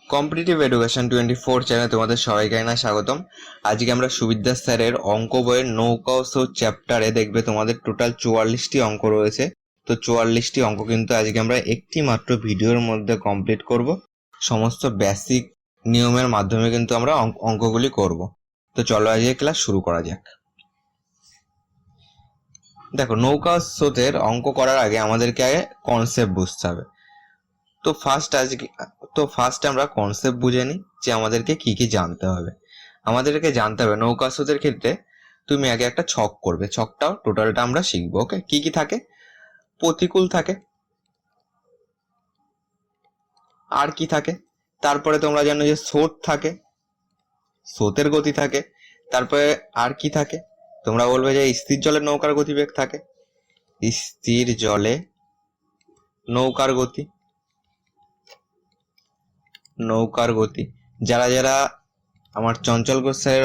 Competitive education 24 চ্যানেলে তোমাদের সবাইকে না স্বাগতম। আজকে আমরা সুবিদ্যা স্যারের অঙ্ক বইয়ের নৌকা ও স্রোত চ্যাপ্টারে দেখবে তোমাদের টোটাল 44টি অঙ্ক রয়েছে। তো 44টি অঙ্ক কিন্তু আজকে আমরা একটি মাত্র ভিডিওর মধ্যে কমপ্লিট করব। সমস্ত বেসিক নিয়মের মাধ্যমে কিন্তু আমরা অঙ্কগুলি করব। তো চলো আজকে ক্লাস শুরু করা যাক। দেখো, নৌকা ও স্রোতের অঙ্ক করার আগে আমাদেরকে আগে কনসেপ্ট বুঝতে হবে। তো ফার্স্ট আমরা কনসেপ্ট বুঝে নিই যে আমাদেরকে কি কি জানতে হবে। আমাদেরকে জানতে হবে নৌকা স্রোতের ক্ষেত্রে তুমি আগে একটা ছক করবে, ছকটাও টোটালটা আমরা শিখবো। ওকে, কি কি থাকে? প্রতিকূল থাকে, আর কি থাকে? তারপরে তোমরা জানো যে স্রোত থাকে, স্রোতের গতি থাকে। তারপরে আর কি থাকে? তোমরা বলবে যে স্থির জলে নৌকার গতিবেগ থাকে, স্থির জলে নৌকার গতি, নৌকার গতি। যারা যারা আমার চঞ্চল ঘোষ স্যারের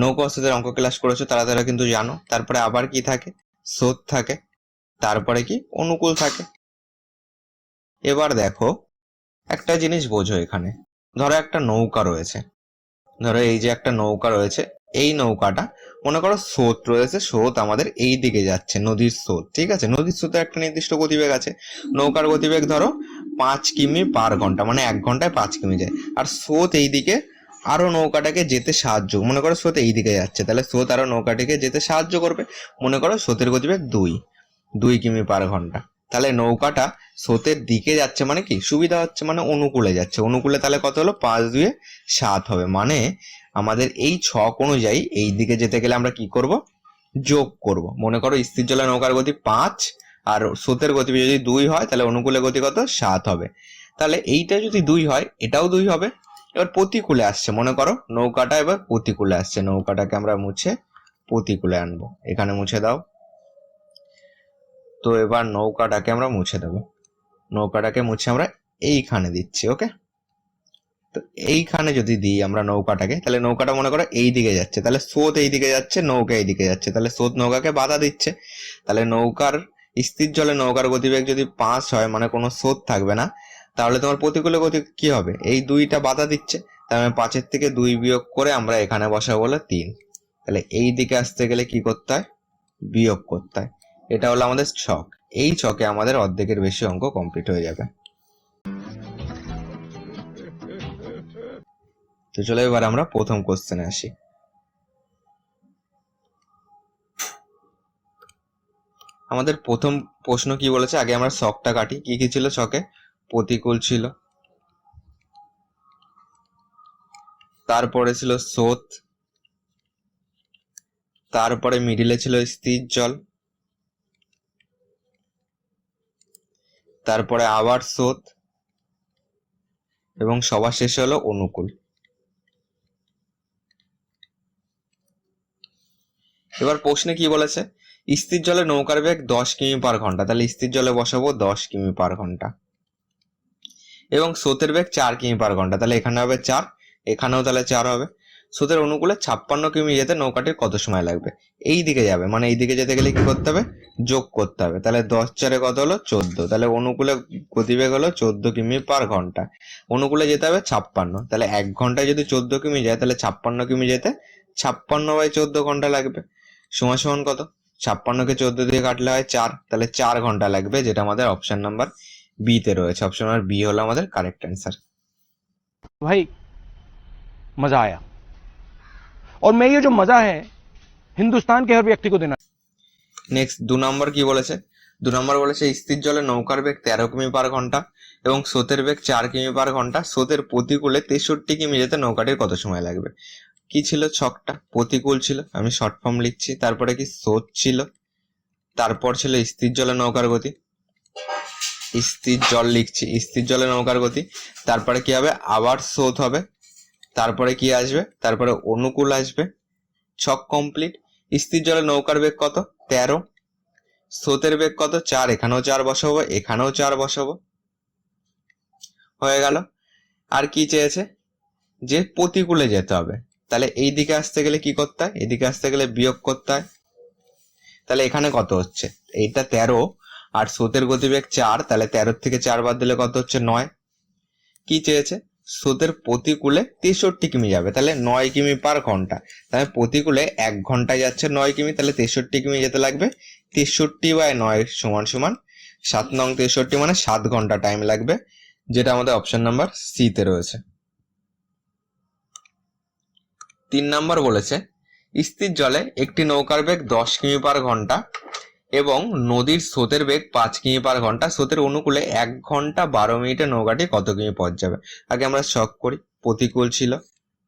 নৌকা স্রোতের অঙ্ক ক্লাস করেছো তারা তারা কিন্তু জানো। তারপরে আবার কি থাকে? স্রোত থাকে। তারপরে কি? অনুকূল থাকে। এবার দেখো, একটা জিনিস বোঝো। এখানে ধরো একটা নৌকা রয়েছে, ধরো এই যে একটা নৌকা রয়েছে, এই নৌকাটা মনে করো স্রোত রয়েছে, স্রোত আমাদের এই দিকে যাচ্ছে, নদীর স্রোত। ঠিক আছে, নদীর স্রোতে একটা নির্দিষ্ট গতিবেগ আছে। নৌকার গতিবেগ ধরো 5 কিমি/ঘন্টা, মানে 1 ঘন্টায় 5 কিমি যায়। আর স্রোত এই দিকে আরো নৌকাটাকে যেতে সাহায্য, মনে করো স্রোত এই দিকে যাচ্ছে, তাহলে স্রোত আরো নৌকাটিকে যেতে সাহায্য করবে। মনে করো স্রোতের গতিবেগ 2 কিমি/ঘন্টা। তাহলে নৌকাটা স্রোতের দিকে যাচ্ছে মানে কি সুবিধা হচ্ছে, মানে অনুকূলে যাচ্ছে। অনুকূলে তাহলে কত হলো? 5 2 7 হবে। মানে আমাদের এই ছক অনুযায়ী এই দিকে যেতে গেলে আমরা কি করব? যোগ করব। মনে করো স্থির জলে নৌকার গতি 5 আর স্রোতের গতি যদি 2 হয়, তাহলে অনুকূলে গতি কত? 7 হবে। তাহলে এইটা যদি 2 হয়, এটাও 2 হবে। এবার প্রতিকূলে আসছে, মনে করো নৌকাটা এবার প্রতিকূলে আসছে, নৌকাটাকে আমরা মুছে প্রতিকূলে আনবো। এখানে মুছে দাও। তো এবার নৌকাটাকে আমরা মুছে দেবো, নৌকাটাকে মুছে আমরা এইখানে দিচ্ছি। ওকে, তো এইখানে যদি দিই আমরা নৌকাটাকে, তাহলে নৌকাটা মনে করো এই দিকে যাচ্ছে, তাহলে স্রোত এই দিকে যাচ্ছে, নৌকা এই দিকে যাচ্ছে, তাহলে স্রোত নৌকাকে বাধা দিচ্ছে। তাহলে নৌকার স্থির জলে নৌকার গতিবেগ যদি 5 হয়, মানে কোনো স্রোত থাকবে না, তাহলে তোমার প্রতিকূলে গতি কি হবে? এই 2টা বাধা দিচ্ছে। তাহলে 5-এর থেকে 2 বিয়োগ করে আমরা এখানে বসাবো হলো 3। তাহলে এই দিকে আসতে গেলে কি করতে হয়? বিয়োগ করতে হয়। এটা হলো আমাদের ছক। এই ছকে আমাদের অর্ধেকের বেশি অঙ্ক কমপ্লিট হয়ে যাবে। তো চলো এবার আমরা প্রথম কোশ্চেনে আসি। আমাদের প্রথম প্রশ্ন কি বলেছে? আগে আমরা ছকটা কাটি। কি কি ছিল ছকে? প্রতিকূল ছিল, তারপরে ছিল স্রোত, তারপরে মিডিলে ছিল স্থির জল, তারপরে আবার স্রোত, এবং সবার শেষে হলো অনুকূল। এবার প্রশ্নে কি বলেছে? স্থির জলে নৌকার বেগ 10 কিমি/ঘন্টা, তাহলে স্থির জলে বসাবো 10 কিমি/ঘন্টা। এবং স্রোতের বেগ 4 কিমি/ঘন্টা, তাহলে এখানে হবে 4, এখানেও তাহলে 4 হবে। স্রোতের অনুকূলে 56 কিমি যেতে নৌকাটির কত সময় লাগবে? এই দিকে যাবে, মানে এই দিকে যেতে গেলে কি করতে হবে? যোগ করতে হবে। তাহলে 10 4 কত হলো? 14। তাহলে অনুকূলে গতিবেগ হলো 14 কিমি/ঘন্টা। অনুকূলে যেতে হবে 56, তাহলে 1 ঘন্টায় যদি 14 কিমি যায়, তাহলে 56 কিমি যেতে 56/14 ঘন্টা লাগবে। সমান সমান কত? 56কে 14 দিয়ে কাটলে হয় 4, তাহলে 4 ঘন্টা লাগবে, যেটা আমাদের অপশন নাম্বার বি তে রয়েছে। অপশন নাম্বার বি হলো আমাদের কারেক্ট অ্যান্সার। भाई मजा आया और मैं ये जो मजा है हिंदुस्तान के हर व्यक्ति को देना। নেক্সট 2 নম্বর কি বলেছে? 2 নম্বর বলেছে স্থির জলে নৌকার বেগ 13 কিমি/ঘন্টা এবং স্রোতের বেগ 4 কিমি/ঘন্টা। স্রোতের প্রতিকূলে 63 কিমি যেতে নৌকাটির কত সময় লাগবে? কি ছিল ছকটা? প্রতিকূল ছিল, আমি শর্ট ফর্ম লিখছি। তারপরে কি? স্রোত ছিল, তারপর ছিল স্থির জলে নৌকার গতি, স্থির জল লিখছি, স্থির জলে নৌকার গতি। তারপরে কি হবে? আবার স্রোত হবে। তারপরে কি আসবে? তারপরে অনুকূল আসবে। ছক কমপ্লিট। স্থির জলে নৌকার বেগ কত? 13, স্রোতের বেগ কত? 4, এখানেও 4 বসাবো, এখানেও 4 বসাবো। হয়ে গেল। আর কি চেয়েছে? যে প্রতিকূলে যেতে হবে, তাহলে এই দিকে আসতে গেলে কি করতে হয়? এদিকে আসতে গেলে বিয়োগ করতে হয়। তাহলে এখানে কত হচ্ছে? এইটা 13 আর স্রোতের গতিবেগ 4, তাহলে 13 থেকে 4 বাদ দিলে কত হচ্ছে? 9। কি চেয়েছে? স্রোতের প্রতিকূলে 63 কিমি যাবে, তাহলে 9 কিমি পার ঘন্টা। তাহলে প্রতিকূলে 1 ঘন্টায় যাচ্ছে 9 কিমি, তাহলে 63 কিমি যেতে লাগবে। 63/9 সমান সমান 7 নং 63, মানে 7 ঘন্টা টাইম লাগবে, যেটা আমাদের অপশন নাম্বার সি তে রয়েছে। 3 নাম্বার বলেছে স্থির জলে একটি নৌকার বেগ 10 কিমি পার ঘন্টা এবং নদীর স্রোতের বেগ 5 কিমি পার ঘন্টা। স্রোতের অনুকূলে 1 ঘন্টা 12 মিনিটে নৌকাটি কত কিমি পথ যাবে? আগে আমরা শক করি। প্রতিকূল ছিল,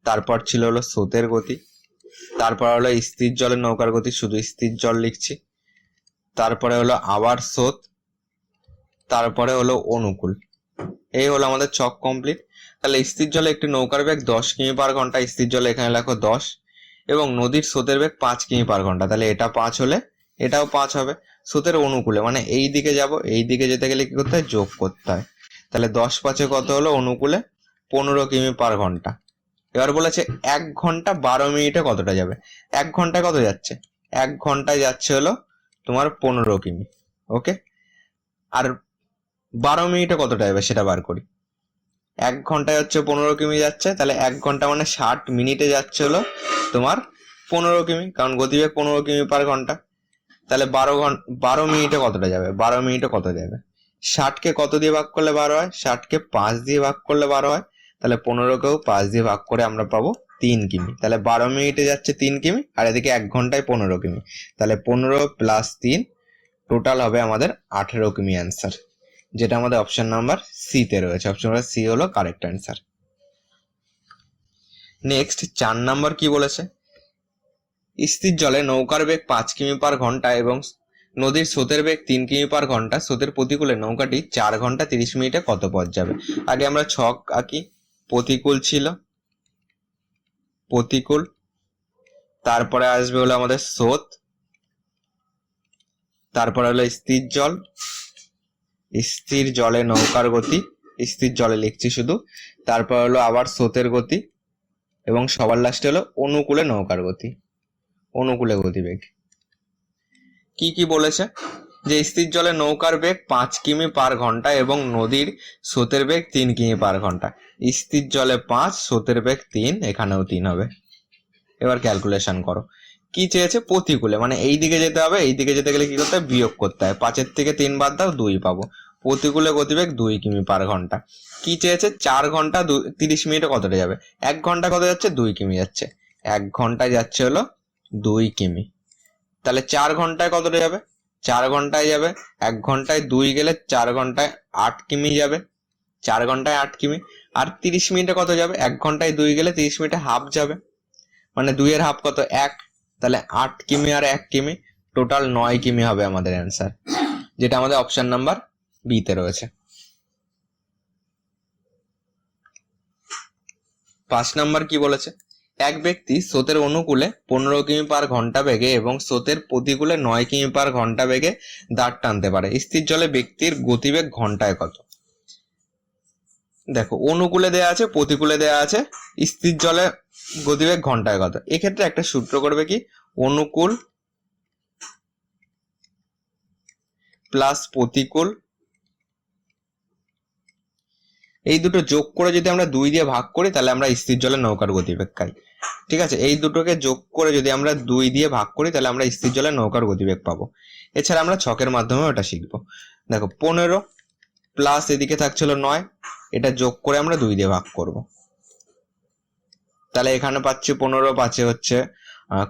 তারপর ছিল হলো স্রোতের গতি, তারপর হলো স্থির জলের নৌকার গতি, শুধু স্থির জল লিখছি, তারপরে হলো আবার স্রোত, তারপরে হলো অনুকূল। এই হলো আমাদের ছক কমপ্লিট। তাহলে স্থির জলে একটি নৌকার বেগ 10 কিমি পার ঘন্টা, স্থির জলে এখানে লেখো 10, এবং নদীর স্রোতের বেগ 5 কিমি পার ঘন্টা, তাহলে এটা 5 হলে এটাও 5 হবে। স্রোতের অনুকূলে মানে এই দিকে যাব, এই দিকে যেতে গেলে কি করতে হয়? যোগ করতে হয়। তাহলে 10 5 কত হলো? অনুকূলে 15 কিমি পার ঘন্টা। এবার বলেছে 1 ঘন্টা 12 মিনিটে কতটা যাবে? 1 ঘন্টায় কত যাচ্ছে? 1 ঘন্টায় যাচ্ছে হলো তোমার 15 কিমি। ওকে, আর 12 মিনিটে কতটা যাবে সেটা বার করি। 1 ঘন্টায় হচ্ছে 15 কিমি যাচ্ছে, তাহলে 1 ঘন্টা মানে 60 মিনিটে যাচ্ছে হলো তোমার 15 কিমি, কারণ গতিবেগ 15 কিমি পার ঘন্টা। তাহলে 12 মিনিটে কতটা যাবে? 12 মিনিটে কত যাবে? 60কে কত দিয়ে ভাগ করলে 12 হয়? 60কে 5 দিয়ে ভাগ করলে 12 হয়, তাহলে 15কেও 5 দিয়ে ভাগ করে আমরা পাবো 3 কিমি। তাহলে 12 মিনিটে যাচ্ছে 3 কিমি, আর এদিকে 1 ঘন্টায় 15 কিমি, তাহলে 15 + 3 টোটাল হবে আমাদের 18 কিমি অ্যান্সার, যেটা আমাদের অপশন নাম্বার সি তে রয়েছে। অপশন নাম্বার সি হলো কারেক্ট অ্যান্সার। নেক্সট 4 নাম্বার কি বলেছে? স্থির জলে নৌকার বেগ 5 কিমি পার ঘন্টা এবং নদীর স্রোতের বেগ 3 কিমি পার ঘন্টা। স্রোতের প্রতিকূলে নৌকাটি 4 ঘন্টা 30 মিনিটে কত পথ যাবে? আগে আমরা ছক আঁকি। প্রতিকূল ছিল, প্রতিকূল, তারপরে আসবে হলো আমাদের স্রোত, তারপরে হলো স্থির জল, স্থির জলে নৌকার গতি, স্থির জলে লিখছি শুধু, তারপর হলো আবার স্রোতের গতি, এবং সবার লাস্টে হলো অনুকূলে নৌকার গতি, অনুকূলে গতিবেগ। কি কি বলেছে? যে স্থির জলে নৌকার বেগ 5 কিমি পার ঘন্টা এবং নদীর স্রোতের বেগ 3 কিমি পার ঘন্টা। স্থির জলে 5, স্রোতের বেগ 3, এখানেও 3 হবে। এবার ক্যালকুলেশন করো। কি চেয়েছে? প্রতিকূলে মানে এই দিকে যেতে হবে, এই দিকে যেতে গেলে কি করতে হয়? বিয়োগ করতে হয়। 5-এর থেকে 3 বাদ দাও, 2 পাবো। প্রতিকূলে গতিবেগ 2 কিমি পার ঘন্টা। কি চেয়েছে? 4 ঘন্টা 30 মিনিটে কতটা যাবে? 1 ঘন্টা কত যাচ্ছে? 2 কিমি যাচ্ছে। 1 ঘন্টায় যাচ্ছে হলো 2 কিমি। তাহলে 4 ঘন্টায় কতটা যাবে? 4 ঘন্টায় যাবে, 1 ঘন্টায় 2 গেলে 4 ঘন্টায় 8 কিমি যাবে, 4 ঘন্টায় 8 কিমি। আর 30 মিনিটে কত যাবে? 1 ঘন্টায় 2 গেলে 30 মিনিটে হাফ যাবে, মানে 2 এর হাফ কত? 1, তাহলে 8 কিমি আর 1 কিমি, টোটাল 9 কিমি হবে আমাদের অ্যান্সার, যেটা আমাদের অপশন নাম্বার বি তে রয়েছে। 5 নাম্বার কি বলেছে? এক ব্যক্তি স্রোতের অনুকূলে 15 কিমি পার ঘন্টা বেগে এবং স্রোতের প্রতিকূলে 9 কিমি পার ঘন্টা বেগে দাঁড় টানতে পারে। স্থির জলে ব্যক্তির গতিবেগ ঘন্টায় কত? দেখো, অনুকূলে দেয়া আছে, প্রতিকূলে দেয়া আছে, স্থির জলে গতিবেগ ঘন্টায় কত? এক্ষেত্রে একটা সূত্র করবে কি? অনুকূল প্লাস প্রতিকূল, এই দুটো যোগ করে যদি আমরা 2 দিয়ে ভাগ করি তাহলে আমরা স্থির জলে নৌকার গতিবেগ পাই। ঠিক আছে, এই দুটোকে যোগ করে যদি আমরা 2 দিয়ে ভাগ করি তাহলে আমরা স্থির জলে নৌকার গতিবেগ পাবো। এছাড়া আমরা ছকের মাধ্যমে ওটা শিখবো। দেখো, 15 প্লাস এদিকে থাকছিল 9, এটা যোগ করে আমরা 2 দিয়ে ভাগ করব। তাহলে এখানে পাচ্ছি 15, পাচ্ছে হচ্ছে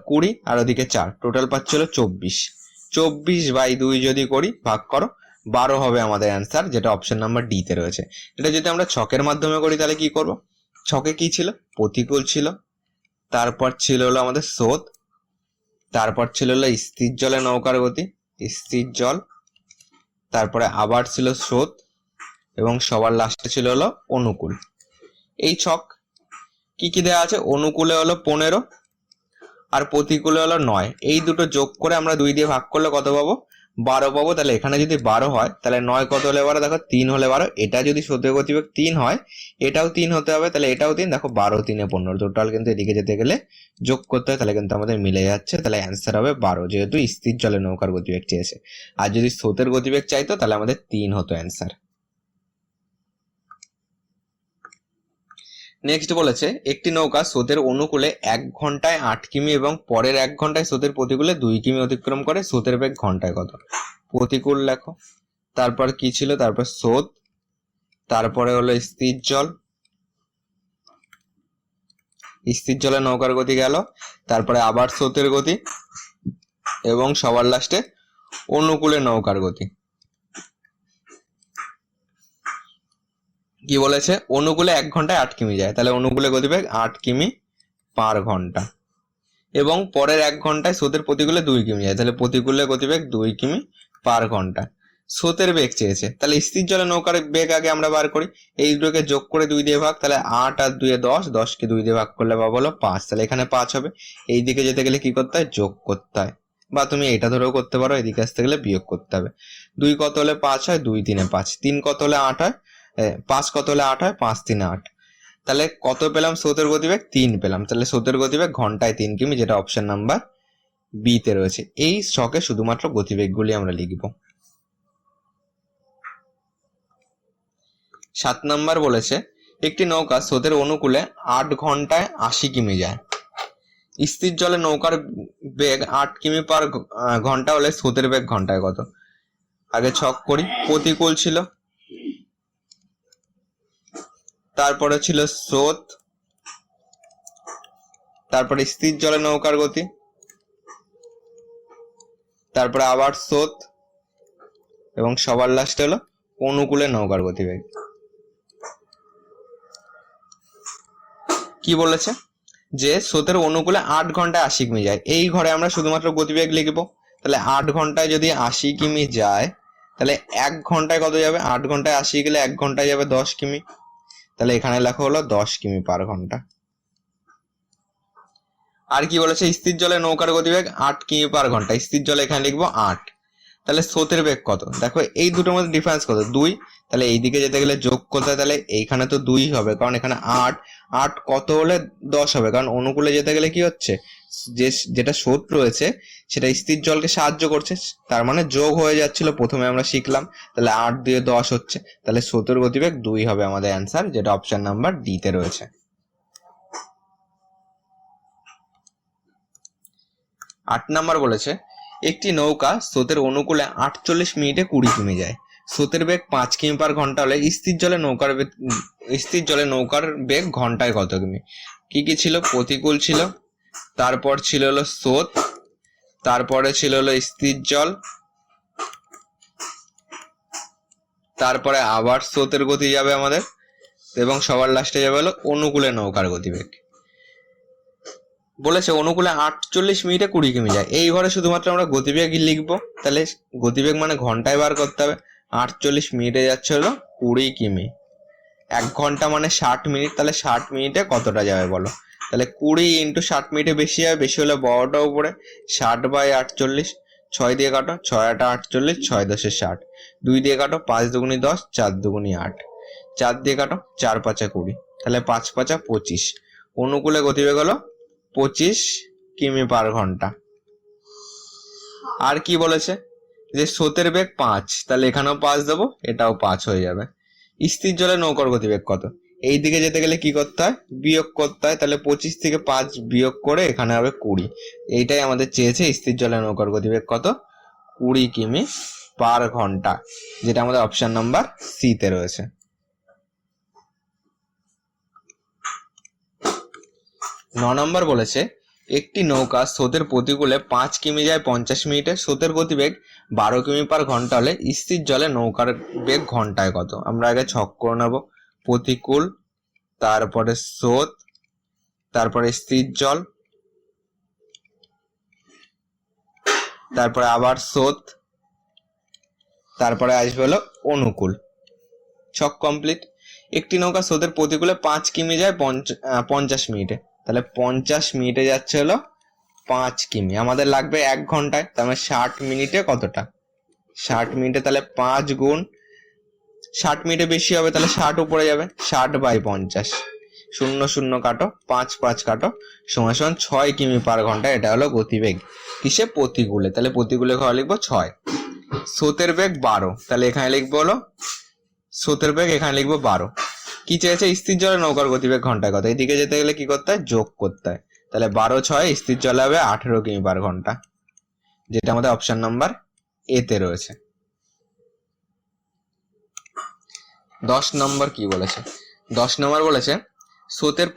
20, আর ওদিকে 4, টোটাল পাচ্ছি হলো 24। 24/2 যদি করি, ভাগ করো, 12 হবে আমাদের অ্যান্সার, যেটা অপশন নাম্বার ডি তে রয়েছে। এটা যদি আমরা ছকের মাধ্যমে করি তাহলে কি করব? ছকে কি ছিল? প্রতিকূল ছিল, তারপর ছিল হলো আমাদের স্রোত, তারপর ছিল হলো স্থির জলে নৌকার গতি, স্থির জল, তারপরে আবার ছিল স্রোত, এবং সবার লাস্টে ছিল হলো অনুকূল। এই ছক কি কি দেওয়া আছে? অনুকূলে হলো 15 আর প্রতিকূলে হলো 9, এই দুটো যোগ করে আমরা 2 দিয়ে ভাগ করলে কত পাবো? 12 পাবো। তাহলে এখানে যদি 12 হয় তাহলে 9 কত হলে 12? দেখো, 3 হলে 12। এটা যদি স্রোতের গতিবেগ 3 হয়, এটাও 3 হতে হবে, তাহলে এটাও 3। দেখো, 12 3 15, টোটাল কিন্তু এদিকে যেতে গেলে যোগ করতে হয়, তাহলে কিন্তু আমাদের মিলে যাচ্ছে। তাহলে অ্যান্সার হবে 12, যেহেতু স্থির জলে নৌকার গতিবেগ চেয়েছে। আর যদি স্রোতের গতিবেগ চাইতো তাহলে আমাদের 3 হতো অ্যান্সার। নেক্সট বলেছে একটি নৌকা স্রোতের অনুকূলে 1 ঘন্টায় 8 কিমি এবং পরের 1 ঘন্টায় স্রোতের প্রতিকূলে 2 কিমি অতিক্রম করে, স্রোতের বেগ ঘন্টায় কত? প্রতিকূল লেখো, তারপর কি ছিল, তারপর স্রোত, তারপরে হলো স্থির জল, স্থির জলে নৌকার গতি গেল, তারপরে আবার স্রোতের গতি এবং সবার লাস্টে অনুকূলে নৌকার গতি। কি বলেছে? অনুকূলে 1 ঘন্টায় 8 কিমি যায়, তাহলে অনুকূলে গতিবেগ 8 কিমি পার ঘন্টা, এবং পরের 1 ঘন্টায় স্রোতের প্রতিকূলে 2 কিমি যায়, তাহলে প্রতিকূলে গতিবেগ 2 কিমি পার ঘন্টা। স্রোতের বেগ চেয়েছে, তাহলে স্থির জলে নৌকার বেগ আগে আমরা বার করি, এই দুটোকে যোগ করে 2 দিয়ে ভাগ, তাহলে 8 আর 2 এ 10, 10 কে 2 দিয়ে ভাগ করলে পাবো হলো 5, তাহলে এখানে 5 হবে। এই দিকে যেতে গেলে কি করতে হয়? যোগ করতে হয়, বা তুমি এটা ধরেও করতে পারো, এদিকে আসতে গেলে বিয়োগ করতে হবে। 2 কত হলে 5 হয়? 2 3 5, 3 কত হলে 8 হয়? 5 কত হলে 8 হয়? 5 3 8, তাহলে কত পেলাম? স্রোতের গতিবেগ 3 পেলাম, তাহলে স্রোতের গতিবেগ ঘন্টায় 3 কিমি, যেটা অপশন নাম্বার বি তে রয়েছে। এই ছকে শুধুমাত্র গতিবেগগুলি আমরা লিখব। 7 নাম্বার বলেছে একটি নৌকা স্রোতের অনুকূলে 8 ঘন্টায় 80 কিমি যায়। স্থির জলে নৌকার বেগ 8 কিমি পার ঘন্টা হলে স্রোতের বেগ ঘন্টায় কত? আগে ছক করি। প্রতিকূল ছিল, তারপরে ছিল স্রোত, তারপরে স্থির জলে নৌকার গতি, তারপরে আবার স্রোত, এবং সবার লাস্টে হলো অনুকূলে নৌকার গতিবেগ। কি বলেছে? যে স্রোতের অনুকূলে 8 ঘন্টায় 80 কিমি যায়, এই ঘরে আমরা শুধুমাত্র গতিবেগ লিখবো। তাহলে 8 ঘন্টায় যদি 80 কিমি যায়, তাহলে 1 ঘন্টায় কত যাবে? 8 ঘন্টায় 80 গেলে 1 ঘন্টায় যাবে 10 কিমি, তাহলে এখানে লেখা হলো 10 কিমি পার ঘন্টা। আর কি বলেছে? স্থির জলে নৌকার গতিবেগ 8 কিমি পার ঘন্টা, স্থির জলে এখানে লিখবো 8। তাহলে স্রোতের বেগ কত? দেখো এই দুটোর মধ্যে ডিফারেন্স কত? 2, তাহলে এইদিকে যেতে গেলে যোগ করতে হয়, তাহলে এইখানে তো 2 হবে, কারণ এখানে 8, 8 কত হলে 10 হবে, কারণ অনুকূলে যেতে গেলে কি হচ্ছে? যেটা স্রোত রয়েছে সেটা স্থির জলকে সাহায্য করছে, তার মানে যোগ হয়ে যাচ্ছিল, প্রথমে আমরা শিখলাম। তাহলে 8 দিয়ে 10 হচ্ছে, তাহলে স্রোতের গতিবেগ 2 হবে আমাদের অ্যান্সার, যেটা অপশন নাম্বার ডি তে রয়েছে। 8 নাম্বার বলেছে একটি নৌকা স্রোতের অনুকূলে 48 মিনিটে 20 কিমি যায়। স্রোতের বেগ 5 কিমি পার ঘন্টা হলে স্থির জলে নৌকার বেগ ঘন্টায় কত কিমি? কি কি ছিল? প্রতিকূল ছিল, তারপর ছিল হলো স্রোত, তারপরে ছিল হলো স্থির জল, তারপরে আবার স্রোতের গতি যাবে আমাদের, এবং সবার লাস্টে যাবে হলো অনুকূলে নৌকার গতিবেগ। বলেছে অনুকূলে 48 মিনিটে 20 কিমি যায়, এই ঘরে শুধুমাত্র আমরা গতিবেগ লিখবো, তাহলে গতিবেগ মানে ঘন্টায় বার করতে হবে। 48 মিনিটে যাচ্ছে হলো 20 কিমি, 1 ঘন্টা মানে 60 মিনিট, তাহলে 60 মিনিটে কতটা যাবে বলো? তাহলে 20 × 60 মিনিটে বেশি যাবে, বেশি হলে বড়টা উপরে, 60/48, 6 দিয়ে কাটো, 6 8 48, 6 10 60, 2 দিয়ে কাটো, 5 দুগুনি 10, 4 দুগুনি 8, 4 দিয়ে কাটো, 4 5 20, তাহলে 5 5 25, অনুকূলে গতিবেগ হলো 25 কিমি পার ঘন্টা। আর কি বলেছে? যে স্রোতের বেগ 5, তাহলে এখানেও 5 দেবো, এটাও 5 হয়ে যাবে। স্থির জলে নৌকার গতিবেগ কত? এই দিকে যেতে গেলে কি করতে হয়? বিয়োগ করতে হয়, তাহলে 25 থেকে 5 বিয়োগ করে এখানে হবে 20। এইটাই আমাদের চেয়েছে, স্থির জলে নৌকার গতিবেগ কত? 20 কিমি পার ঘন্টা, যেটা আমাদের অপশন নাম্বার সি তে রয়েছে। 9 নম্বর বলেছে একটি নৌকা স্রোতের প্রতিকূলে 5 কিমি যায় 50 মিনিটে, স্রোতের গতিবেগ 12 কিমি পার ঘন্টা হলে স্থির জলে নৌকার বেগ ঘন্টায় কত? আমরা আগে ছক করে নেব। প্রতিকূল, তারপরে স্রোত, তারপরে স্থির জল, তারপরে আবার স্রোত, তারপরে আসবে হলো অনুকূল। ছক কমপ্লিট। একটি নৌকা স্রোতের প্রতিকূলে 5 কিমি যায় 50 মিনিটে, তাহলে 50 মিনিটে যাচ্ছে হলো 5 কিমি, আমাদের লাগবে 1 ঘন্টায়, তার মানে 60 মিনিটে কতটা? 60 মিনিটে তাহলে 5 গুণ 60 মিনিটে বেশি হবে, তাহলে 60 উপরে যাবে, 60/50, 0 0 কাটো, 5 5 কাটো, সমান সমান 6 কিমি পার ঘন্টা। এটা হলো গতিবেগ কিসে? প্রতিকূলে, তাহলে প্রতিকূলে ঘর লিখবো 6। স্রোতের বেগ 12, তাহলে এখানে লিখবো হলো স্রোতের বেগ, এখানে লিখবো 12। কি চেয়েছে? স্থির জলে নৌকার গতিবেগ ঘন্টায় কত? এইদিকে যেতে গেলে কি করতে হয়? যোগ করতে হয়। তাহলে 12 × 6 স্থির জলে হবে 18 কিমি পার ঘন্টা, যেটা আমাদের অপশন নাম্বার এ তে রয়েছে। 10 নম্বর কি বলেছে? 10 নম্বর বলেছে স্রোতের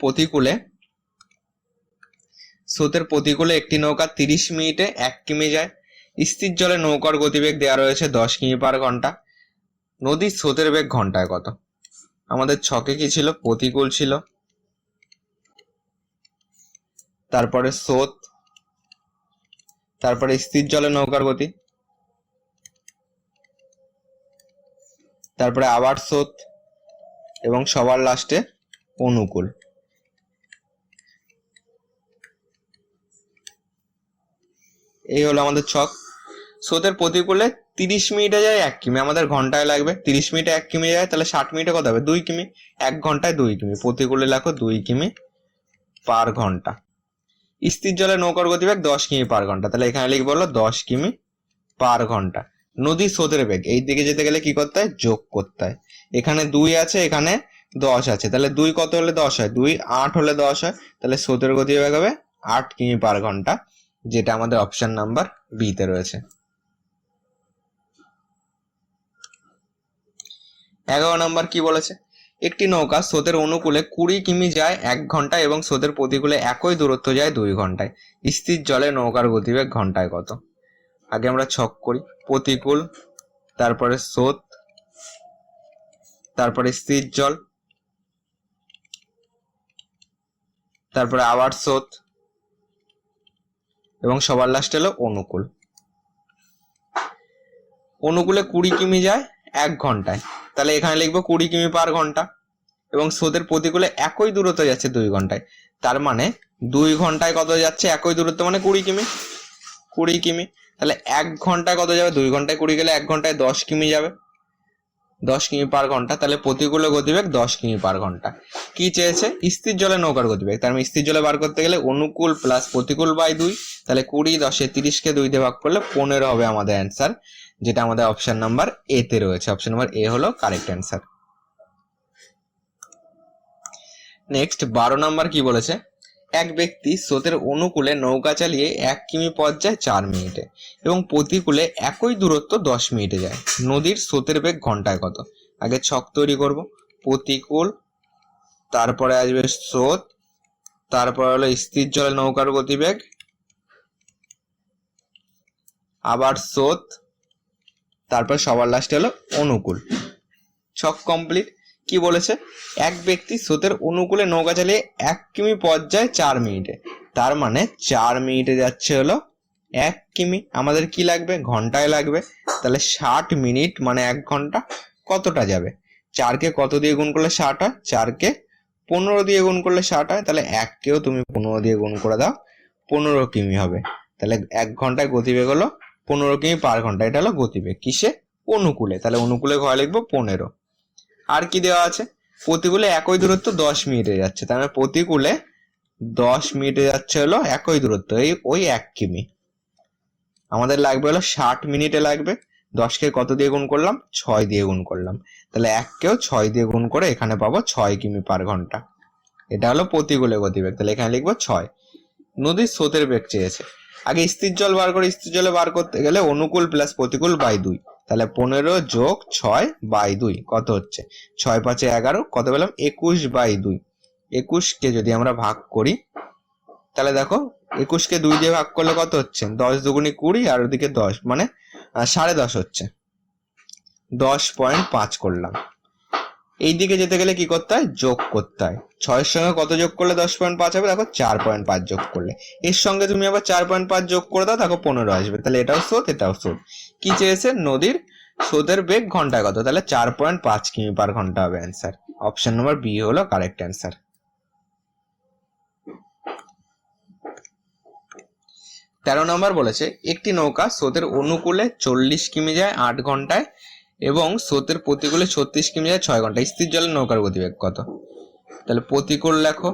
প্রতিকূলে একটি নৌকা 30 মিনিটে 1 কিমি যায়। স্থির জলে নৌকার গতিবেগ দেওয়া রয়েছে 10 কিমি পার ঘন্টা। নদীর স্রোতের বেগ ঘন্টায় কত? আমাদের ছকে কি ছিল? প্রতিকূল ছিল, তারপরে স্রোত, তারপরে স্থির জলে নৌকার গতি, তারপরে আবার স্রোত, এবং সবার লাস্টে অনুকূল। এই হলো আমাদের ছক। স্রোতের প্রতিকূলে 30 মিনিটে যায় 1 কিমি, আমাদের ঘন্টায় লাগবে। 30 মিনিটে 1 কিমি যায়, তাহলে 60 মিনিটে কত হবে? 2 কিমি। 1 ঘন্টায় 2 কিমি, প্রতিকূলে লেখো 2 কিমি পার ঘন্টা। স্থির জলে নৌকার গতিবেগ 10 কিমি পার ঘন্টা, তাহলে এখানে লিখবো হলো 10 কিমি পার ঘন্টা। নদীর স্রোতের বেগ এই দিকে যেতে গেলে কি করতে হয়? যোগ করতে হয়। এখানে 2 আছে, এখানে 10 আছে, তাহলে 2 কত হলে 10 হয়? 2 8 হলে 10 হয়, তাহলে স্রোতের গতিবেগ হবে 8 কিমি পার ঘন্টা, যেটা আমাদের অপশন নাম্বার বি তে রয়েছে। 11 নম্বর কি বলেছে? একটি নৌকা স্রোতের অনুকূলে 20 কিমি যায় 1 ঘন্টা এবং স্রোতের প্রতিকূলে একই দূরত্ব যায় 2 ঘন্টায়। স্থির জলে নৌকার গতিবেগ ঘন্টায় কত? আগে আমরা ছক করি। প্রতিকূল, তারপরে স্রোত, তারপরে স্থির জল, তারপরে আবার স্রোত, এবং সবার লাস্ট হলো অনুকূল। অনুকূলে 20 কিমি যায় 1 ঘন্টায়, তাহলে এখানে লিখবো 20 কিমি পার ঘন্টা, এবং স্রোতের প্রতিকূলে একই দূরত্ব যাচ্ছে 2 ঘন্টায়, তার মানে 2 ঘন্টায় কত যাচ্ছে? একই দূরত্ব মানে 20 কিমি। 20 কিমি, তাহলে 1 ঘন্টায় কত যাবে? 2 ঘন্টায় 20 গেলে 1 ঘন্টায় 10 কিমি যাবে, 10 কিমি পার ঘন্টা, তাহলে প্রতিকূলে গতিবেগ 10 কিমি পার ঘন্টা। কি চেয়েছে? স্থির জলে নৌকার গতিবেগ, তার মানে স্থির জলে বার করতে গেলে অনুকূল প্লাস প্রতিকূল বাই 2, তাহলে 20 10 30 কে 2 দিয়ে ভাগ করলে 15 হবে আমাদের অ্যান্সার, যেটা আমাদের অপশন নাম্বার এ তে রয়েছে। অপশন নাম্বার এ হলো কারেক্ট অ্যান্সার। নেক্সট 12 নাম্বার কি বলেছে? এক ব্যক্তি স্রোতের অনুকূলে নৌকা চালিয়ে 1 কিমি পথ যায় 4 মিনিটে এবং প্রতিকূলে একই দূরত্ব 10 মিনিটে যায়। নদীর স্রোতের বেগ ঘন্টায় কত? আগে ছক তৈরি করব। প্রতিকূল, তারপরে আসবে স্রোত, তারপর হলো স্থির জলে নৌকার গতিবেগ, আবার স্রোত, তারপর সবার লাস্টে হলো অনুকূল। ছক কমপ্লিট। কি বলেছে? এক ব্যক্তি স্রোতের অনুকূলে নৌকা চালিয়ে 1 কিমি পথ যায় 4 মিনিটে, তার মানে 4 মিনিটে যাচ্ছে হলো 1 কিমি। আমাদের কি লাগবে? ঘন্টায় লাগবে, তাহলে 60 মিনিট মানে 1 ঘন্টা কতটা যাবে? 4 কে কত দিয়ে গুণ করলে 60 হয়? 4 কে 15 দিয়ে গুণ করলে 60 হয়, তাহলে 1 কেও তুমি 15 দিয়ে গুণ করে দাও, 15 কিমি হবে। তাহলে 1 ঘন্টায় গতিবেগ হলো 15 কিমি পার ঘন্টা। এটা হলো গতিবেগ কিসে? অনুকূলে, তাহলে অনুকূলে ঘর লিখবো 15। আর কি দেওয়া আছে? প্রতিকূলে একই দূরত্ব 10 মিনিটে যাচ্ছে, তার মানে প্রতিকূলে 10 মিনিটে যাচ্ছে হলো একই দূরত্ব, ওই 1 কিমি। আমাদের লাগবে হলো 60 মিনিটে লাগবে। 10 কে কত দিয়ে গুণ করলাম? 6 দিয়ে গুণ করলাম, তাহলে 1 কেও 6 দিয়ে গুণ করে এখানে পাবো 6 কিমি পার ঘন্টা। এটা হলো প্রতিকূলে গতিবেগ, তাহলে এখানে লিখবো 6। নদীর স্রোতের বেগ চেয়েছে। আগে স্থির জল বার করে, স্থির জলে বার করতে গেলে অনুকূল প্লাস প্রতিকূল বাই 2, তাহলে 15 যোগ 6 বাই 2 কত হচ্ছে? 6 5 11, কত পেলাম? 21 বাই 2। 21 কে যদি আমরা ভাগ করি, তাহলে দেখো 21 কে 2 দিয়ে ভাগ করলে কত হচ্ছে? 10 দুগুণে 20, আর ওদিকে 10 মানে 10.5 হচ্ছে। 10.5 করলাম। এই দিকে যেতে গেলে কি করতে হয়? যোগ করতে হয়। 6 এর সঙ্গে কত যোগ করলে 10.5 হবে? দেখো 4.5 যোগ করলে। এর সঙ্গে তুমি আবার 4.5 যোগ করে দাও, দেখো 15 আসবে। তাহলে এটাও স্রোত, এটাও স্রোত। কি চেয়েছে? নদীর স্রোতের বেগ ঘন্টায় কত? তাহলে 4.5 কিমি পার ঘন্টা হবে অ্যান্সার। অপশন নাম্বার বি হলো কারেক্ট অ্যান্সার। 13 নম্বর বলেছে একটি নৌকা স্রোতের অনুকূলে 40 কিমি যায় 8 ঘন্টায় এবং স্রোতের প্রতিকূলে 36 কিমি যায় 6 ঘন্টায়। স্থির জলে নৌকার গতিবেগ কত? তাহলে প্রতিকূল লেখো,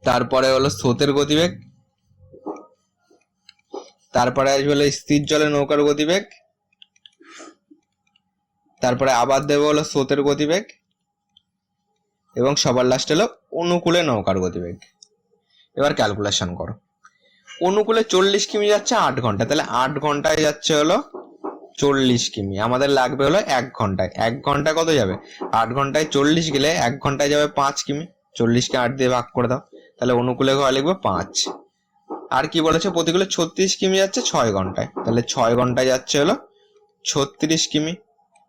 তারপরে হলো স্রোতের গতিবেগ, তারপরে আসবে হলো স্থির জলে নৌকার গতিবেগ, তারপরে আবার দেবো হলো স্রোতের গতিবেগ, এবং সবার লাস্ট হলো অনুকূলে নৌকার গতিবেগ। এবার ক্যালকুলেশন করো। অনুকূলে 40 কিমি যাচ্ছে 8 ঘন্টা, তাহলে 8 ঘন্টায় যাচ্ছে হলো 40 কিমি, আমাদের লাগবে হলো 1 ঘন্টায়। 1 ঘন্টায় কত যাবে? 8 ঘন্টায় 40 গেলে 1 ঘন্টায় যাবে 5 কিমি। 40কে 8 দিয়ে ভাগ করে দাও, তাহলে অনুকূলে ঘর লিখবো 5। আর কি বলেছে? প্রতিকূলে 36 কিমি যাচ্ছে 6 ঘন্টায়, তাহলে 6 ঘন্টায় যাচ্ছে হলো 36 কিমি।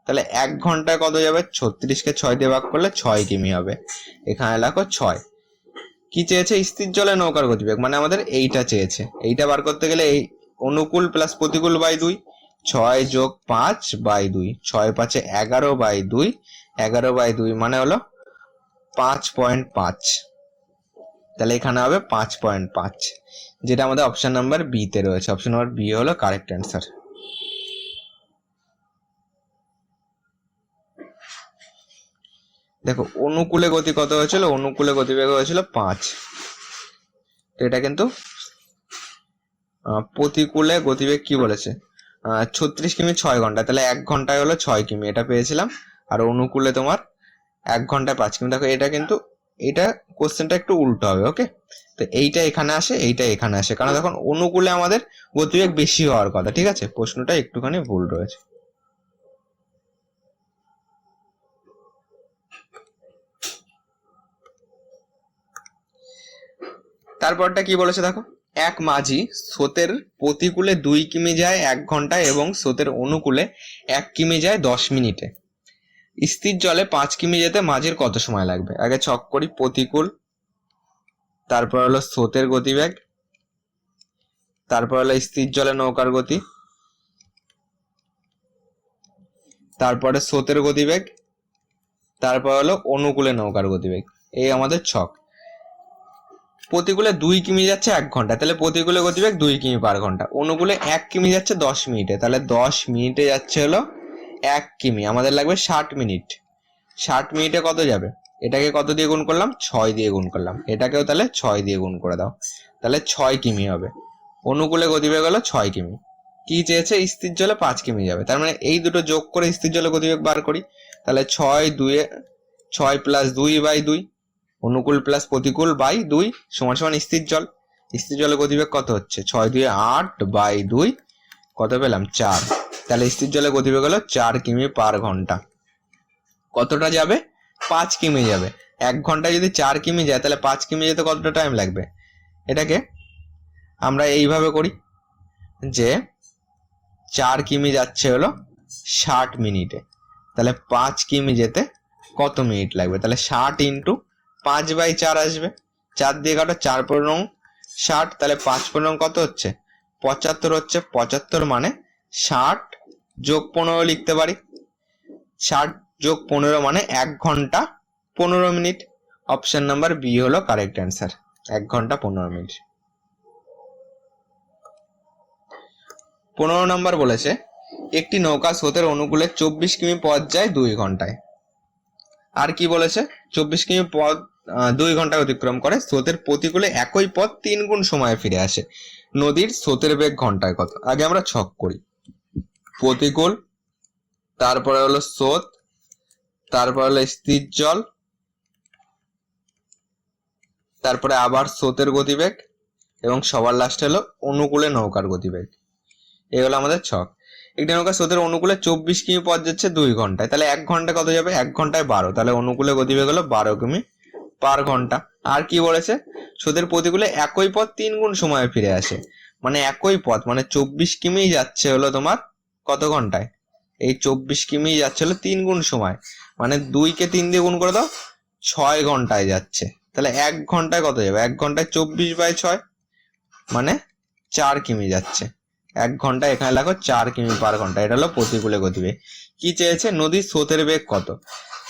তাহলে 1 ঘন্টায় কত যাবে? 36কে 6 দিয়ে ভাগ করলে 6 কিমি হবে। এখানে লেখো 6। কি চেয়েছে? স্থির জলে নৌকার গতিবেগ, মানে আমাদের এইটা চেয়েছে। এইটা বার করতে গেলে এই অনুকূল প্লাস প্রতিকূল বাই 2, 6 যোগ 5 বাই 2, 6 5 11 বাই 2, 11 বাই 2 মানে হলো 5.5। তাহলে এখানে হবে 5.5, যেটা আমাদের অপশন নাম্বার বি তে রয়েছে। অপশন নাম্বার বি হলো কারেক্ট অ্যান্সার। দেখো অনুকূলে গতি কত হয়েছিল? অনুকূলে গতিবেগ হয়েছিল 5। তো এটা কিন্তু প্রতিকূলে গতিবেগ কি বলেছে? 36 কিমি 6 ঘন্টা, তাহলে 1 ঘন্টায় হলো 6 কিমি, এটা পেয়েছিলাম। আর অনুকূলে তোমার 1 ঘন্টায় 5 কিমি। দেখো এটা কিন্তু এটা কোশ্চেনটা একটু উল্টো হবে। ওকে, তো এইটা এখানে আসে, এইটা এখানে আসে, কারণ দেখুন অনুকূলে আমাদের গতিবেগ বেশি হওয়ার কথা। ঠিক আছে, প্রশ্নটা একটুখানি ভুল রয়েছে। তারপরটা কি বলেছে দেখো, এক মাঝি স্রোতের প্রতিকূলে 2 কিমি যায় 1 ঘন্টায় এবং স্রোতের অনুকূলে 1 কিমি যায় 10 মিনিটে। স্থির জলে 5 কিমি যেতে মাঝির কত সময় লাগবে? আগে ছক করি। প্রতিকূল, তারপর হলো স্রোতের গতিবেগ, তারপর হলো স্থির জলে নৌকার গতি, তারপরে স্রোতের গতিবেগ, তারপর হলো অনুকূলে নৌকার গতিবেগ। এই আমাদের ছক। প্রতিকূলে 2 কিমি যাচ্ছে 1 ঘন্টা, তাহলে প্রতিকূলে গতিবেগ 2 কিমি পার ঘন্টা। অনুকূলে 1 কিমি যাচ্ছে 10 মিনিটে, তাহলে 10 মিনিটে যাচ্ছে হলো 1 কিমি, আমাদের লাগবে 60 মিনিট। 60 মিনিটে কত যাবে? এটাকে কত দিয়ে গুণ করলাম? 6 দিয়ে গুণ করলাম। এটাকেও তাহলে 6 দিয়ে গুণ করে দাও, তাহলে 6 কিমি হবে। অনুকূলে গতিবেগ হলো 6 কিমি। কি চেয়েছে? স্থির জলে 5 কিমি যাবে, তার মানে এই দুটো যোগ করে স্থির জলে গতিবেগ বার করি। তাহলে 6 প্লাস 2 বাই 2, অনুকূল প্লাস প্রতিকূল বাই 2 সমান সমান স্থির জল। স্থির জলের গতিবেগ কত হচ্ছে? 6 2 8 বাই 2 কত পেলাম? 4। তাহলে স্থির জলের গতিবেগ হলো 4 কিমি পার ঘন্টা। কতটা যাবে? 5 কিমি যাবে। 1 ঘন্টায় যদি 4 কিমি যায়, তাহলে 5 কিমি যেতে কতটা টাইম লাগবে? এটাকে আমরা এইভাবে করি যে 4 কিমি যাচ্ছে হলো 60 মিনিটে, তাহলে 5 কিমি যেতে কত মিনিট লাগবে? তাহলে 60 ইন্টু 5/4 আসবে। 4 দিয়ে কাটো, 4 পনেরো 60, তাহলে 5 পনেরো কত হচ্ছে? 75 হচ্ছে। 75 মানে 60 যোগ 15 লিখতে পারি। 60 যোগ 15 মানে 1 ঘন্টা 15 মিনিট। অপশন নাম্বার বি হলো কারেক্ট অ্যান্সার, 1 ঘন্টা 15 মিনিট। 15 নম্বর বলেছে একটি নৌকা স্রোতের অনুকূলে 24 কিমি পথ যায় 2 ঘন্টায়। আর কি বলেছে? 24 কিমি পথ 2 ঘন্টায় অতিক্রম করে, স্রোতের প্রতিকূলে একই পথ 3 গুণ সময়ে ফিরে আসে। নদীর স্রোতের বেগ ঘন্টায় কত? আগে আমরা ছক করি। প্রতিকূল, তারপরে হলো স্রোত, তারপরে হলো স্থির জল, তারপরে আবার স্রোতের গতিবেগ এবং সবার লাস্টে হলো অনুকূলে নৌকার গতিবেগ। এই হলো আমাদের ছক। একটি নৌকা স্রোতের অনুকূলে 24 কিমি পথ যাচ্ছে 2 ঘন্টায়, তাহলে 1 ঘন্টায় কত যাবে? 1 ঘন্টায় 12, তাহলে অনুকূলে গতিবেগ হলো 12 কিমি পার ঘন্টা। আর কি বলেছে? স্রোতের প্রতিকূলে একই পথ 3 গুণ সময়ে ফিরে আসে, মানে একই পথ মানে 24 কিমি যাচ্ছে হলো তোমার কত ঘন্টায়? এই 24 কিমি যাচ্ছে হলো 3 গুণ সময়, মানে 2 কে 3 দিয়ে গুণ করে দাও, 6 ঘন্টায় যাচ্ছে। তাহলে 1 ঘন্টায় কত যাবে? 1 ঘন্টায় 24/6 মানে 4 কিমি যাচ্ছে। 1 ঘন্টায় এখানে লাগো 4 কিমি পার ঘন্টা। এটা হলো প্রতিকূলে গতিবেগ। কি চেয়েছে? নদীর স্রোতের বেগ কত?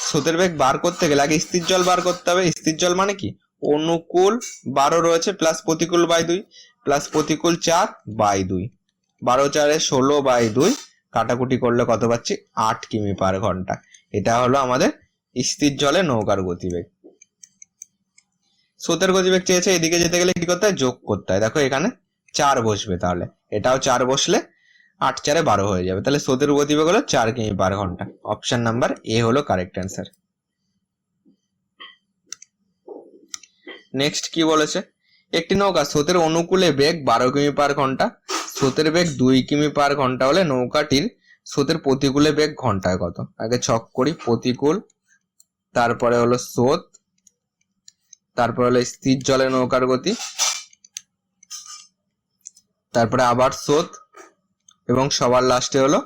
স্রোতের বেগ বার করতে গেলে আগে স্থির জল বার করতে হবে। স্থির জল মানে কি? অনুকূল 12 রয়েছে প্লাস প্রতিকূল বাই 2 প্লাস প্রতিকূল 4 বাই 2, 12 4 16 বাই 2 কাটাকুটি করলে কত পাচ্ছি? 8 কিমি পার ঘন্টা। এটা হলো আমাদের স্থির জলে নৌকার গতিবেগ। স্রোতের গতিবেগ চেয়েছে, এদিকে যেতে গেলে কি করতে হয়? যোগ করতে হয়। দেখো এখানে 4 বসবে, তাহলে এটাও 4 বসলে 8 4 12 হয়ে যাবে। তাহলে স্রোতের গতিবেগ হলো 4 কিমি পার ঘন্টা। অপশন নাম্বার এ হলো কারেক্ট অ্যান্সার। নেক্সট কি বলেছে, একটি নৌকা স্রোতের অনুকূলে বেগ 12 কিমি পার ঘন্টা, স্রোতের বেগ 2 কিমি পার ঘন্টা হলে নৌকাটির স্রোতের প্রতিকূলে বেগ ঘন্টায় কত? আগে ছক করি, প্রতিকূল, তারপরে হলো স্রোত, তারপরে হলো স্থির জলে নৌকার গতি, তারপরে আবার স্রোত, এবং সবার লাস্টে হলো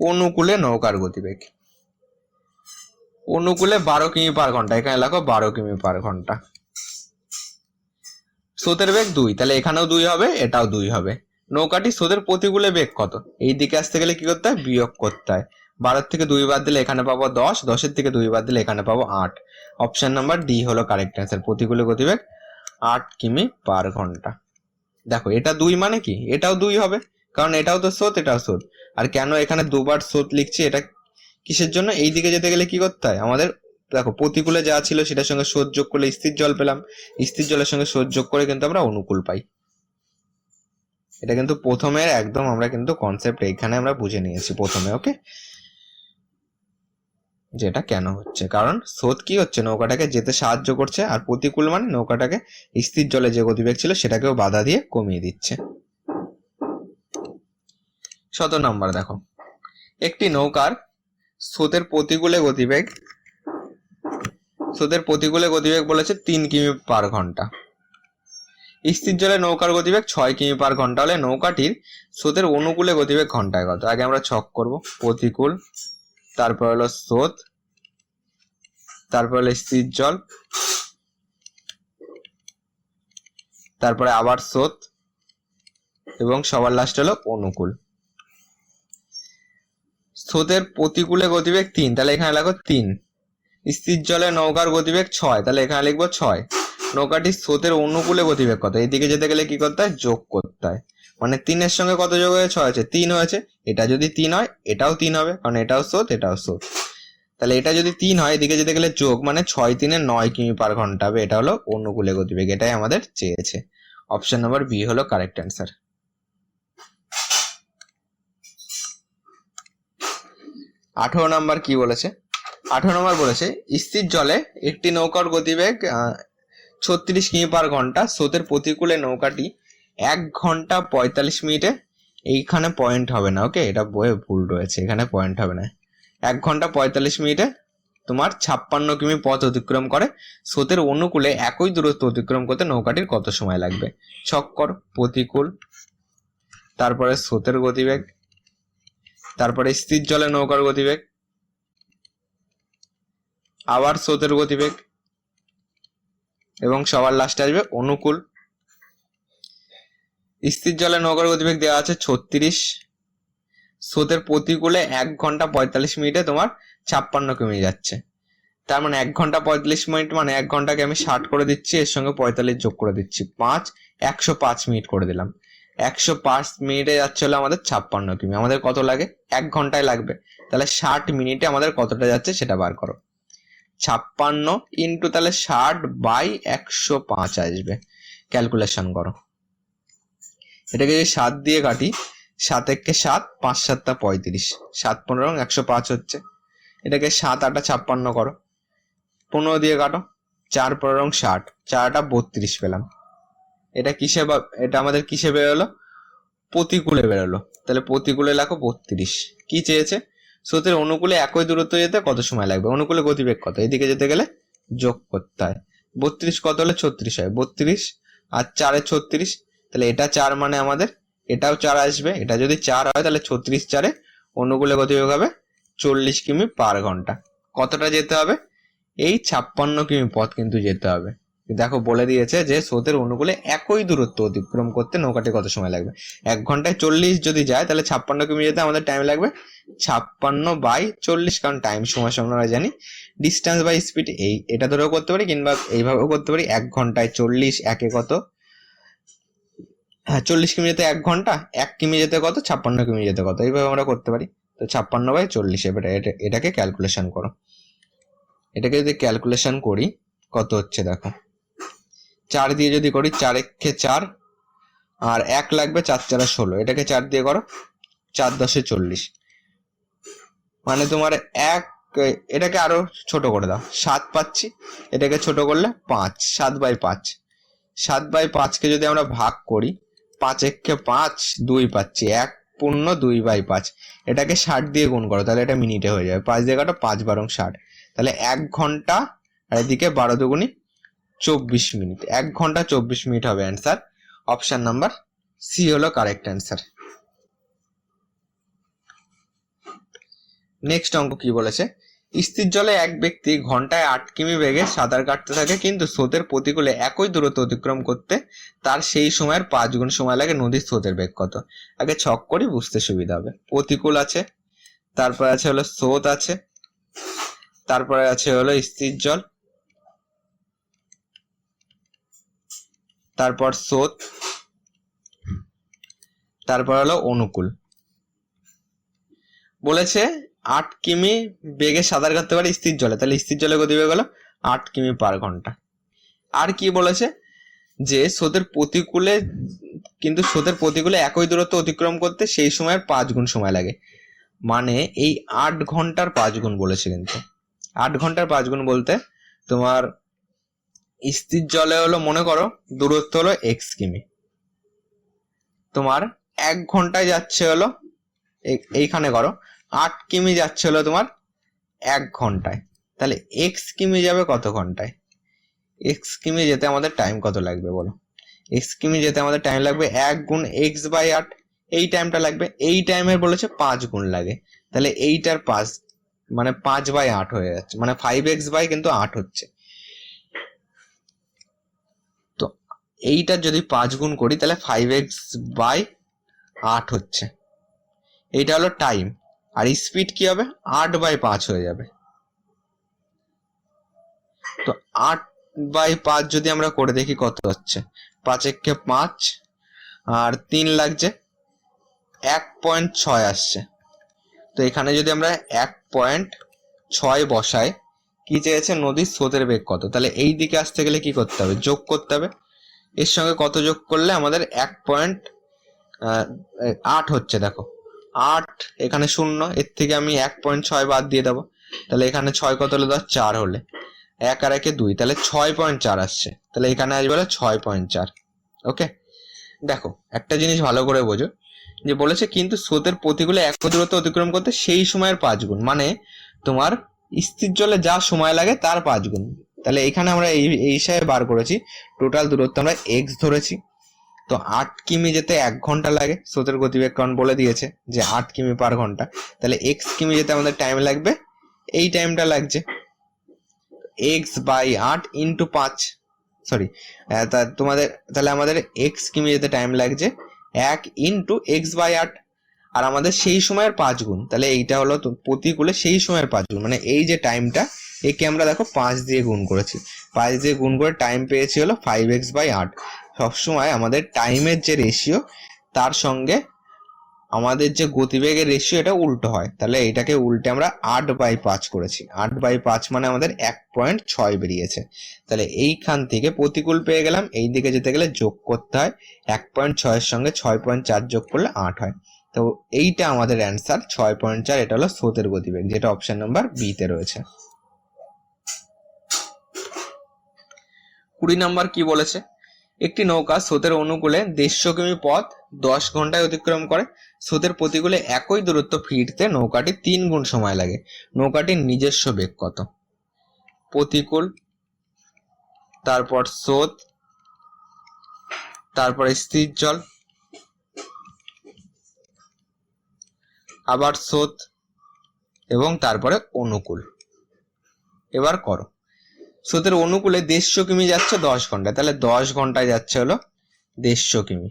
অনুকূলে নৌকার গতিবেগ। অনুকূলে 12 কিমি পার ঘন্টা, এখানে লেখো 12 কিমি পার ঘন্টা। স্রোতের বেগ 2, তাহলে এখানেও 2 হবে, এটাও 2 হবে। নৌকাটি স্রোতের প্রতিকূলে বেগ কত? এই দিকে আসতে গেলে কি করতে হয়? বিয়োগ করতে হয়। 12 থেকে 2 বাদ দিলে এখানে পাবো 10, 10 থেকে 2 বাদ দিলে এখানে পাবো 8। অপশন নাম্বার ডি হলো কারেক্ট অ্যান্সার, প্রতিকূলে গতিবেগ 8 কিমি পার ঘন্টা। দেখো এটা 2 মানে কি, এটাও 2 হবে, কারণ এটাও তো স্রোত, এটাও স্রোত। আর কেন এখানে দুবার স্রোত লিখছি, এটা কিসের জন্য? এই দিকে যেতে গেলে কি করতে হয় আমাদের, দেখো প্রতিকূলে যা ছিল সেটার সঙ্গে স্রোত যোগ করলে স্থির জল পেলাম, স্থির জলের সঙ্গে স্রোত যোগ করে কিন্তু আমরা অনুকূল পাই। এটা কিন্তু প্রথমের একদম আমরা কিন্তু কনসেপ্ট এইখানে আমরা বুঝে নিয়েছি প্রথমে, ওকে, যেটা কেন হচ্ছে, কারণ স্রোত কি হচ্ছে, নৌকাটাকে যেতে সাহায্য করছে, আর প্রতিকূল মানে নৌকাটাকে স্থির জলে যে গতিবেগ ছিল সেটাকেও বাধা দিয়ে কমিয়ে দিচ্ছে। 17 নম্বর দেখো, একটি নৌকার স্রোতের প্রতিকূলে গতিবেগ বলেছে 3 কিমি পার ঘন্টা। স্থির জলে নৌকার গতিবেগ 6 কিমি পার ঘন্টা হলে নৌকাটির স্রোতের অনুকূলে গতিবেগ ঘন্টায় কত? আগে আমরা ছক করব, প্রতিকূল, তারপর হলো স্রোত, তারপর হলো স্থির জল, তারপরে আবার স্রোত, এবং সবার লাস্ট হলো অনুকূল। স্রোতের প্রতিকূলে গতিবেগ 3, তাহলে এখানে লেখো 3। স্থির জলে নৌকার গতিবেগ 6, তাহলে এখানে লিখবো 6। নৌকাটির স্রোতের অনুকূলে গতিবেগ কত? এইদিকে যেতে গেলে কি করতে হয়? যোগ করতে হয়। মানে 3 এর সঙ্গে কত যোগ হয়ে 6 হয়েছে? 3 হয়েছে। এটা যদি 3 হয় এটাও 3 হবে, কারণ এটাও স্রোত, এটাও স্রোত। তাহলে এটা যদি 3 হয়, এদিকে যেতে গেলে যোগ, মানে 6 3 9 কিমি পার ঘন্টা হবে। এটা হলো অনুকূলে গতিবেগ, এটাই আমাদের চেয়েছে। অপশন নাম্বার বি হলো কারেক্ট অ্যান্সার। 18 নাম্বার কি বলেছে? 18 নম্বর বলেছে, স্থির জলে একটি নৌকার গতিবেগ 36 কিমি পার ঘন্টা, স্রোতের প্রতিকূলে নৌকাটি 1 ঘন্টা 45 মিনিটে, এইখানে পয়েন্ট হবে না, ওকে, এটা বইয়ে ভুল রয়েছে, এখানে পয়েন্ট হবে না। 1 ঘন্টা 45 মিনিটে তোমার 56 কিমি পথ অতিক্রম করে, স্রোতের অনুকূলে একই দূরত্ব অতিক্রম করতে নৌকাটির কত সময় লাগবে? ছক কর, প্রতিকূল, তারপরে স্রোতের গতিবেগ, তারপরে স্থির জলে নৌকার গতিবেগ, আবার স্রোতের গতিবেগ, এবং সবার লাস্টে আসবে অনুকূল। স্থির জলে নৌকার গতিবেগ দেওয়া আছে 36, স্রোতের প্রতিকূলে 1 ঘন্টা 45 মিনিটে তোমার 56 কিমি যাচ্ছে। তার মানে 1 ঘন্টা 45 মিনিট মানে 1 ঘন্টাকে আমি 60 করে দিচ্ছি, এর সঙ্গে 45 যোগ করে দিচ্ছি, 5 105 মিনিট করে দিলাম। 105 মিনিটে যাচ্ছে হলো আমাদের 56 কিমি। আমাদের কত লাগে? 1 ঘন্টায় লাগবে। তাহলে 60 মিনিটে আমাদের কতটা যাচ্ছে সেটা বার করো। 56 ইন্টু তাহলে 60 বাই 105 আসবে। ক্যালকুলেশন করো। এটাকে যদি 7 দিয়ে কাটি, 7 একে 7, 5 7 35, 7 15 105 হচ্ছে। এটাকে 7 8 56 করো, 15 দিয়ে কাটো, 4 15 60, 4 8 32 পেলাম। এটা কিসে, এটা আমাদের কিসে বেরোলো? প্রতিকূলে বেরোলো। তাহলে প্রতিকূলে লেখো 32। কি চেয়েছে? স্রোতের অনুকূলে একই দূরত্ব যেতে কত সময় লাগবে? অনুকূলে গতিবেগ কত? এদিকে যেতে গেলে যোগ করতে হয়। 32 কত হলে 36 হয়? 32 আর 4 36, তাহলে এটা 4 মানে আমাদের এটাও 4 আসবে। এটা যদি 4 হয় তাহলে 36 4 অনুকূলে গতিবেগ হবে 40 কিমি পার ঘন্টা। কতটা যেতে হবে? এই 56 কিমি পথ কিন্তু যেতে হবে। দেখো বলে দিয়েছে যে স্রোতের অনুকূলে একই দূরত্ব অতিক্রম করতে নৌকাটি কত সময় লাগবে। 1 ঘন্টায় 40 যদি যায় তাহলে 56 কিমি যেতে আমাদের টাইম লাগবে 56 বাই 40, কারণ টাইম সময় আমরা জানি ডিস্টেন্স বাই স্পিড। এটা ধরেও করতে পারি, কিংবা এইভাবেও করতে পারি। 1 ঘন্টায় 40 একে কত? হ্যাঁ, 40 কিমি যেতে 1 ঘন্টা, 1 কিমি যেতে কত? 56 কিমি যেতে কত? এইভাবে আমরা করতে পারি। তো 56 বাই 40, এবারে এটাকে ক্যালকুলেশন করো। এটাকে যদি ক্যালকুলেশন করি কত হচ্ছে দেখো, 4 দিয়ে যদি করি, 4 একে 4 আর 1 লাগবে, 4 4 16। এটাকে 4 দিয়ে করো, 4 10 40, মানে তোমার 1 এটাকে আরো ছোট করে দাও, 7 পাচ্ছি, এটাকে ছোট করলে 5, 7/5। 7/5কে যদি আমরা ভাগ করি, 5 একে 5, 2 পাচ্ছি, 1 পূর্ণ 2/5। এটাকে 60 দিয়ে গুণ করো, তাহলে এটা মিনিটে হয়ে যাবে। 5 দিয়ে কাটো, 5 বারং 60, তাহলে 1 ঘন্টা, আর এদিকে 12 দুগুণি 24 মিনিট। 1 ঘন্টা 24 মিনিট হবে অ্যান্সার। অপশন নাম্বার সি হলো কারেক্ট অ্যান্সার। নেক্সট অঙ্ক কি বলেছে, স্থির জলে এক ব্যক্তি ঘন্টায় 8 কিমি বেগে সাঁতার কাটতে থাকে, কিন্তু স্রোতের প্রতিকূলে একই দূরত্ব অতিক্রম করতে তার সেই সময়ের 5 গুণ সময় লাগে। নদীর স্রোতের বেগ কত? আগে ছক করি, বুঝতে সুবিধা হবে। প্রতিকূল আছে, তারপরে আছে হলো স্রোত আছে, তারপরে আছে হলো স্থির জল, তারপর স্রোত, তারপর হলো অনুকূল। বলেছে 8 কিমি বেগে সাঁতার কাটতে পারে স্থির জলে, তাহলে স্থির জলে গতিবেগ হলো 8 কিমি পার ঘন্টা। আর কি বলেছে, যে স্রোতের প্রতিকূলে, কিন্তু স্রোতের প্রতিকূলে একই দূরত্ব অতিক্রম করতে সেই সময়ের 5 গুণ সময় লাগে। মানে এই 8 ঘন্টার 5 গুণ বলেছে, কিন্তু 8 ঘন্টার 5 গুণ বলতে তোমার স্থির জলে হলো, মনে করো দূরত্ব হলো x কিমি, তোমার 1 ঘন্টায় যাচ্ছে হলো, এইখানে করো 8 কিমি যাচ্ছে হলো তোমার 1 ঘন্টায়, তাহলে x কিমি যাবে কত ঘন্টায়? x কিমি যেতে আমাদের টাইম কত লাগবে বলো? x কিমি যেতে আমাদের টাইম লাগবে 1 গুণ x/8, এই টাইমটা লাগবে। এই টাইমের বলেছে 5 গুণ লাগে, তাহলে এইটার 5 মানে 5/8 হয়ে যাচ্ছে, মানে 5x বাই কিন্তু 8 হচ্ছে। তো এইটার যদি 5 গুণ করি, তাহলে 5x/8 হচ্ছে। এইটা হলো টাইম, আর স্পিড কি হবে? 8/5 হয়ে যাবে। তো 8/5 যদি আমরা করে দেখি কত হচ্ছে, 5 একে 5, আর 3 লাগছে, 1.6 আসছে। তো এখানে যদি আমরা 1.6 বসাই, কি চেয়েছে? নদীর স্রোতের বেগ কত। তাহলে এই দিকে আসতে গেলে কি করতে হবে? যোগ করতে হবে। এর সঙ্গে কত যোগ করলে আমাদের 1.8 হচ্ছে, দেখো 8, এখানে 0, এর থেকে আমি 1.6 বাদ দিয়ে দেবো, তাহলে এখানে 6 কত হলে 10, 4 হলে 1 আর 1 2, তাহলে 6.4 আসছে। তাহলে এখানে আসবে হলো 6.4। ওকে, দেখো একটা জিনিস ভালো করে বোঝো, যে বলেছে কিন্তু স্রোতের প্রতিকূলে একই দূরত্ব অতিক্রম করতে সেই সময়ের 5 গুণ, মানে তোমার স্থির জলে যা সময় লাগে তার 5 গুণ। তাহলে এখানে আমরা এই হিসাবে বার করেছি, টোটাল দূরত্ব আমরা x ধরেছি। তো 8 কিমি যেতে 1 ঘন্টা লাগে, স্রোতের গতিবেগ কারণ বলে দিয়েছে যে 8 কিমি পার ঘন্টা, তাহলে x কিমি যেতে আমাদের টাইম লাগবে, এই টাইমটা লাগছে x/8 ইন্টু 5, সরি তোমাদের, তাহলে আমাদের x কিমি যেতে টাইম লাগছে 1 ইন্টু x/8, আর আমাদের সেই সময়ের 5 গুণ, তাহলে এইটা হলো প্রতিকূলে সেই সময়ের 5 গুণ, মানে এই যে টাইমটা, একে আমরা দেখো 5 দিয়ে গুণ করেছি, 5 দিয়ে গুণ করে টাইম পেয়েছি হলো 5x/8। সবসময় আমাদের টাইমের যে রেশিও, তার সঙ্গে আমাদের যে গতিবেগের রেশিও, এটা উল্টো হয়। তাহলে এটাকে উল্টে আমরা 8/5 করেছি। 8/5 মানে আমাদের 1.6 বেরিয়েছে। তাহলে এইখান থেকে প্রতিকূল পেয়ে গেলাম, এই দিকে যেতে গেলে যোগ করতে হয়, 1.6 এর সঙ্গে 6.4 যোগ করলে 8 হয়। তো এইটা আমাদের অ্যান্সার 6.4, এটা হলো স্রোতের গতিবেগ, যেটা অপশন নাম্বার বি তে রয়েছে। 20 নাম্বার কি বলেছে, একটি নৌকা স্রোতের অনুকূলে 150 কিমি পথ 10 ঘন্টায় অতিক্রম করে, স্রোতের প্রতিকূলে একই দূরত্ব ফিরতে নৌকাটি 3 গুণ সময় লাগে। নৌকাটির নিজস্ব বেগ কত? প্রতিকূল, তারপর স্রোত, তারপরে স্থির জল, আবার স্রোত, এবং তারপরে অনুকূল। এবার করো, স্রোতের অনুকূলে 150 কিমি যাচ্ছে 10 ঘন্টায়, তাহলে 10 ঘন্টায় যাচ্ছে হলো 150 কিমি,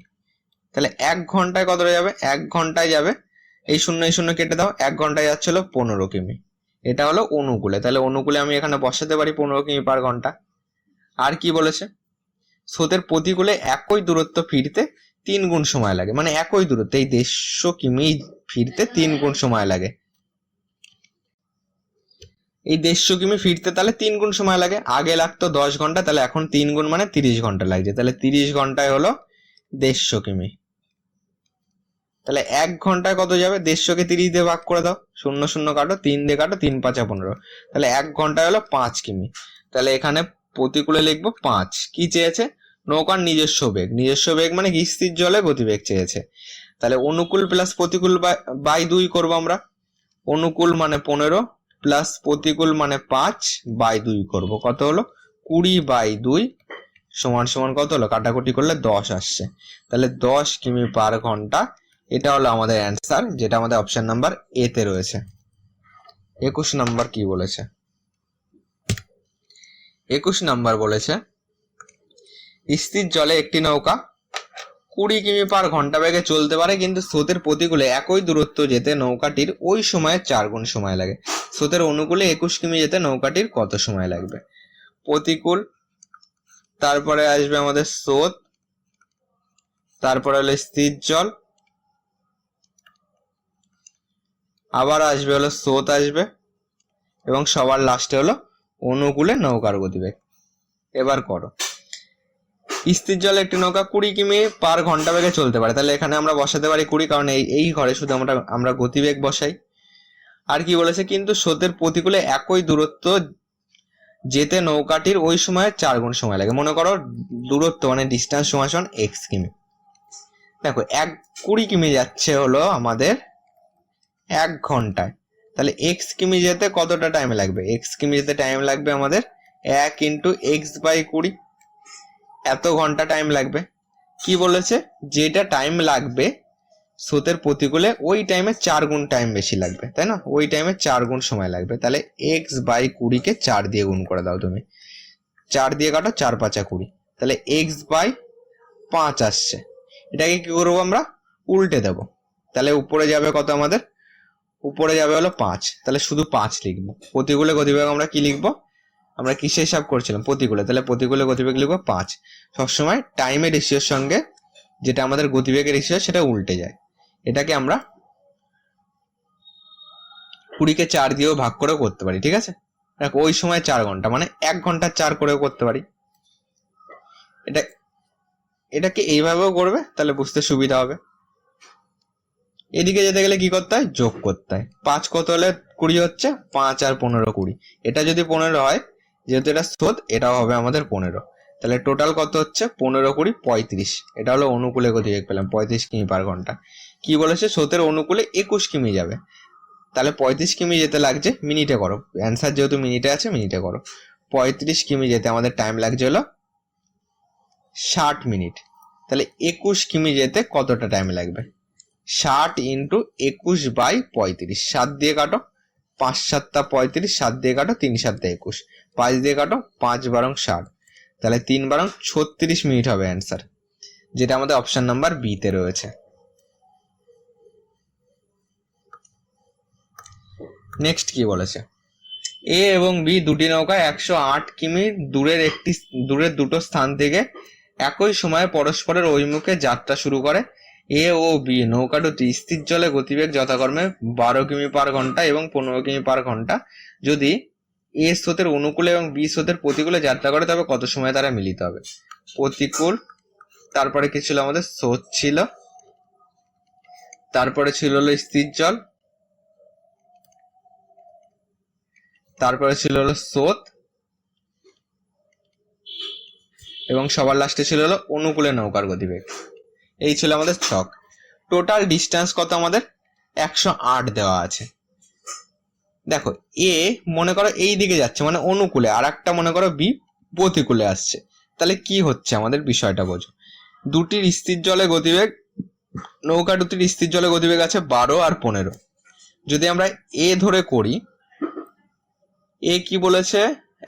তাহলে 1 ঘন্টায় কত যাবে? 1 ঘন্টায় যাবে, এই 0 কেটে দাও, 1 ঘন্টায় যাচ্ছে হলো 15 কিমি। এটা হলো অনুকূলে, তাহলে অনুকূলে আমি এখানে বসাতে পারি 15 কিমি পার ঘন্টা। আর কি বলেছে, স্রোতের প্রতিকূলে একই দূরত্ব ফিরতে 3 গুণ সময় লাগে, মানে একই দূরত্ব, এই 150 কিমি ফিরতে 3 গুণ সময় লাগে। এই 150 কিমি ফিরতে তাহলে 3 গুণ সময় লাগে, আগে লাগতো 10 ঘন্টা, তাহলে এখন 3 গুণ মানে 30 ঘন্টা লাগছে, তাহলে 30 ঘন্টায় হলো 150 কিমি। তাহলে 1 ঘন্টায় কত যাবে? 150-কে 30 দিয়ে ভাগ করে দাও, 0 0 কাটো, 3 দিয়ে কাটো, 3 5 15, তাহলে 1 ঘন্টায় হলো 5 কিমি। তাহলে এখানে প্রতিকূলে লিখবো 5। কি চেয়েছে? নৌকার নিজস্ব বেগ। নিজস্ব বেগ মানে কি? স্থির জলে গতিবেগ চেয়েছে। তাহলে অনুকূল প্লাস প্রতিকূল বাই 2 করবো আমরা। অনুকূল মানে 15 প্লাস প্রতিকূল মানে 5 বাই 2 করবো। কত হলো? 20/2 সমান সমান কত হলো? কাটাকুটি করলে 10 আসছে। তাহলে 10 কিমি পার ঘন্টা, এটা হলো আমাদের অ্যান্সার, যেটা আমাদের অপশন নাম্বার এ তে রয়েছে। 21 নাম্বার কি বলেছে? 21 নাম্বার বলেছে স্থির জলে একটি নৌকা 20 কিমি পার ঘন্টা বেগে চলতে পারে, কিন্তু স্রোতের প্রতিকূলে একই দূরত্ব যেতে নৌকাটির ওই সময়ে 4 গুণ সময় লাগে। স্রোতের অনুকূলে 21 কিমি যেতে নৌকাটির কত সময় লাগবে? প্রতিকূল, তারপরে আসবে আমাদের স্রোত, তারপরে হলো স্থির জল, আবার আসবে হলো স্রোত আসবে, এবং সবার লাস্টে হলো অনুকূলে নৌকার গতিবেগ। এবার করো। স্থির জলে একটি নৌকা 20 কিমি পার ঘন্টা বেগে চলতে পারে, তাহলে এখানে আমরা বসাতে পারি 20, কারণ এই ঘরে শুধু আমরা গতিবেগ বসাই। আর কি বলেছে? কিন্তু স্রোতের প্রতিকূলে একই দূরত্ব যেতে নৌকাটির ওই সময় 4 গুণ সময় লাগে। মনে করো দূরত্ব মানে ডিস্টেন্স সমান x কিমি। দেখো 20 কিমি যাচ্ছে হলো আমাদের 1 ঘন্টায়, তাহলে x কিমি যেতে কতটা টাইম লাগবে? x কিমি যেতে টাইম লাগবে আমাদের 1 × x/20, এত ঘন্টা টাইম লাগবে। কি বলেছে? যেটা টাইম লাগবে স্রোতের প্রতিকূলে ওই টাইমে 4 গুণ টাইম বেশি লাগবে, তাই না? ওই টাইমে 4 গুণ সময় লাগবে। তাহলে x/20-কে 4 দিয়ে গুণ করে দাও তুমি। 4 দিয়ে কাটো, 4 5 20, তাহলে x/5 আসছে। এটাকে কি করবো? আমরা উল্টে দেব। তাহলে উপরে যাবে কত আমাদের? উপরে যাবে হলো 5, তাহলে শুধু 5 লিখবো। প্রতিকূলে গতিবেগ আমরা কি লিখবো? আমরা কিসে হিসাব করছিলাম? প্রতিকূলে, তাহলে প্রতিকূলে গতিবেগ লিখবো 5। সবসময় টাইমের রেশিওর সঙ্গে যেটা আমাদের গতিবেগের রেশিও সেটা উল্টে যায়। এটাকে আমরা 20-কে 4 দিয়েও ভাগ করেও করতে পারি, ঠিক আছে? দেখো ওই সময় 4 ঘন্টা মানে 1 ঘন্টা 4 করেও করতে পারি। এটাকে এইভাবেও করবে, তাহলে বুঝতে সুবিধা হবে। এদিকে যেতে গেলে কি করতে হয়? যোগ করতে হয়। 5 কত হলে 20 হচ্ছে? 5 আর 15 20। এটা যদি 15 হয়, যেহেতু এটা স্রোত, এটাও হবে আমাদের 15। তাহলে টোটাল কত হচ্ছে? 15 20 35। এটা হলো অনুকূলে গতিবেগ পেলাম 35 কিমি পার ঘন্টা। কি বলেছে? স্রোতের অনুকূলে 21 কিমি যাবে, তাহলে 35 কিমি যেতে লাগছে। মিনিটে করো, অ্যান্সার যেহেতু মিনিটে আছে মিনিটে করো। 35 কিমি যেতে আমাদের টাইম লাগছে হলো 60 মিনিট। তাহলে 21 কিমি যেতে কতটা টাইম লাগবে? 60 × 21/35। 7 দিয়ে কাটো, 5 7 35, 7 দিয়ে কাটো, 3 7 21, 5 দিয়ে কাটো, 5 12 60, তাহলে 3 12 36 মিনিট হবে অ্যান্সার, যেটা আমাদের অপশন নাম্বার বি তে রয়েছে। নেক্সট কি বলেছে? এ এবং বি দুটি নৌকা 108 কিমি দূরের দুটো স্থান থেকে একই সময়ে পরস্পরের অভিমুখে যাত্রা শুরু করে। এ ও বি নৌকা দুটি স্থির জলে গতিবেগ যথাক্রমে 12 কিমি পার ঘন্টা এবং 15 কিমি পার ঘন্টা। যদি এ স্রোতের অনুকূলে এবং বি স্রোতের প্রতিকূলে যাত্রা করে, তবে কত সময় তারা মিলিত হবে? প্রতিকূল, তারপরে কি ছিল আমাদের? স্রোত ছিল, তারপরে ছিল হলো স্থির জল, তারপরে ছিল হলো স্রোত, এবং সবার লাস্টে ছিল হলো অনুকূলে নৌকার গতিবেগ। এই ছিল আমাদের ছক। টোটাল ডিস্টেন্স কত আমাদের? 108 দেওয়া আছে। দেখো এ মনে করো এই দিকে যাচ্ছে মানে অনুকূলে, আর একটা মনে করো বি প্রতিকূলে আসছে। তাহলে কি হচ্ছে আমাদের? বিষয়টা বোঝো। দুটির স্থির জলে গতিবেগ, নৌকা দুটির স্থির জলে গতিবেগ আছে 12 আর 15। যদি আমরা এ ধরে করি, এ কি বলেছে?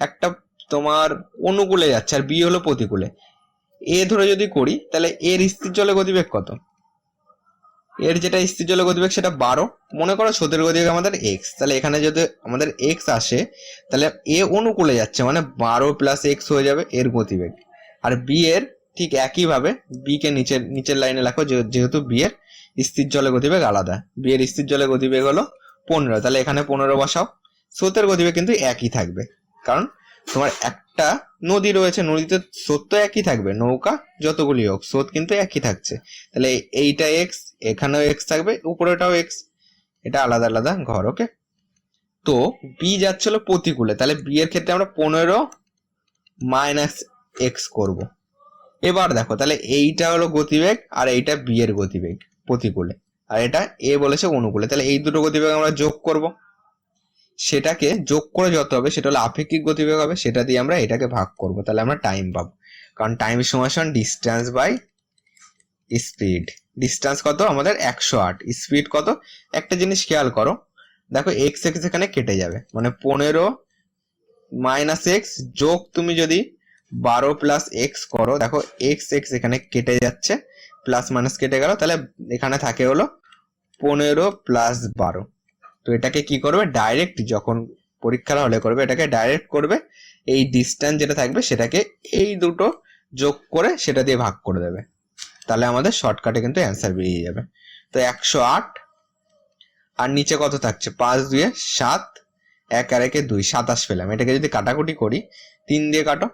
একটা তোমার অনুকূলে যাচ্ছে আর বি হলো প্রতিকূলে। এ ধরে যদি করি, তাহলে এর স্থির জলে গতিবেগ কত? এর যেটা স্থির জলে গতিবেগ সেটা 12। মনে করো স্রোতের গতিবেগ আমাদের x, তাহলে এখানে যদি আমাদের x আসে, তাহলে এ অনুকূলে যাচ্ছে মানে 12 + x হয়ে যাবে এর গতিবেগ। আর বি এর ঠিক একইভাবে বি কে নিচের লাইনে রাখো, যেহেতু বি এর স্থির জলে গতিবেগ আলাদা। বি এর স্থির জলে গতিবেগ হলো 15, তাহলে এখানে 15 বসাও। স্রোতের গতিবেগ কিন্তু একই থাকবে, কারণ তোমার একটা নদী রয়েছে, নদীতে স্রোত তো একই থাকবে, নৌকা যতগুলি হোক স্রোত কিন্তু একই থাকছে, তাহলে এইটা এক্স, এখানেও এক্স থাকবে, উপরেটাও এক্স, এটা আলাদা আলাদা ঘর। ওকে, তো বি যাচ্ছিল প্রতিকূলে, তাহলে বি এর ক্ষেত্রে আমরা 15 মাইনাস এক্স করবো। এবার দেখো, তাহলে এইটা হলো গতিবেগ আর এইটা বি এর গতিবেগ প্রতিকূলে, আর এটা এ বলেছে অনুকূলে, তাহলে এই দুটো গতিবেগ আমরা যোগ করব। সেটাকে যোগ করে যত হবে সেটা হলো আপেক্ষিক গতিবেগ হবে, সেটা দিয়ে আমরা এটাকে ভাগ করব, তাহলে আমরা টাইম পাবো। কারণ টাইম সমান ডিস্টেন্স বাই স্পিড। ডিস্টেন্স কত আমাদের 108, স্পিড কত? একটা জিনিস খেয়াল করো, দেখো এক্স এক্স এখানে কেটে যাবে, মানে 15 মাইনাস এক্স যোগ তুমি যদি 12 প্লাস এক্স করো, দেখো এক্স এক্স এখানে কেটে যাচ্ছে, প্লাস মাইনাস কেটে গেল, তাহলে এখানে থাকে হলো 15 প্লাস 12। তো এটাকে কি করবে, ডাইরেক্ট যখন পরীক্ষার হলে করবে এটাকে ডাইরেক্ট করবে, এই ডিস্টেন্স যেটা থাকবে সেটাকে এই দুটো যোগ করে সেটা দিয়ে ভাগ করে দেবে, তাহলে আমাদের শর্টকাটে কিন্তু অ্যান্সার বেরিয়ে যাবে। তো 108, আর নিচে কত থাকছে, 5 2 7, 1 আর 1 2, 27 পেলাম। এটাকে যদি কাটাকুটি করি, 3 দিয়ে কাটো,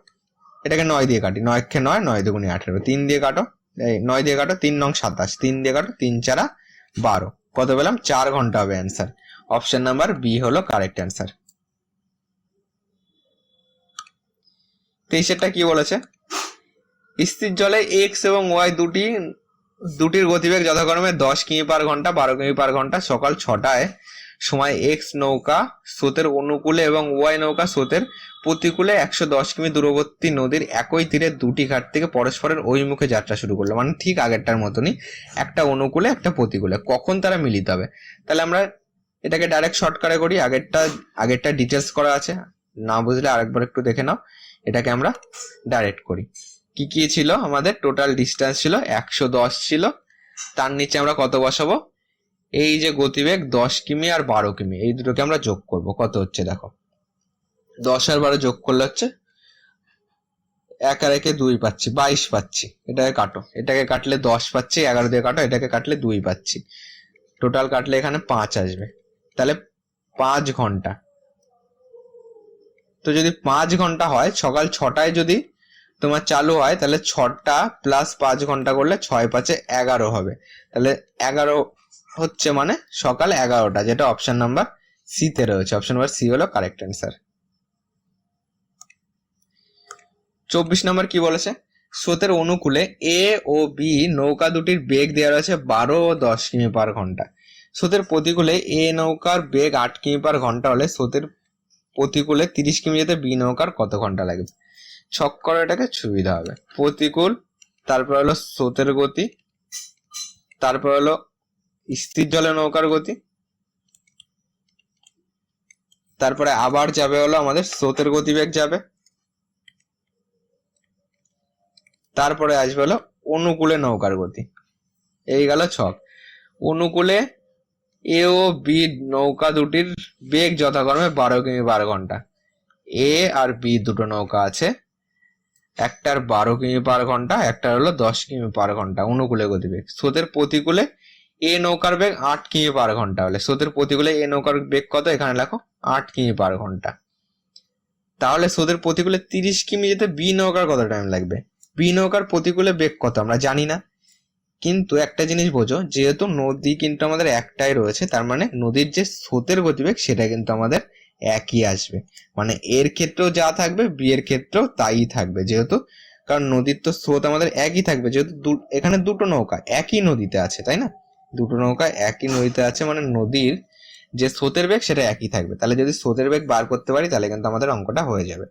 এটাকে 9 দিয়ে কাটি, 9 কে 9, 9 দুগুণে 18, 3 দিয়ে কাটো, 9 দিয়ে কাটো, 3 9 27, 3 দিয়ে কাটো, 3 4 12, কত পেলাম, 4 ঘন্টা হবে অ্যান্সার। অপশন নাম্বার বি হলো কারেক্ট অ্যান্সার। 23টা কি বলেছে, স্থির জলে এক্স এবং ওয়াই দুটির গতিবেগ যথাক্রমে 10 কিমি পার ঘন্টা, 12 কিমি পার ঘন্টা। সকাল 6টায় সময় এক্স নৌকা স্রোতের অনুকূলে এবং ওয়াই নৌকা স্রোতের প্রতিকূলে 110 কিমি দূরবর্তী নদীর একই তীরে দুটি ঘাট থেকে পরস্পরের অভিমুখে যাত্রা শুরু করলো, মানে ঠিক আগেরটার মতনই, একটা অনুকূলে একটা প্রতিকূলে। কখন তারা মিলিত হবে? তাহলে আমরা এটাকে ডাইরেক্ট শর্টকাটে করি, আগেরটা ডিটেলস করা আছে, না বুঝলে আরেকবার একটু দেখে নাও। এটাকে আমরা ডাইরেক্ট করি। কি কি ছিল আমাদের, টোটাল ডিস্টেন্স ছিল 110 ছিল, তার নিচে আমরা কত বসাবো, এই যে গতিবেগ 10 কিমি আর 12 কিমি, এই দুটোকে আমরা যোগ করব। কত হচ্ছে দেখো, 10 আর 12 যোগ করলে হচ্ছে 1 আর 1 2 পাচ্ছি, 22 পাচ্ছি। এটাকে কাটো, এটাকে কাটলে 10 পাচ্ছি, 11 দিয়ে কাটো, এটাকে কাটলে 2 পাচ্ছি, টোটাল কাটলে এখানে 5 আসবে, তাহলে 5 ঘন্টা। তো যদি 5 ঘন্টা হয়, সকাল 6টায় যদি তোমার চালু হয়, তাহলে 6টা প্লাস 5 ঘন্টা করলে 6 5 11 হবে, তাহলে 11 হচ্ছে মানে সকাল 11টা, যেটা অপশন নাম্বার সি তে রয়েছে। অপশন নাম্বার সি হলো কারেক্ট অ্যান্সার। 24 নম্বর কি বলেছে, স্রোতের অনুকূলে এ ও বি নৌকা দুটির বেগ দেওয়া রয়েছে 12 ও 10 কিমি পার ঘন্টা। স্রোতের প্রতিকূলে এ নৌকার বেগ 8 কিমি পার ঘন্টা হলে স্রোতের প্রতিকূলে 30 কিমি যেতে বি নৌকার কত ঘন্টা লাগবে? ছক করে এটাকে সুবিধা হবে। প্রতিকূল, তারপর হলো স্রোতের গতি, তারপর হলো স্থির জলে নৌকার গতি, তারপরে আবার যাবে হলো আমাদের স্রোতের গতিবেগ যাবে, তারপরে আসবে হলো অনুকূলে নৌকার গতি। এই গেল ছক। অনুকূলে এ ও বি নৌকা দুটির বেগ যথাক্রমে 12 কিমি পার ঘন্টা। এ আর বি দুটো নৌকা আছে, একটার 12 কিমি পার ঘন্টা, একটার হলো 10 কিমি পার ঘন্টা অনুকূলে গতিবেগ। স্রোতের প্রতিকূলে এ নৌকার বেগ 8 কিমি পার ঘন্টা হলে স্রোতের প্রতিকূলে এ নৌকার বেগ কত, এখানে লেখো 8 কিমি পার ঘন্টা। তাহলে স্রোতের প্রতিকূলে 30 কিমি যেতে বি নৌকার কত টাইম লাগবে? বি নৌকার প্রতিকূলে বেগ কত আমরা জানি না, কিন্তু একটা জিনিস বোঝো, যেহেতু নদী কিন্তু আমাদের একটাই রয়েছে, তার মানে নদীর যে স্রোতের গতিবেগ সেটা কিন্তু আমাদের একই আসবে, মানে এর ক্ষেত্রেও যা থাকবে বি এর ক্ষেত্রেও তাই থাকবে, যেহেতু কারণ নদীর তো স্রোত আমাদের একই থাকবে, যেহেতু এখানে দুটো নৌকা একই নদীতে আছে, তাই না? দুটো নৌকা একই নদীতে আছে, মানে নদীর যে স্রোতের বেগ সেটা একই থাকবে। তাহলে যদি স্রোতের বেগ বার করতে পারি তাহলে কিন্তু আমাদের অঙ্কটা হয়ে যাবে।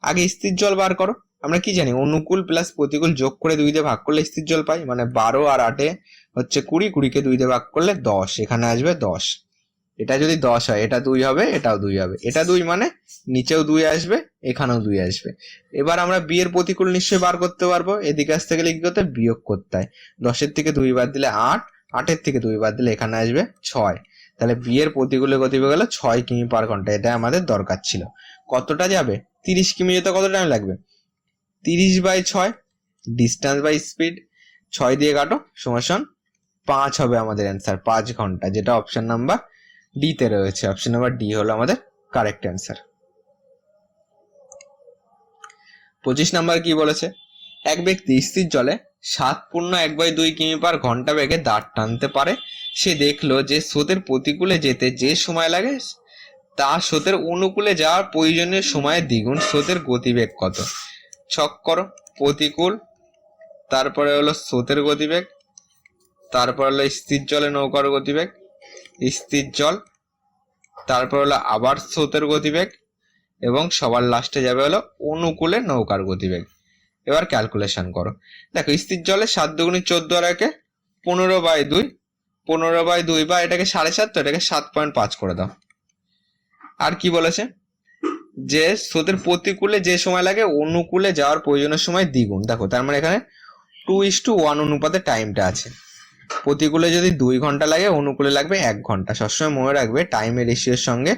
আগে স্থির জল বার করো। আমরা কি জানি, অনুকূল প্লাস প্রতিকূল যোগ করে 2 দিয়ে ভাগ করলে স্থির জল পাই, মানে 12 আর 8 হচ্ছে 20, 20কে 2 দিয়ে ভাগ করলে 10, এখানে আসবে 10। এটা যদি 10 হয়, এটা 2 হবে, এটাও 2 হবে, এটা 2 মানে নিচেও 2 আসবে, এখানেও 2 আসবে। এবার আমরা বি এর প্রতিকূল নিশ্চয়ই বার করতে পারবো, এদিকে আসতে গেলে কি করতে, বিয়োগ করতে হয়। 10-এর থেকে 2 বাদ দিলে 8, 8-এর থেকে 2 বাদ দিলে এখানে আসবে 6, তাহলে বি এর প্রতিকূলে গতিবেগ হলো 6 কিমি পার ঘন্টা। এটা আমাদের দরকার ছিল। কতটা যাবে, 30 কিমি যেতে কত টাইম লাগবে, 30/6, ডিস্টেন্স বাই স্পিড, 6 দিয়ে কাটো, সমান 5 হবে আমাদের অ্যান্সার, 5 ঘন্টা, যেটা অপশন নাম্বার ডি তে রয়েছে। অপশন নাম্বার ডি হলো আমাদের কারেক্ট অ্যান্সার। 25 নাম্বার কি বলেছে, এক ব্যক্তি স্থির জলে 7.1/2 কিমি পার ঘন্টা বেগে দাঁড় টানতে পারে। সে দেখলো যে স্রোতের প্রতিকূলে যেতে যে সময় লাগে তা স্রোতের অনুকূলে যাওয়ার প্রয়োজনীয় সময়ের দ্বিগুণ। স্রোতের গতিবেগ কত? ছক করো। প্রতিকূল, তারপরে হলো স্রোতের গতিবেগ, তারপর হলো স্থির জলে নৌকার গতিবেগ, স্থির জল, তারপর হলো আবার স্রোতের গতিবেগ, এবং সবার লাস্টে যাবে হলো অনুকূলে নৌকার গতিবেগ। এবার ক্যালকুলেশন করো। দেখো, স্থির জলে 7 দুগুণে 14 আর একে 15/2, 15/2 বা এটাকে 7.5, তো এটাকে 7.5 করে দাও। আর কি বলেছে, যে স্রোতের প্রতিকূলে যে সময় লাগে অনুকূলে যাওয়ার প্রয়োজনের সময় দ্বিগুণ। দেখো, তার মানে এখানে 2:1 অনুপাতে টাইমটা আছে। প্রতিকূলে যদি 2 ঘন্টা লাগে, অনুকূলে লাগবে 1 ঘন্টা। সবসময় মনে রাখবে টাইমের রেশিওর সঙ্গে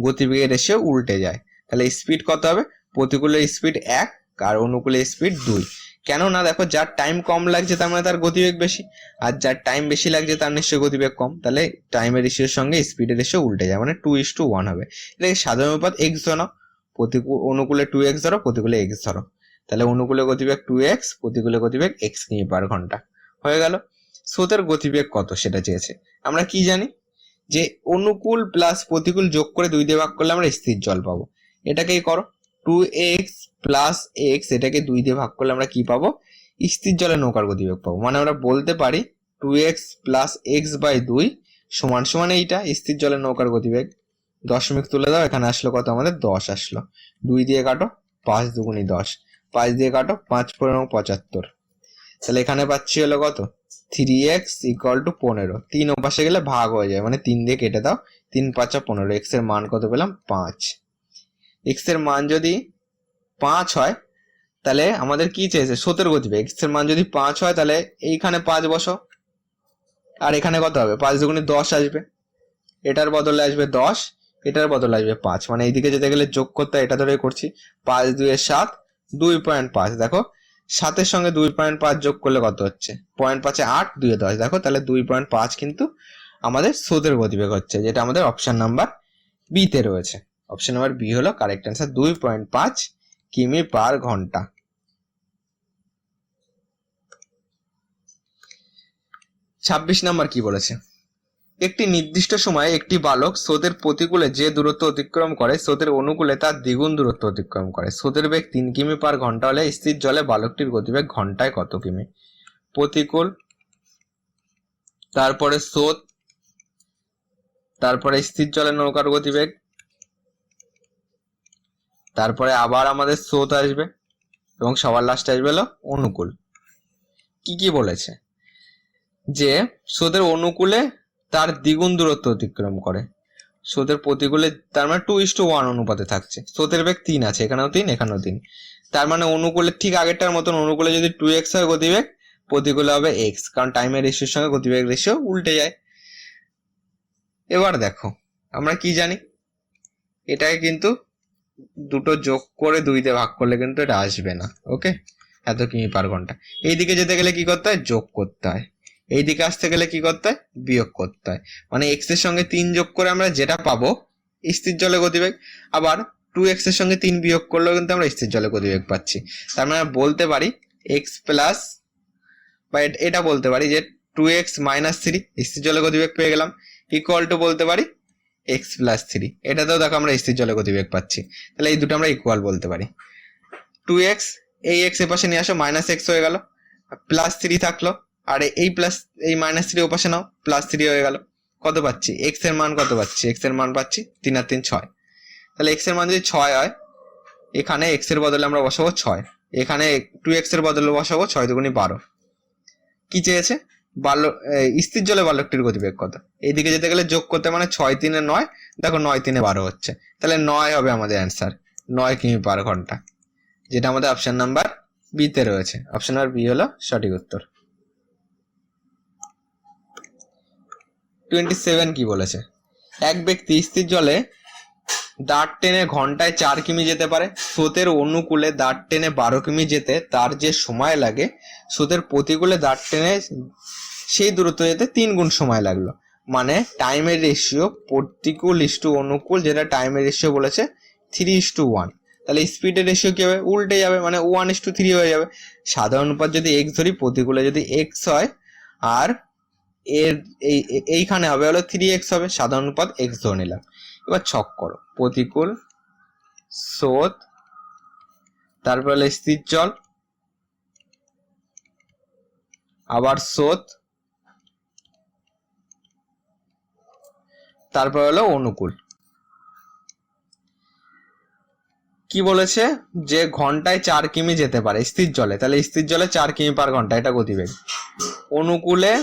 গতিবেগের রেশিও উল্টে যায়। তাহলে স্পিড কত হবে? প্রতিকূলে স্পিড 1 আর অনুকূলে স্পিড 2। কেন না, দেখো যার টাইম কম লাগছে তার মানে তার গতিবেগ বেশি, আর যার টাইম বেশি লাগছে তার নিশ্চয়ই গতিবেগ কম। তাহলে টাইমের রেশিওর সঙ্গে স্পিডের রেশিও উল্টে যায়, মানে 2:1 হবে। এটাকে সাধারণ অনুপাত x ধরো, অনুকূলে 2x ধরো, প্রতিকূলে x ধরো। তাহলে অনুকূলে গতিবেগ 2x, প্রতিকূলে গতিবেগ x কিমি পার ঘন্টা হয়ে গেল। স্রোতের গতিবেগ কত সেটা চেয়েছে। আমরা কি জানি যে অনুকূল প্লাস প্রতিকূল যোগ করে 2 দিয়ে ভাগ করলে আমরা স্থির জল পাবো। এটাকেই করো, 2x প্লাস x, এটাকে 2 দিয়ে ভাগ করলে আমরা কি পাবো? স্থির জলে নৌকার গতিবেগ পাবো। মানে আমরা বলতে পারি 2x প্লাস x/2 সমান সমান এইটা স্থির জলে নৌকার গতিবেগ। দশমিক তুলে দাও, এখানে আসলো কত? আমাদের 10 আসলো। 2 দিয়ে কাটো, 5 দুগুণি 10, 5 দিয়ে কাটো, 5 × 75। তাহলে এখানে পাচ্ছি হলো কত? 3x = 15। 3 ওপাশে গেলে ভাগ হয়ে যায়, মানে 3 দিয়ে কেটে দাও, 3 × 5 = 15। x এর মান কত পেলাম? 5। x এর মান যদি 5 হয় তাহলে আমাদের কি চেয়েছে? স্রোতের গতিবেগ। x এর মান যদি 5 হয় তাহলে এইখানে 5 বসো, আর এখানে কত হবে? 5 দুগুণে 10 আসবে। এটার বদলে আসবে 10, এটার বদলে আসবে 5। মানে এইদিকে যেতে গেলে যোগ করতে হয়, এটা ধরেই করছি। 5 2 7, 2.5। দেখো, 7 সঙ্গে 2.5 যোগ করলে কত হচ্ছে? 0.5 8, 2 10। দেখো, তাহলে 2.5 কিন্তু আমাদের স্রোতের গতিবেগ হচ্ছে, যেটা আমাদের অপশন নাম্বার বি তে রয়েছে। অপশন নাম্বার বি হলো কারেক্ট অ্যান্সার, 2.5 কিমি পার ঘন্টা। 26 নাম্বার কি বলেছে, একটি নির্দিষ্ট সময়ে একটি বালক স্রোতের প্রতিকূলে যে দূরত্ব অতিক্রম করে স্রোতের অনুকূলে তার দ্বিগুণ দূরত্ব অতিক্রম করে। স্রোতের বেগ 3 কিমি পার ঘন্টা হলে স্থির জলে বালকটির গতিবেগ ঘন্টায় কত কিমি? প্রতিকূল, তারপরে স্রোত, তারপরে স্থির জলে নৌকার গতিবেগ, তারপরে আবার আমাদের স্রোত আসবে, এবং সবার লাস্টে আসবে হলো অনুকূল। কি কি বলেছে, যে স্রোতের অনুকূলে তার দ্বিগুণ দূরত্ব অতিক্রম করে, স্রোতের প্রতিকূলে তার মানে 2:1 অনুপাতে থাকছে। স্রোতের বেগ 3 আছে, এখানেও 3, এখানেও 3। তার মানে অনুকূলে ঠিক আগেরটার মতন, অনুকূলে যদি 2x হয় গতিবেগ, প্রতিকূলে হবে x, কারণ টাইমের রেশিওর সঙ্গে গতিবেগ রেশিও উল্টে যায়। এবার দেখো, আমরা কি জানি, এটাকে কিন্তু দুটো যোগ করে 2 দিয়ে ভাগ করলে কিন্তু এটা আসবে না। ওকে, এত কিমি পার ঘন্টা। এইদিকে যেতে গেলে কি করতে হয়? যোগ করতে হয়। এইদিকে আসতে গেলে কি করতে হয়? বিয়োগ করতে হয়। মানে x এর সঙ্গে 3 যোগ করে আমরা যেটা পাবো স্থির জলে গতিবেগ, আবার 2x এর সঙ্গে 3 বিয়োগ করলেও কিন্তু আমরা স্থির জলে গতিবেগ পাচ্ছি। তার মানে বলতে পারি x প্লাস, বা এটা বলতে পারি যে 2x - 3 স্থির জলে গতিবেগ পেয়ে গেলাম, ইকুয়াল টু বলতে পারি x + 3। এটাতেও দেখো আমরা স্থির জলে গতিবেগ পাচ্ছি। তাহলে এই দুটো আমরা ইকুয়াল বলতে পারি। 2x, এই x এর পাশে নিয়ে আসো, -x হয়ে গেল, +3 থাকলো, আর এই -3 ও পাশে নাও, +3 হয়ে গেল। কত পাচ্ছি? x এর মান কত পাচ্ছি? x এর মান পাচ্ছি 3 আর 3 6। তাহলে x এর মান যদি 6 হয়, এখানে x এর বদলে আমরা বসাবো 6, এখানে 2x এর বদলে বসাবো 6 দুগুণি 12। কি চেয়েছে? স্থির জলে বালকটির গতিবেগ কত? এইদিকে যেতে গেলে যোগ করতে, মানে 6 3 9, দেখো 9 3 12 হচ্ছে। তাহলে 9 হবে আমাদের অ্যান্সার, 9 কিমি পার ঘন্টা, যেটা আমাদের অপশন নাম্বার বি তে রয়েছে। অপশন নাম্বার বি হলো সঠিক উত্তর। 27 কি বলেছে, এক ব্যক্তি স্থির জলে দাঁড় টেনে ঘন্টায় 4 কিমি যেতে পারে। স্রোতের অনুকূলে দাঁড় টেনে 12 কিমি যেতে তার যে সময় লাগে, স্রোতের প্রতিকূলে দাঁড় টেনে সেই দূরত্ব যেতে 3 গুণ সময় লাগলো। মানে টাইমের রেশিও প্রতিকূল ইস্টু অনুকূল, যেটা টাইমের রেশিও বলেছে 3:1। তাহলে স্পিডের রেশিও কি হবে, উল্টে যাবে, মানে 1:3 হয়ে যাবে। সাধারণ অনুপাত যদি x ধরি, প্রতিকূলে যদি x হয়, আর এর এইখানে হবে হলো 3x হবে, সাধারণ অনুপাত x ধরে নিলাম। এবার ছক করো, প্রতিকূল, স্রোত, তারপর হলো স্থির জল, আবার স্রোত, তারপর হলো অনুকূল। কি বলেছে যে ঘন্টায় 4 কিমি যেতে পারে স্থির জলে, তাহলে স্থির জলে 4 কিমি পার ঘন্টা, এটা গতিবেগ। অনুকূলে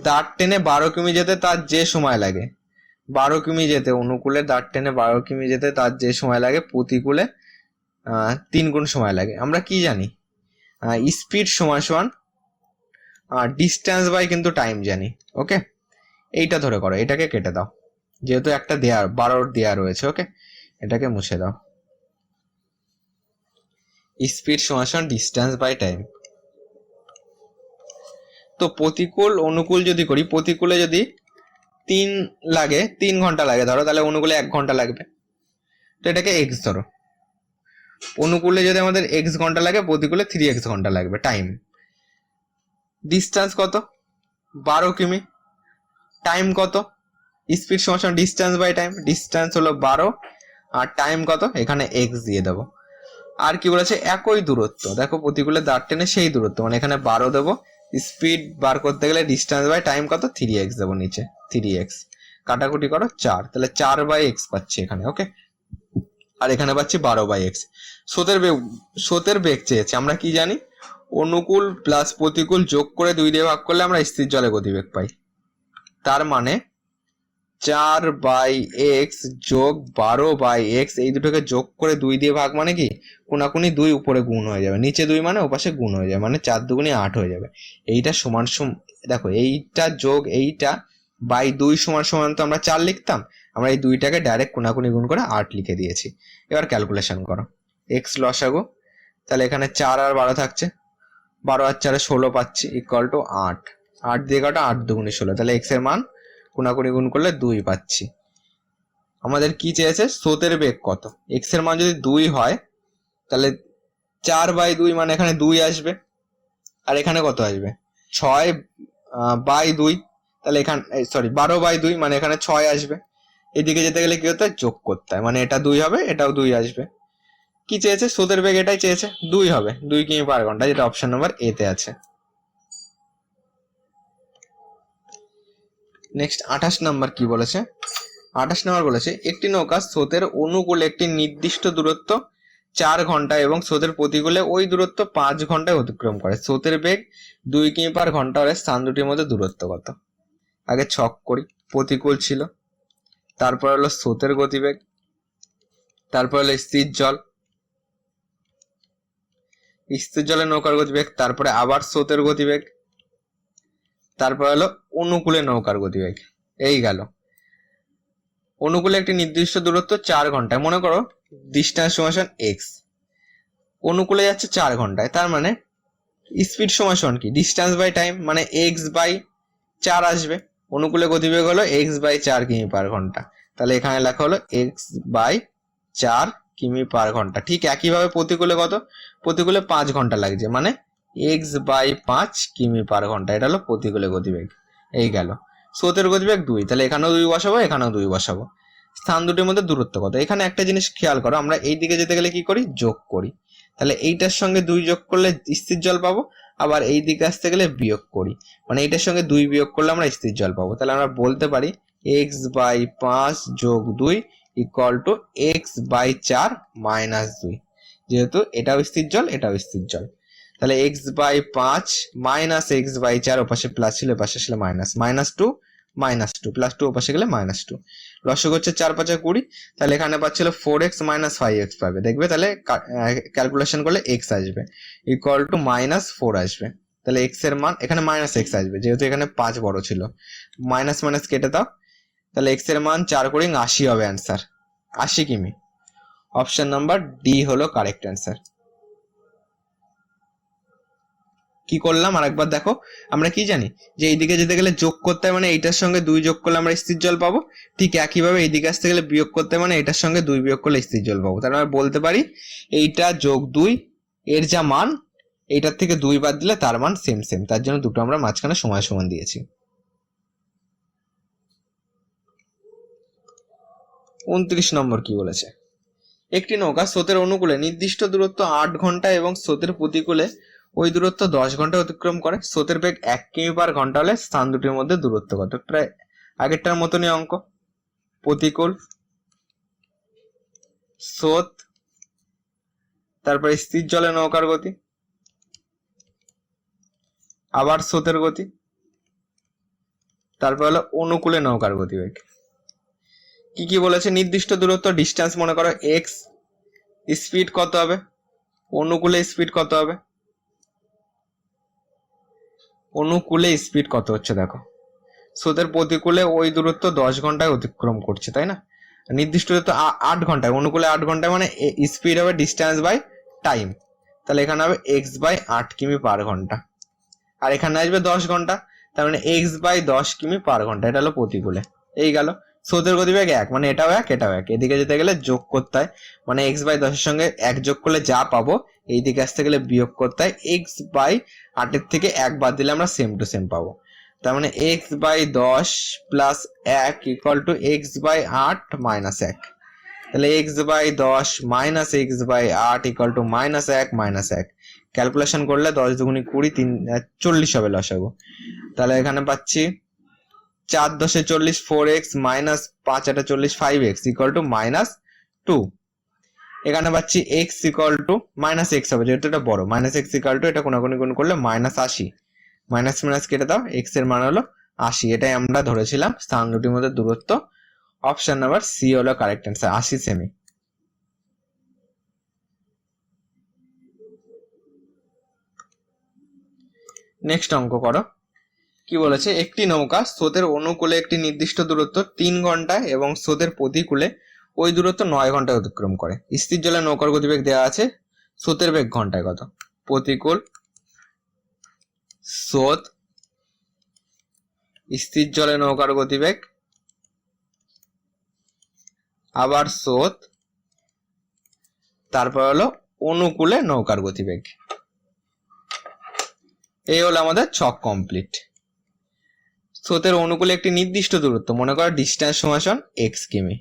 দাঁড় টেনে 12 কিমি যেতে তার যে সময় লাগে, 12 কিমি যেতে, অনুকূলে দাঁড় টেনে 12 কিমি যেতে তার যে সময় লাগে, প্রতিকূলে 3 গুণ সময় লাগে। আমরা কি জানি, স্পিড সমান সমান ডিস্টেন্স বাই কিন্তু টাইম জানি। ওকে, এইটা ধরে করো, এটাকে কেটে দাও, যেহেতু একটা দেয়া 12 দেয়া রয়েছে। ওকে, এটাকে মুছে দাও। স্পিড সমান সমান ডিস্টেন্স বাই টাইম। তো প্রতিকূল অনুকূল যদি করি, প্রতিকূলে যদি 3 লাগে, 3 ঘন্টা লাগে ধরো, তাহলে অনুকূলে 1 ঘন্টা লাগবে। তো এটাকে x ধরো। অনুকূলে যদি আমাদের x ঘন্টা লাগে, প্রতিকূলে 3x ঘন্টা লাগবে টাইম। ডিস্টেন্স কত, 12 কিমি। টাইম কত, স্পিড সমান সমান ডিস্টেন্স বাই টাইম, ডিস্টেন্স হলো 12, আর টাইম কত, এখানে x দিয়ে দেবো। আর কি বলেছে, একই দূরত্ব, দেখো প্রতিকূলে দাঁড় টেনে সেই দূরত্ব, মানে এখানে 12 দেবো। স্পিড বার করতে গেলে ডিস্টেন্স বাই টাইম কত, 3x দেবো নিচে, 3x। কাটাকুটি করো 4, তাহলে 4/x পাচ্ছি এখানে। ওকে, আর এখানে পাচ্ছি 12/x। স্রোতের বেগ চেয়েছে, আমরা কি জানি, অনুকূল প্লাস প্রতিকূল যোগ করে 2 দিয়ে ভাগ করলে আমরা স্থির জলে গতিবেগ পাই। তার মানে 4/x যোগ 12/x, এই দুটোকে যোগ করে 2 দিয়ে ভাগ, মানে কি কোনাকুনি 2 উপরে গুণ হয়ে যাবে, নিচে 2 মানে ওপাশে গুণ হয়ে যাবে, মানে 4 দুগুণে 8 হয়ে যাবে। এইটা সমান দেখো এইটা যোগ এইটা বাই 2 সমান সমান তো আমরা 4 লিখতাম, আমরা এই 2টাকে ডাইরেক্ট কোনাকুনি গুণ করে 8 লিখে দিয়েছি। এবার ক্যালকুলেশন করো, x লসাগু, তাহলে এখানে 4 আর 12 থাকছে, 12 আর 4 16 পাচ্ছি, ইকুয়াল টু 8। 8 দিয়ে কাটা, 8 দুগুণে 16, তাহলে x এর মান কোনাকুনি গুণ করলে 2 পাচ্ছি। আমাদের কি চেয়েছে, স্রোতের বেগ কত, x এর মান যদি 2 হয়, তাহলে 4/2 মানে এখানে 2 আসবে, আর এখানে কত আসবে, 6/2, তাহলে এখানে 12/2 মানে এখানে 6 আসবে। এদিকে যেতে গেলে কি হতে হয়, যোগ করতে হয়, মানে এটা 2 হবে, এটাও 2 আসবে। কি চেয়েছে, স্রোতের বেগ এটাই চেয়েছে, 2 হবে, 2 কিমি পার ঘন্টা, যেটা অপশন নাম্বার এ তে আছে। নেক্সট 28 নাম্বার কি বলেছে, 28 নাম্বার বলেছে একটি নৌকা স্রোতের অনুকূলে একটি নির্দিষ্ট দূরত্ব 4 ঘন্টা এবং স্রোতের প্রতিকূলে ওই দূরত্ব 5 ঘন্টায় অতিক্রম করে, স্রোতের বেগ 2 কিমি পার ঘন্টা হলে স্থান দুটির মধ্যে দূরত্ব কত। আগে ছক করি, প্রতিকূল ছিল, তারপর হলো স্রোতের গতিবেগ, তারপর হলো স্থির জল, স্থির জলে নৌকার গতিবেগ, তারপরে আবার স্রোতের গতিবেগ, তারপর হলো অনুকূলে নৌকার গতিবেগ। এই গেল, অনুকূলে একটি নির্দিষ্ট দূরত্ব 4 ঘন্টায়, মনে করো ডিস্টেন্স সমান x, অনুকূলে যাচ্ছে 4 ঘন্টায়, তার মানে স্পিড সমান কি, ডিস্টেন্স বাই টাইম, মানে x/4 আসবে। অনুকূলে গতিবেগ হলো x/4 কিমি পার ঘন্টা, তাহলে এখানে লেখা হলো x/4 কিমি পার ঘন্টা। ঠিক একইভাবে প্রতিকূলে কত, প্রতিকূলে 5 ঘন্টা লাগছে, মানে x/5 কিমি পার ঘন্টা, এটা হলো প্রতিকূলে গতিবেগ। এই গেল, স্রোতের গতিবেগ 2, তাহলে এখানেও 2 বসাবো, এখানেও 2 বসাবো। স্থান দুটির মধ্যে দূরত্ব কত, এখানে একটা জিনিস খেয়াল করো, আমরা এই দিকে যেতে গেলে কি করি, যোগ করি, তাহলে এইটার সঙ্গে 2 যোগ করলে স্থির জল পাবো, আবার এই দিকে আসতে গেলে বিয়োগ করি, মানে এইটার সঙ্গে 2 বিয়োগ করলে আমরা স্থির জল পাবো। তাহলে আমরা বলতে পারি x/5 যোগ 2 ইকুয়াল টু x/4 মাইনাস 2, যেহেতু এটাও স্থির জল, এটাও স্থির জল। তাহলে x/5 মাইনাস x/4, ওপাশে প্লাস ছিল, পাশে ছিল মাইনাস, -2 -2 +2 ওপাশে গেলে -2, লসক হচ্ছে 4×5 = 20, তাহলে এখানে পাচ্ছিল 4x - 5x পাবে, দেখবে তাহলে ক্যালকুলেশন করলে x আসবে ইকুয়াল টু -4 আসবে। তাহলে x এর মান এখানে -x আসবে, যেহেতু এখানে 5 বড় ছিল, মাইনাস মাইনাস কেটে দাও, তাহলে x এর মান 4 × 80 হবে অ্যান্সার, 80 কিমি। অপশন নাম্বার ডি হলো কারেক্ট অ্যান্সার। কি করলাম আরেকবার দেখো, আমরা কি জানি যে এইদিকে যেতে গেলে যোগ করতে হয়, মানে এইটার সঙ্গে 2 যোগ করলে আমরা স্থির জল পাবো। ঠিক একইভাবে এইদিকে আসতে গেলে বিয়োগ করতে হয়, মানে এটার সঙ্গে 2 বিয়োগ করলে স্থির জল পাবো। তার মানে বলতে পারি এইটা যোগ 2, এর যা মান এইটার থেকে 2 বাদ দিলে তার মান সেম সেম, তার জন্য দুটো আমরা মাঝখানে সমান সমান দিয়েছি। 29 নম্বর কি বলেছে, একটি নৌকা স্রোতের অনুকূলে নির্দিষ্ট দূরত্ব 8 ঘন্টা এবং স্রোতের প্রতিকূলে ওই দূরত্ব 10 ঘন্টা অতিক্রম করে। স্রোতের বেগ 1 কিমি পার ঘন্টা হলে স্থান দুটির মধ্যে দূরত্ব কত? প্রায় আগেরটার মতনই অঙ্ক। প্রতিকূল, স্রোত, তারপরে স্থির জলে নৌকার গতি, আবার স্রোতের গতি, তারপর হলো অনুকূলে নৌকার গতিবেগ। কি কি বলেছে? নির্দিষ্ট দূরত্ব ডিস্টেন্স মনে করো এক্স, স্পিড কত হবে, অনুকূলে স্পিড কত হবে, অনুকূলে স্পিড কত হচ্ছে দেখো, স্রোতের প্রতিকূলে ওই দূরত্ব 10 ঘন্টায় অতিক্রম করছে, তাই না? নির্দিষ্ট দূরত্ব 8 ঘন্টায়, অনুকূলে 8 ঘন্টায়, মানে স্পিড হবে ডিস্টেন্স বাই টাইম, তাহলে এখানে হবে এক্স বাই 8 কিমি পার ঘন্টা, আর এখানে আসবে 10 ঘন্টা, তার মানে এক্স বাই 10 কিমি পার ঘন্টা। এটা হলো প্রতিকূলে। এই গেল। স্রোতের গতিবেগ 1, মানে এটাও 1 এটাও 1, এদিকে যেতে গেলে যোগ করতে হয়, মানে এক্স বাই 10 এর সঙ্গে 1 যোগ করলে যা পাবো এইদিকে আসতে গেলে বিয়োগ করতে হয়, এক্স বাই 8 এর থেকে 1 বাদ দিলে আমরা সেম টু সেম পাবো। তার মানে x by 10 plus 1 equal to x by 8 minus 1, তাহলে x by 10 minus x by 8 equal to minus 1 minus 1। Calculation করলে 10 দুগুণে 20, 3 40 হবে লসাগু। তাহলে এখানে পাচ্ছি 4 10 40, 4x minus 5 8 40, 5x equal to minus 2। এখানে পাচ্ছি x equal to minus x হবে, যেহেতু এটা বড়, মাইনাস x ইকুয়াল টু এটা কোনাকুনি গুণ করলে মাইনাস 80, মাইনাস মাইনাস কেটে দাও, x এর মান হলো 80। এটাই আমরা ধরেছিলাম স্থান দুটির মধ্যে দূরত্ব। অপশন নাম্বার সি হলো কারেক্ট অ্যান্সার, 80 সেমি। নেক্সট অঙ্ক করো। কি বলেছে? একটি নৌকা স্রোতের অনুকূলে একটি নির্দিষ্ট দূরত্ব 3 ঘন্টায় এবং স্রোতের প্রতিকূলে ওই দূরত্ব 9 ঘন্টায় অতিক্রম করে। স্থির জলে নৌকার গতিবেগ দেওয়া আছে, স্রোতের বেগ ঘন্টায় কত? প্রতিকূল, স্রোত, স্থির জলে নৌকার গতিবেগ, আবার স্রোত, তারপর হলো অনুকূলে নৌকার গতিবেগ। এই হলো আমাদের ছক কমপ্লিট। স্রোতের অনুকূলে একটি নির্দিষ্ট দূরত্ব, মনে করো ডিস্টেন্স সমান এক্স কিমি,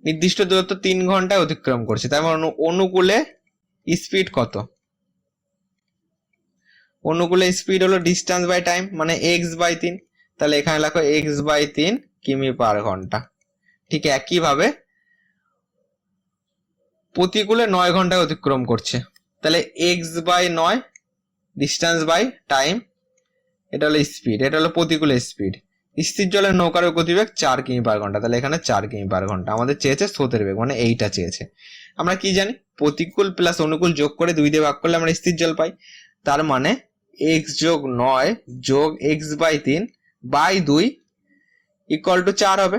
নির্দিষ্ট দূরত্ব 3 ঘন্টায় অতিক্রম করছে, তার মানে অনুকূলে স্পিড কত? অনুকূলে স্পিড হলো ডিস্টেন্স বাই টাইম, মানে এক্স বাই 3, তাহলে এখানে লেখো এক্স বাই 3 কিমি পার ঘন্টা। ঠিক একইভাবে প্রতিকূলে 9 ঘন্টায় অতিক্রম করছে, তাহলে x by 9 distance by time, এটা হলো স্পিড, এটা হলো প্রতিকূলে স্পিড। স্থির জলের নৌকার গতিবেগ 4 কিমি পার ঘন্টা, তাহলে এখানে 4 কিমি পার ঘন্টা। আমাদের চেয়েছে স্রোতের বেগ, মানে এইটা চেয়েছে। আমরা কি জানি? প্রতিকূল প্লাস অনুকূল যোগ করে 2 দিয়ে ভাগ করলে আমরা স্থির জল পাই, তার মানে এক্স যোগ 9 যোগ x by 3 by 2 equal to 4 হবে।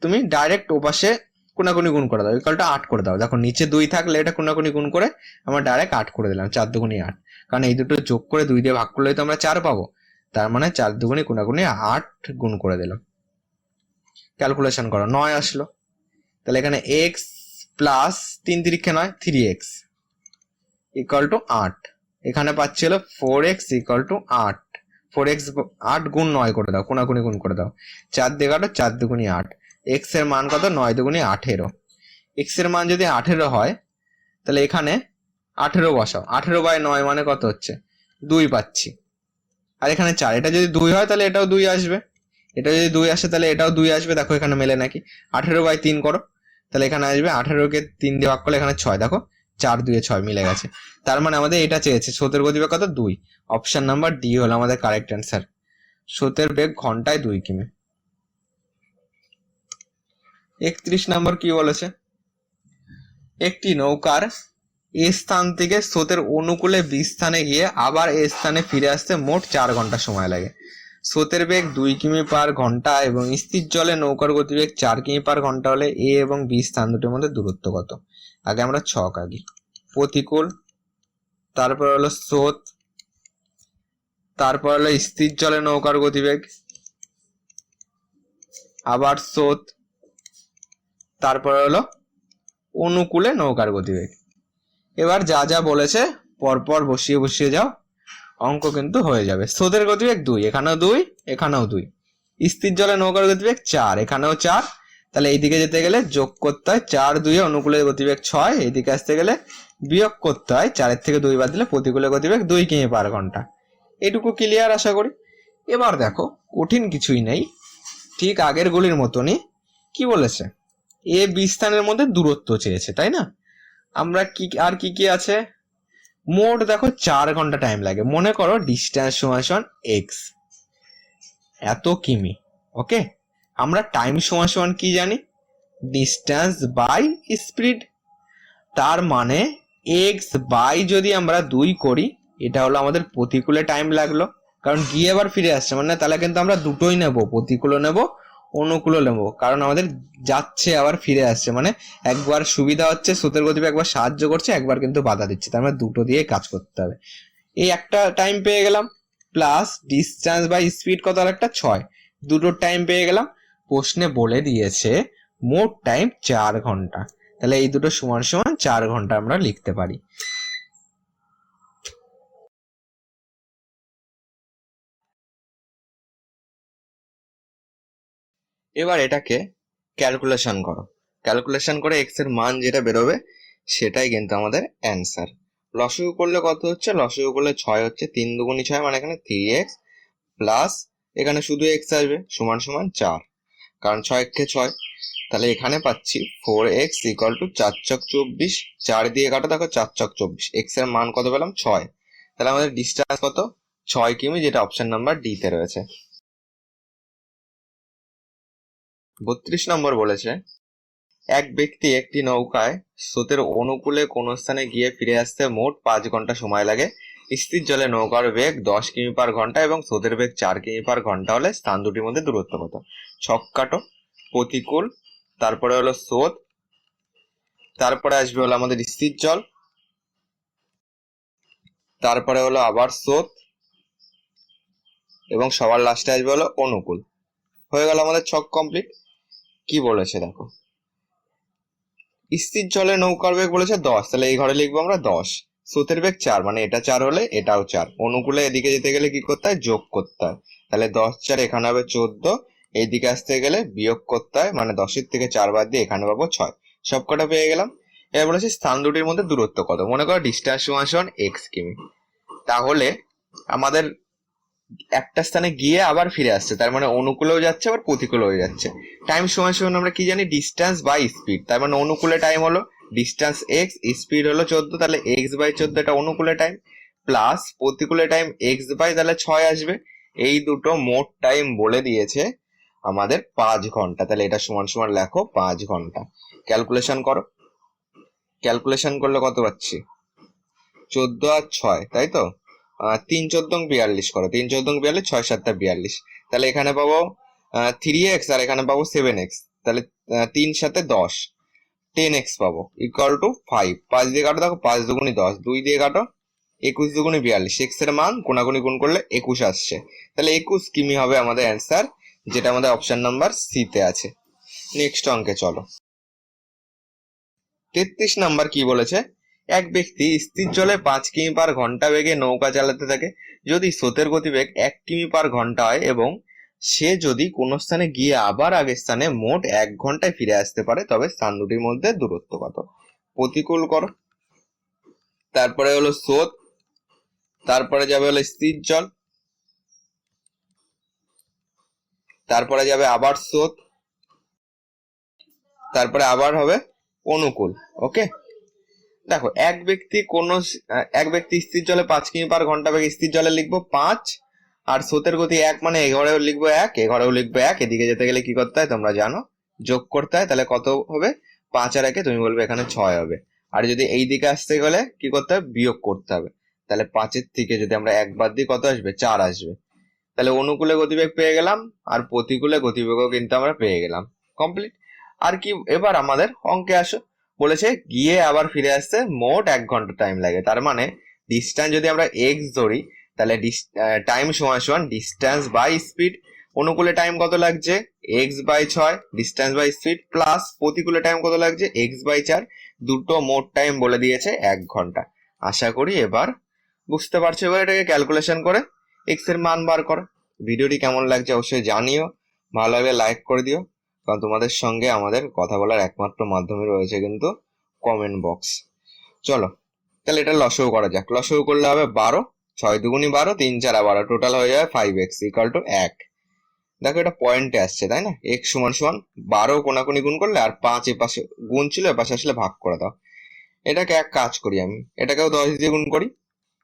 তুমি ডাইরেক্ট ওপাশে কোনাকুনি গুণ করে দাও, ইকুয়াল টু 8 করে দাও। দেখো নিচে 2 থাকলে এটা কোনাকুনি গুণ করে আমরা ডাইরেক্ট 8 করে দিলাম, 4 দুগুণি 8, কারণ এই দুটো যোগ করে 2 দিয়ে ভাগ করলে তো আমরা 4 পাবো, তার মানে 4 দুগুণি কোনাকুনি 8 গুণ করে দিলাম। ক্যালকুলেশন করো, 9 আসলো, তাহলে এখানে x plus 3 তিরিক্ষে 9, 3x equal to 8। এখানে পাচ্ছি হলো 4x ইকুয়াল টু 8, 4x 8 গুণ 9 করে দাও, কোনাকুনি গুণ করে দাও, 4 দিয়ে কাটো, 4 দুগুণি 8, x এর মান কত? 9 দুগুণি 18। x এর মান যদি 18 হয় তাহলে এখানে 18 বসাও, 18 বাই 9 মানে কত হচ্ছে? 2 পাচ্ছি, আর এখানে 4, এটা যদি 2 হয় তাহলে এটাও 2 আসবে, এটা যদি 2 আসে তাহলে এটাও 2 আসবে। দেখো এখানে মেলে নাকি? 18 বাই 3 করো, তাহলে এখানে আসবে 18কে 3 দিয়ে ভাগ করলে এখানে 6, দেখো 4 2 6 মিলে গেছে। তার মানে আমাদের এটা চেয়েছে, স্রোতের গতিবেগ কত? 2। অপশন নাম্বার ডি হলো আমাদের কারেক্ট অ্যান্সার, স্রোতের বেগ ঘন্টায় 2 কিমি। 31 নম্বর কি বলেছে? একটি নৌকার এ স্থান থেকে স্রোতের অনুকূলে বি স্থানে গিয়ে আবার এ স্থানে ফিরে আসতে মোট 4 ঘন্টা সময় লাগে। স্রোতের বেগ 2 কিমি পার ঘন্টা এবং স্থির জলে নৌকার গতিবেগ 4 কিমি পার ঘন্টা হলে এ এবং বি স্থান দুটির মধ্যে দূরত্ব কত? আগে আমরা ছক আঁকি। প্রতিকূল, তারপর হলো স্রোত, তারপর হলো স্থির জলে নৌকার গতিবেগ, আবার স্রোত, তারপর হলো অনুকূলে নৌকার গতিবেগ। এবার যা যা বলেছে পরপর বসিয়ে বসিয়ে যাও, অঙ্ক কিন্তু হয়ে যাবে। স্রোতের গতিবেগ 2, এখানেও 2, এখানেও 2। স্থির জলে নৌকার গতিবেগ 4, এখানেও 4। তাহলে এইদিকে যেতে গেলে যোগ করতে হয় 4 2 অনুকূলের গতিবেগ 6, এইদিকে আসতে গেলে বিয়োগ করতে হয় 4 থেকে 2 বাদ দিলে প্রতিকূলের গতিবেগ 2 কিমি পার ঘন্টা। এটুকু ক্লিয়ার আশা করি। এবার দেখো কঠিন কিছুই নেই, ঠিক আগের গুলির মতনই। কি বলেছে? এ বি স্থানের মধ্যে দূরত্ব চেয়েছে, তাই না? আমরা কি আর কি কি আছে, মোট দেখো 4 ঘন্টা টাইম লাগে। মনে করো ডিস্টেন্স সমান এক্স, এত কিমি। ওকে, আমরা টাইম সমান কি জানি? Distance by speed. তার মানে এক্স বাই যদি আমরা 2 করি, এটা হলো আমাদের প্রতিকূলে টাইম লাগলো, কারণ গিয়ে আবার ফিরে আসছে, মানে তাহলে কিন্তু আমরা দুটোই নেব, প্রতিকূলও নেব অনুকূলও নেব, কারণ আমাদের যাচ্ছে আবার ফিরে আসছে, মানে একবার সুবিধা হচ্ছে স্রোতের গতিবেগ, একবার সাহায্য করছে, একবার কিন্তু বাধা দিচ্ছে। তার মানে দুটো দিয়ে কাজ করতে হবে। এই একটা টাইম পেয়ে গেলাম, প্লাস ডিস্টেন্স বাই স্পিড কত আর একটা 6, দুটোর টাইম পেয়ে গেলাম। প্রশ্নে বলে দিয়েছে মোট টাইম 4 ঘন্টা, তাহলে এই দুটো সমান সমান 4 ঘন্টা আমরা লিখতে পারি। এবার এটাকে ক্যালকুলেশন করো, ক্যালকুলেশন করে এক্স এর মান যেটা বেরোবে সেটাই কিন্তু আমাদের অ্যান্সার। লসাগু করলে কত হচ্ছে? লসাগু করলে 6 হচ্ছে, 3 দুগুণী 6, মানে এখানে 3x প্লাস এখানে শুধু x আসবে সমান সমান 4, কারণ 6 কে 6। তাহলে এখানে পাচ্ছি 4x ইকুয়াল টু 4 ছক 24, 4 দিয়ে কাটো, দেখো 4 ছক 24, এক্স এর মান কত পেলাম? 6। তাহলে আমাদের ডিস্টেন্স কত? 6 কিমি, যেটা অপশন নাম্বার ডি তে রয়েছে। 32 নম্বর বলেছে এক ব্যক্তি একটি নৌকায় স্রোতের অনুকূলে কোন স্থানে গিয়ে ফিরে আসতে মোট 5 ঘন্টা সময় লাগে। স্থির জলে নৌকার বেগ 10 কিমি পার ঘন্টা এবং স্রোতের বেগ 4 কিমি পার ঘন্টা হলে স্থান দুটির মধ্যে দূরত্ব কত? ছক কাটো। প্রতিকূল, তারপরে হলো স্রোত, তারপরে আসবে হলো আমাদের স্থির জল, তারপরে হলো আবার স্রোত, এবং সবার লাস্টে আসবে হলো অনুকূল। হয়ে গেল আমাদের ছক কমপ্লিট। কি বলেছে দেখো, স্থির জলে নৌকার বেগ বলেছে 10, তাহলে এই ঘরে লিখবো আমরা 10। স্রোতের বেগ 4, মানে এটা 4 হলে এটাও 4। অনুকূলে এদিকে যেতে গেলে কি করতে হয়? যোগ করতে হয়। তাহলে 10 4 এখানে হবে 14, এইদিকে আসতে গেলে বিয়োগ করতে হয়, মানে 10-এর থেকে 4 বাদ দিয়ে এখানে পাবো 6। সবকটা পেয়ে গেলাম। এবার বলেছে স্থান দুটির মধ্যে দূরত্ব কত। মনে করো ডিস্টেন্স সমান এক্স কিমি, তাহলে আমাদের একটা স্থানে গিয়ে আবার ফিরে আসছে, তার মানে অনুকূলেও যাচ্ছে আবার প্রতিকূলেও যাচ্ছে। টাইম সমান আমরা কি জানি? Distance by speed. তার মানে অনুকূলে টাইম হলো ডিস্টেন্স এক্স, স্পিড হলো 14, তাহলে এক্স বাই 14 এটা অনুকূলে টাইম, প্লাস প্রতিকূলে টাইম এক্স বাই তাহলে 6 আসবে। এই দুটো মোট টাইম বলে দিয়েছে আমাদের 5 ঘন্টা, তাহলে এটা সমান সমান লেখো 5 ঘন্টা। ক্যালকুলেশন করো, ক্যালকুলেশন করলে কত পাচ্ছি? 14 আর 6, তাই তো? 3 14 42 করো, 3 14 42, 6 7 42, তাহলে এখানে পাবো 3x আর এখানে পাবো 7x, তাহলে 3 7 10, 10x পাবো ইকুয়াল টু 5। 5 দিয়ে কাটো, দেখো 5 দুগুণী 10, 2 দিয়ে কাটো 21 দুগুণী 42, x এর মান কোনাকুনি গুণ করলে 21 আসছে। তাহলে 21 কিমি হবে আমাদের অ্যান্সার, যেটা আমাদের অপশন নাম্বার সি তে আছে। নেক্সট অঙ্কে চলো। 33 নাম্বার কি বলেছে? এক ব্যক্তি স্থির জলে 5 কিমি পার ঘন্টা বেগে নৌকা চালাতে থাকে। যদি স্রোতের গতিবেগ 1 কিমি পার ঘন্টা হয় এবং সে যদি কোনো স্থানে গিয়ে আবার আগের স্থানে মোট 1 ঘন্টায় ফিরে আসতে পারে, তবে স্থান দুটির মধ্যে দূরত্ব কত? প্রতিকূল করো, তারপরে হলো স্রোত, তারপরে যাবে হলো স্থির জল, তারপরে যাবে আবার স্রোত, তারপরে আবার হবে অনুকূল। ওকে, দেখো এক ব্যক্তি স্থির জলে 5 কিমি পার ঘন্টা বেগে, স্থির জলে লিখবো 5, আর স্রোতের গতি 1, মানে এ ঘরেও লিখবো 1, এ ঘরেও লিখবো 1। এদিকে যেতে গেলে কি করতে হয় তোমরা জানো? যোগ করতে হয়। তাহলে কত হবে? 5 আর 1 তুমি বলবে এখানে 6 হবে। আর যদি এই দিকে আসতে গেলে কি করতে হবে? বিয়োগ করতে হবে। তাহলে 5-এর থেকে যদি আমরা 1 বাদ দিই কত আসবে? 4 আসবে। তাহলে অনুকূলে গতিবেগ পেয়ে গেলাম, আর প্রতিকূলে গতিবেগও কিন্তু আমরা পেয়ে গেলাম। কমপ্লিট। আর কি, এবার আমাদের অঙ্কে আসো। বলেছে গিয়ে আবার ফিরে আসতে মোট 1 ঘন্টা টাইম লাগে, তার মানে ডিস্টেন্স যদি আমরা এক্স ধরি তাহলে টাইম সমান সমান ডিস্টেন্স বাই স্পিড। অনুকূলে টাইম কত লাগছে x by 6 distance by speed plus প্রতিকূলে টাইম কত লাগছে এক্স বাই 4, দুটো মোট টাইম বলে দিয়েছে 1 ঘন্টা। আশা করি এবার বুঝতে পারছো। এবার এটাকে ক্যালকুলেশন করে এক্স এর মান বার করো। ভিডিওটি কেমন লাগছে অবশ্যই জানিও, ভালো লাগলে লাইক করে দিও, কারণ তোমাদের সঙ্গে আমাদের কথা বলার একমাত্র মাধ্যমে রয়েছে কিন্তু কমেন্ট বক্স। চলো তাহলে এটা লসও করা যাক। লসও করলে হবে 12, 6 দুগুণি 12, 3 4 12, টোটাল হয়ে যাবে 5x ইকুয়াল টু 1। দেখো এটা পয়েন্টে আসছে তাই না, x সমান সমান 12 কোনাকুনি গুণ করলে আর 5 এ পাশে গুণ ছিল এ পাশে আসলে ভাগ করে দাও। এটাকে এক কাজ করি, আমি এটাকেও 10 দিয়ে গুণ করি,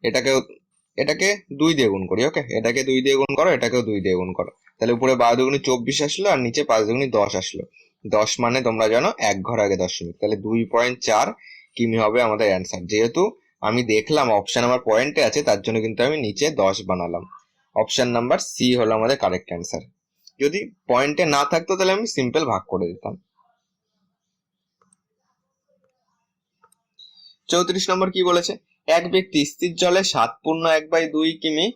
এটাকে 2 দিয়ে গুণ করি। ওকে, এটাকে 2 দিয়ে গুণ করো, এটাকেও 2 দিয়ে গুণ করো, তাহলে উপরে 12 দুগুণি 24 আসলো আর নিচে 5 দুগুণি 10 আসলো। 10 মানে তোমরা জানো 1 ঘর আগে দশমিক, তাহলে 2.4 কিমি হবে আমাদের অ্যান্সার। যেহেতু আমি দেখলাম অপশন আমার পয়েন্টে আছে তার জন্য কিন্তু আমি নিচে 10 বানালাম। অপশন নাম্বার সি হলো আমাদের কারেক্ট অ্যান্সার। যদি পয়েন্টে না থাকতো তাহলে আমি সিম্পল ভাগ করে দিতাম। 34 নম্বর কি বলেছে, এক ব্যক্তি স্থির জলে 7.1/2 কিমি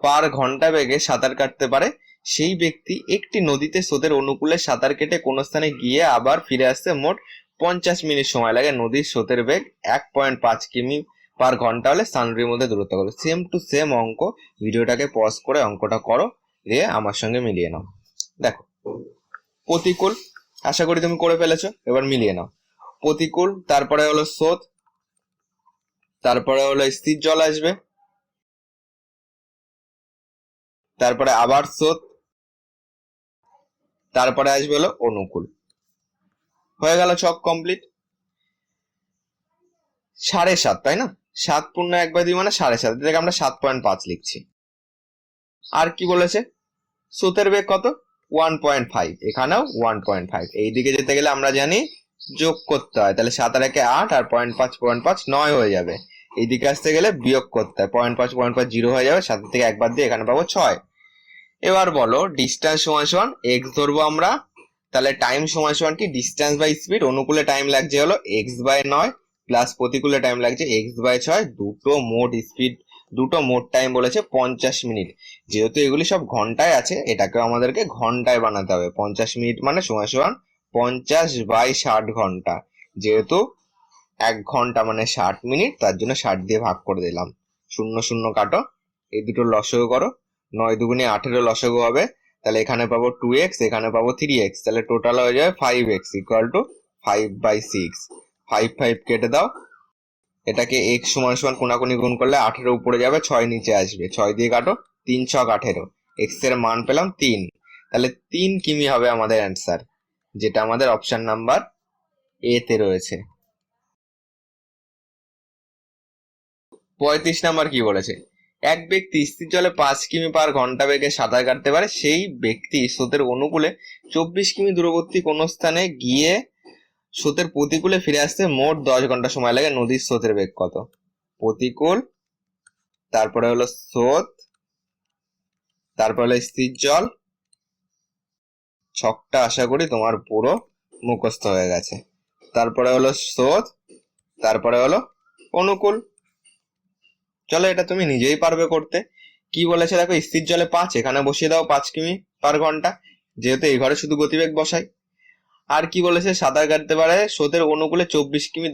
পার ঘন্টা বেগে সাঁতার কাটতে পারে। সেই ব্যক্তি একটি নদীতে স্রোতের অনুকূলে সাঁতার কেটে কোনো স্থানে গিয়ে আবার ফিরে আসতে মোট 50 মিনিট সময় লাগে। নদীর স্রোতের বেগ 1.5 কিমি পার ঘন্টা হলে স্থানটির মধ্যে দূরত্ব করো। সেম টু সেম অঙ্ক, ভিডিওটাকে পজ করে অঙ্কটা করো, দিয়ে আমার সঙ্গে মিলিয়ে নাও। দেখো প্রতিকূল, আশা করি তুমি করে ফেলেছো, এবার মিলিয়ে নাও। প্রতিকূল, তারপরে হলো স্রোত, তারপরে হলো স্থির জল আসবে, তারপরে আবার স্রোত, তারপরে আসবে হলো অনুকূল। হয়ে গেল ছক কমপ্লিট। 7.5 তাই না, 7.1/2 মানে 7.5, এটাকে আমরা 7.5 লিখছি। আর কি বলেছে, স্রোতের বেগ কত 1.5, এখানেও 1.5। এইদিকে যেতে গেলে আমরা জানি যোগ করতে হয়, তাহলে 7 আর 1 8 আর 0.5 9 হয়ে যাবে। এইদিকে আসতে গেলে বিয়োগ করতে হয়, 0.5 0 হয়ে যাবে, 7 থেকে 1 বাদ দিয়ে এখানে পাবো 6। এবার বলো ডিস্টেন্স সমান সমান এক্স ধরবো আমরা, তাহলে টাইম সমান সমান কি ডিস্টেন্স বাই স্পিড। অনুকূলে টাইম লাগছে হলো এক্স বাই 9 প্লাস প্রতিকূলে টাইম লাগছে এক্স বাই 6, দুটো মোট স্পিড, দুটো মোট টাইম বলেছে 50 মিনিট। যেহেতু এগুলি সব ঘন্টায় আছে, এটাকে আমাদেরকে ঘন্টায় বানাতে হবে। 50 মিনিট মানে সমান সমান 50/60 ঘন্টা। যেহেতু 1 ঘন্টা মানে 60 মিনিট, তার জন্য 60 দিয়ে ভাগ করে দিলাম। 0 0 কাটো, এই দুটো লসগু করো, 9 দুগুণে 18 লসগু হবে, তাহলে এখানে পাবো 2x, এখানে পাবো 3x, তাহলে টোটাল হয়ে যাবে 5x ইকুয়াল টু 5/6। 5 5 কেটে দাও, এটাকে x সমান সমান কোনাকুনি গুণ করলে 18 উপরে যাবে, 6 নিচে আসবে, 6 দিয়ে কাটো, 3 6 18, x এর মান পেলাম 3, তাহলে 3 কিমি হবে আমাদের অ্যান্সার, যেটা আমাদের অপশন নাম্বার এ তে রয়েছে। 35 নাম্বার কি বলেছে, এক ব্যক্তি স্থির জলে 5 কিমি পার ঘন্টা বেগে সাঁতার কাটতে পারে। সেই ব্যক্তি স্রোতের অনুকূলে 24 কিমি দূরবর্তী কোন স্থানে গিয়ে স্রোতের প্রতিকূলে ফিরে আসতে মোট 10 ঘন্টা সময় লাগে। নদীর স্রোতের বেগ কত, প্রতিকূল, তারপরে হলো স্রোত, তারপরে হলো স্থির জল। ছকটা আশা করি তোমার পুরো মুখস্থ হয়ে গেছে। তারপরে হলো স্রোত, তারপরে হলো অনুকূল। চলো এটা তুমি নিজেই পারবে করতে। কি বলেছে দেখো, স্থির জলে 5, এখানে বসিয়ে দাও 5 কিমি পার ঘন্টা, যেহেতু এই ঘরে শুধু গতিবেগ বসাই। আর কি বলেছে, সাঁতার কাটতে পারে স্রোতের অনুকূলে 24 কিমি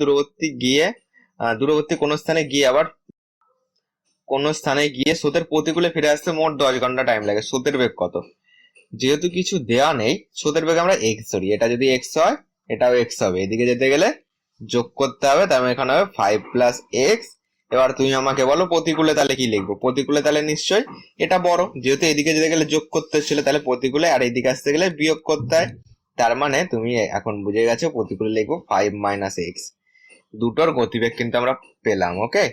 দূরবর্তী কোন স্থানে গিয়ে আবার কোন স্থানে গিয়ে স্রোতের প্রতিকূলে ফিরে আসতে মোট 10 ঘন্টা টাইম লাগে। স্রোতের বেগ কত, যেহেতু কিছু দেওয়া নেই স্রোতের বেগ আমরা এক্স ধরি, এটা যদি এক্স হয় এটাও এক্স হবে, এদিকে যেতে গেলে যোগ করতে হবে, তার মানে এখানে হবে 5 + x। এবার তুমি আমাকে বলো প্রতিকূলে তাহলে কি লিখবো। প্রতিকূলে তাহলে নিশ্চয়ই এটা বড়, যেহেতু এদিকে যেতে গেলে যোগ করতে ছিল, তাহলে প্রতিকূলে, আর এদিকে আসতে গেলে বিয়োগ করতে হয়। তার মানে তুমি এখন বুঝে গেছো প্রতিকূলে লিখবো 5 - x। দুটোর গতিবেগ কিন্তু আমরা পেলাম। ওকে,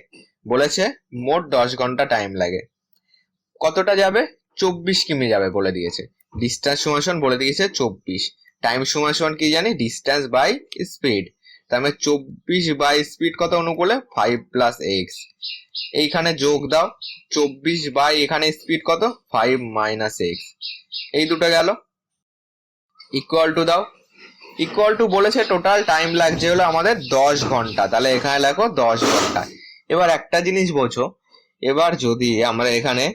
বলেছে মোট 10 ঘন্টা টাইম লাগে। কতটা যাবে, 24 কিমি যাবে বলে দিয়েছে। ডিস্টেন্স সমান সমান বলে দিয়েছে 24, টাইম সমান সমান কি জানি ডিস্টেন্স বাই স্পিড, তার মানে 24 স্পিড কত অনুকূলে 5 + x। এইখানে যোগ দাও, 24 এখানে স্পিড কত 5 - x, এই দুটো গেল, ইকুয়াল টু দাও। ইকুয়াল টু বলেছে টোটাল টাইম লাগছে হলো আমাদের 10 ঘন্টা, তাহলে এখানে লেখো 10 ঘন্টা। এবার একটা জিনিস বোঝো, এবার যদি আমরা এখানে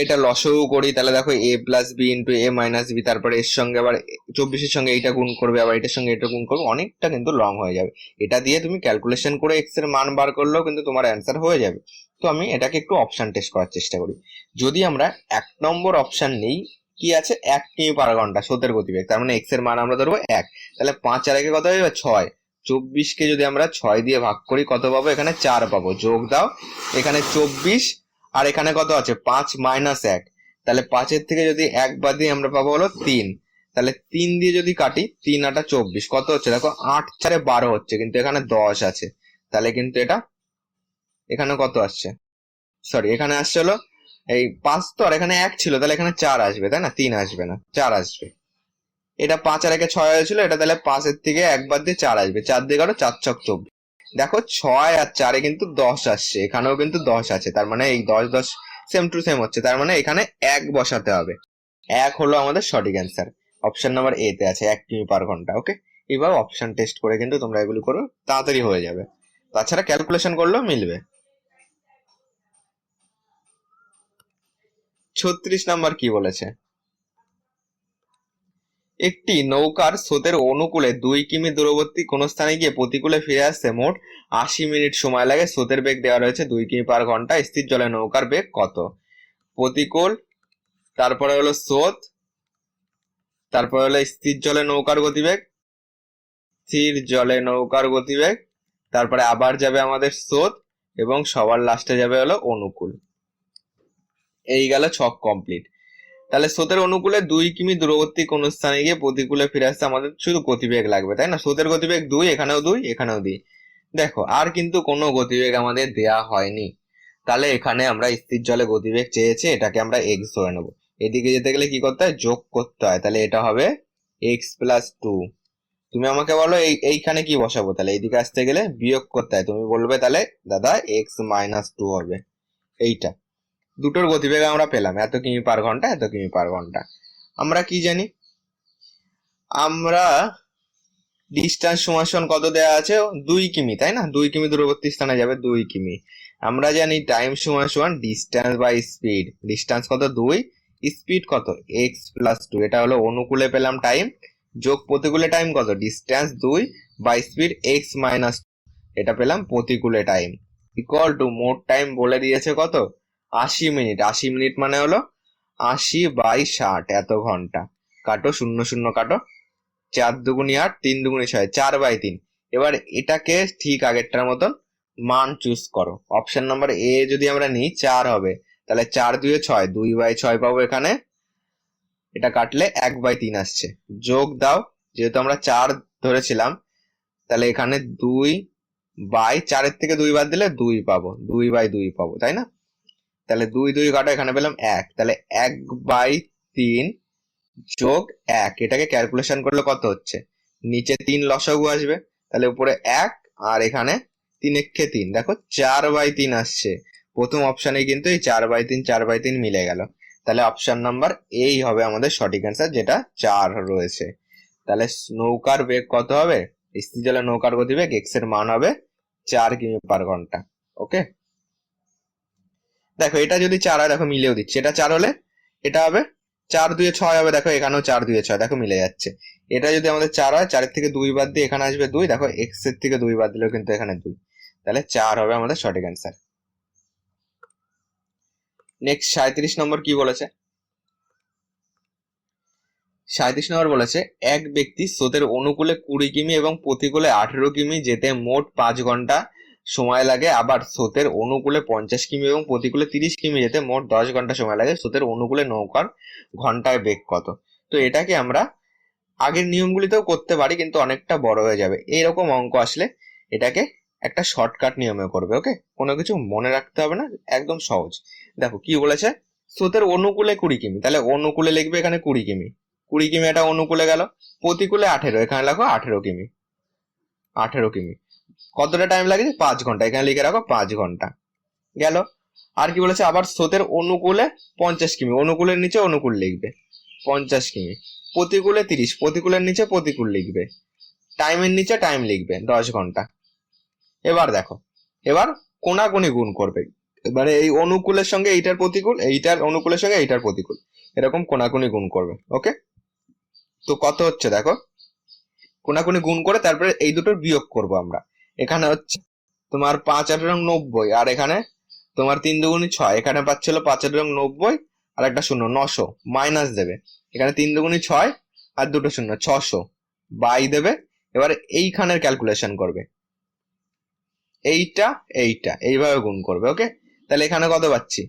এটা লসাগু করি, তাহলে দেখো a plus B into a minus B, তারপরে এর সঙ্গে আবার 24-এর সঙ্গে এইটা গুণ করবে, আবার এটার সঙ্গে এটা গুণ করবে, অনেকটা কিন্তু লং হয়ে যাবে। এটা দিয়ে তুমি ক্যালকুলেশন করে এক্স এর মান বার করলেও কিন্তু তোমার অ্যান্সার হয়ে যাবে। তো আমি এটাকে একটু অপশন টেস্ট করার চেষ্টা করি। যদি আমরা 1 নম্বর অপশন নেই, কি আছে 1 কিমি পার ঘন্টা স্রোতের গতিবেগ, তার মানে এক্স এর মান আমরা ধরবো 1, তাহলে 5 আর 1 কত হয়ে যাবে 6, 24কে যদি আমরা 6 দিয়ে ভাগ করি কত পাবো, এখানে 4 পাবো। যোগ দাও, এখানে 24 আর এখানে কত আছে 5 মাইনাস 1, তাহলে 5-এর থেকে যদি 1 বাদ দিয়ে আমরা পাবো হলো 3, তাহলে 3 দিয়ে যদি কাটি 3 আটা 24, কত হচ্ছে দেখো 8 4 12 হচ্ছে, কিন্তু এখানে 10 আছে, তাহলে কিন্তু এটা এখানে কত আসছে, সরি এখানে আসছে হলো এই 5, তো আর এখানে 1 ছিল, তাহলে এখানে 4 আসবে, তাই না, 3 আসবে না, 4 আসবে। এটা 5 আর 1 6 হয়েছিল, এটা তাহলে 5-এর থেকে 1 বাদ দিয়ে 4 আসবে, 4 দিয়ে কাটো 4 ছক 24, দেখো 6 আর 4 কিন্তু 10 আসছে, এখানেও কিন্তু 10 আছে, তার মানে এই 10 10 সেম টু সেম হচ্ছে, তার মানে এখানে 1 বসাতে হবে। 1 হলো আমাদের সঠিক অ্যান্সার, অপশন নাম্বার এ তে আছে 1 কিমি পার ঘন্টা। ওকে, এবার অপশন টেস্ট করে কিন্তু তোমরা এগুলি করো, তাড়াতাড়ি হয়ে যাবে, তাছাড়া ক্যালকুলেশন করলেও মিলবে। 36 নাম্বার কি বলেছে, একটি নৌকার স্রোতের অনুকূলে 2 কিমি দূরবর্তী কোন স্থানে গিয়ে প্রতিকূলে ফিরে আসতে মোট 80 মিনিট সময় লাগে। স্রোতের বেগ দেওয়া রয়েছে 2 কিমি পার ঘন্টা, স্থির জলে নৌকার বেগ কত? প্রতিকূল, তারপরে হলো স্রোত, তারপরে হলো স্থির জলে নৌকার গতিবেগ, স্থির জলে নৌকার গতিবেগ, তারপরে আবার যাবে আমাদের স্রোত, এবং সবার লাস্টে যাবে হলো অনুকূল। এই গেল ছক কমপ্লিট। তাহলে স্রোতের অনুকূলে 2 কিমি দূরবর্তী কোন স্থানে গিয়ে প্রতিকূলে ফিরে আসতে আমাদের শুধু গতিবেগ লাগবে, তাই না? স্রোতের গতিবেগ 2, এখানেও 2, এখানেও 2। দেখো আর কিন্তু কোনো গতিবেগ আমাদের দেয়া হয়নি, তাহলে এখানে আমরা স্থির জলে গতিবেগ চেয়েছে, এটাকে আমরা এক্স ধরে নেবো। এদিকে যেতে গেলে কি করতে হয়, যোগ করতে হয়, তাহলে এটা হবে এক্স প্লাস 2। তুমি আমাকে বলো এইখানে কি বসাবো, তাহলে এইদিকে আসতে গেলে বিয়োগ করতে হয়, তুমি বলবে তাহলে দাদা এক্স মাইনাস 2 হবে। এইটা দুটোর গতিবেগ আমরা পেলাম, এত কিমি পার ঘন্টা, এত কিমি পার ঘন্টা। আমরা কি জানি, আমরা ডিস্টেন্স সমান কত দেওয়া আছে 2 কিমি, তাই না? 2 কিমি দূরবর্তী স্থানে যাবে 2 কিমি। আমরা জানি টাইম সমান ডিস্টেন্স বাই স্পিড, ডিস্টেন্স কত 2, স্পিড কত এক্স প্লাস 2, এটা হলো অনুকূলে পেলাম টাইম, যোগ প্রতিকূলে টাইম কত distance 2 by speed x minus, এটা পেলাম প্রতিকূলে টাইম, ইকুয়াল টু মোট টাইম বলে দিয়েছে কত 80 মিনিট। 80 মিনিট মানে হলো 80 বাই 60, এত ঘন্টা। কাটো 0 0 কাটো, 4 দুগুনি 8, 3 দুগুনি 6, 4/3। এবার এটাকে ঠিক আগেরটার মতন মান চুজ করো। অপশন নাম্বার এ যদি আমরা নিই 4 হবে, তাহলে 4 2 6, 2/6 পাবো এখানে, এটা কাটলে 1/3 আসছে। যোগ দাও, যেহেতু আমরা 4 ধরেছিলাম, তাহলে এখানে 2/4 থেকে 2 বাদ দিলে 2 পাবো, 2/2 পাবো, তাই না? তাহলে 2 2 কাটো, এখানে পেলাম 1, তাহলে 1/3 যোগ 1, এটাকে ক্যালকুলেশন করলে কত হচ্ছে, নিচে 3 লসাগু আসবে, তাহলে উপরে 1 আর এখানে 3 একে 3, দেখো 4/3 আসছে। প্রথম অপশনে কিন্তু এই 4/3 4/3 মিলে গেল, তাহলে অপশন নাম্বার এই হবে আমাদের সঠিক অ্যান্সার, যেটা 4 রয়েছে। তাহলে নৌকার বেগ কত হবে, স্থির জলে নৌকার গতিবেগ এক্স এর মান হবে 4 কিমি পার ঘন্টা। ওকে, দেখো এটা যদি 4 হয়, দেখো মিলেও দিচ্ছে, এটা 4 হলে এটা হবে 4 2 6 হবে, দেখো এখানেও 4 2 6, দেখো মিলে যাচ্ছে। এটা যদি আমাদের 4 হয়, 4 এর থেকে 2 বাদ দিয়ে এখানে আসবে 2, দেখো এক্স এর থেকে 2 বাদ দিলেও কিন্তু এখানে 2, তাহলে 4 হবে আমাদের সঠিক অ্যান্সার। নেক্সট 37 নম্বর কি বলেছে, 37 নম্বর বলেছে এক ব্যক্তি স্রোতের অনুকূলে 20 কিমি এবং প্রতিকূলে 18 কিমি যেতে মোট 5 ঘন্টা সময় লাগে, আবার স্রোতের অনুকূলে 50 কিমি এবং প্রতিকূলে 30 কিমি যেতে মোট 10 ঘন্টা সময় লাগে। স্রোতের অনুকূলে নৌকার ঘন্টায় বেগ কত? তো এটাকে আমরা আগের নিয়মগুলিতেও করতে পারি, কিন্তু অনেকটা বড় হয়ে যাবে। এইরকম অঙ্ক আসলে এটাকে একটা শর্টকাট নিয়মে করবে। ওকে, কোনো কিছু মনে রাখতে হবে না, একদম সহজ। দেখো কি বলেছে, স্রোতের অনুকূলে 20 কিমি, তাহলে অনুকূলে লিখবে এখানে 20 কিমি, 20 কিমি এটা অনুকূলে গেল, প্রতিকূলে 18, এখানে লেখো 18 কিমি, 18 কিমি। কতটা টাইম লাগে 5 ঘন্টা, এখানে লিখে রাখো 5 ঘন্টা গেল। আর কি বলেছে, আবার স্রোতের অনুকূলে 50 কিমি, অনুকূলের নিচে অনুকূল লিখবে 50 কিমি, প্রতিকূলে 30, প্রতিকূলের নিচে প্রতিকূল লিখবে, টাইমের নিচে টাইম লিখবে 10 ঘন্টা। এবার দেখো, এবার কোনাকুনি গুণ করবে। এবারে এই অনুকূলের সঙ্গে এইটার প্রতিকূল, এইটার অনুকূলের সঙ্গে এইটার প্রতিকূল, এরকম কোনাকুনি গুণ করবে। ওকে, তো কত হচ্ছে দেখো, কোনাকুনি গুণ করে তারপরে এই দুটোর বিয়োগ করব আমরা। এখানে হচ্ছে তোমার 5×8=90, আর এখানে তোমার 3×2=6, এখানে পাচ্ছিল 5×8=90 আর একটা শূন্য 900, মাইনাস দেবে। এখানে 3×2=6 আর দুটো শূন্য 600, বাই দেবে। এবার এইখানের ক্যালকুলেশন করবে, এইটা এইটা এইভাবে গুণ করবে। ওকে, তাহলে এখানে কত পাচ্ছি,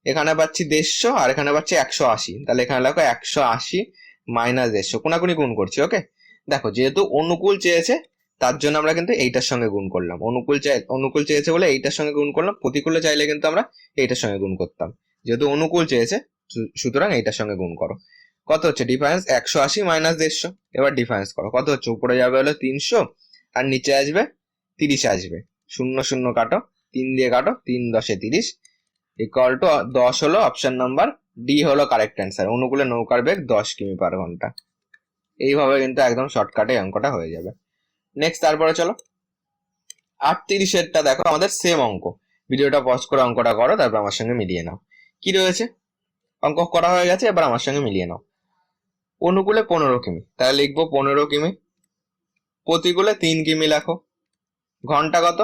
এখানে পাচ্ছি 150 আর এখানে পাচ্ছি 180, তাহলে এখানে লেখো 180 মাইনাস 150, কোনাকুনি গুণ করছি। ওকে, দেখো যেহেতু অনুকূল চেয়েছে তার জন্য আমরা কিন্তু এইটার সঙ্গে গুণ করলাম, অনুকূল চেয়েছে বলে এইটার সঙ্গে গুণ করলাম। প্রতিকূলে চাইলে কিন্তু আমরা এইটার সঙ্গে গুণ করতাম, যেহেতু অনুকূল চেয়েছে সুতরাং এইটার সঙ্গে গুণ করো। কত হচ্ছে ডিফারেন্স, 180 মাইনাস 150। এবার ডিফারেন্স করো, কত হচ্ছে, উপরে যাবে হলো 300 আর নিচে আসবে 30 আসবে, 0 0 কাটো, 3 দিয়ে কাটো, 3×10=30 ইকুয়াল টু 10 হলো অপশন নাম্বার ডি হলো কারেক্ট অ্যান্সার। অনুকূলে নৌকার বেগ 10 কিমি/ঘন্টা। এইভাবে কিন্তু একদম শর্টকাটে অঙ্কটা হয়ে যাবে। নেক্সট তারপরে চলো 38-এরটা দেখো, আমাদের সেম অঙ্ক। ভিডিওটা পজ করে অঙ্কটা করো, তারপর আমার সঙ্গে মিলিয়ে নাও কি রয়েছে। অঙ্ক করা হয়ে গেছে, এবার আমার সঙ্গে মিলিয়ে নাও। অনুকূলে 15 কিমি, তাহলে লিখবো 15 কিমি। প্রতিকূলে 3 কিমি লেখো। ঘন্টা কত,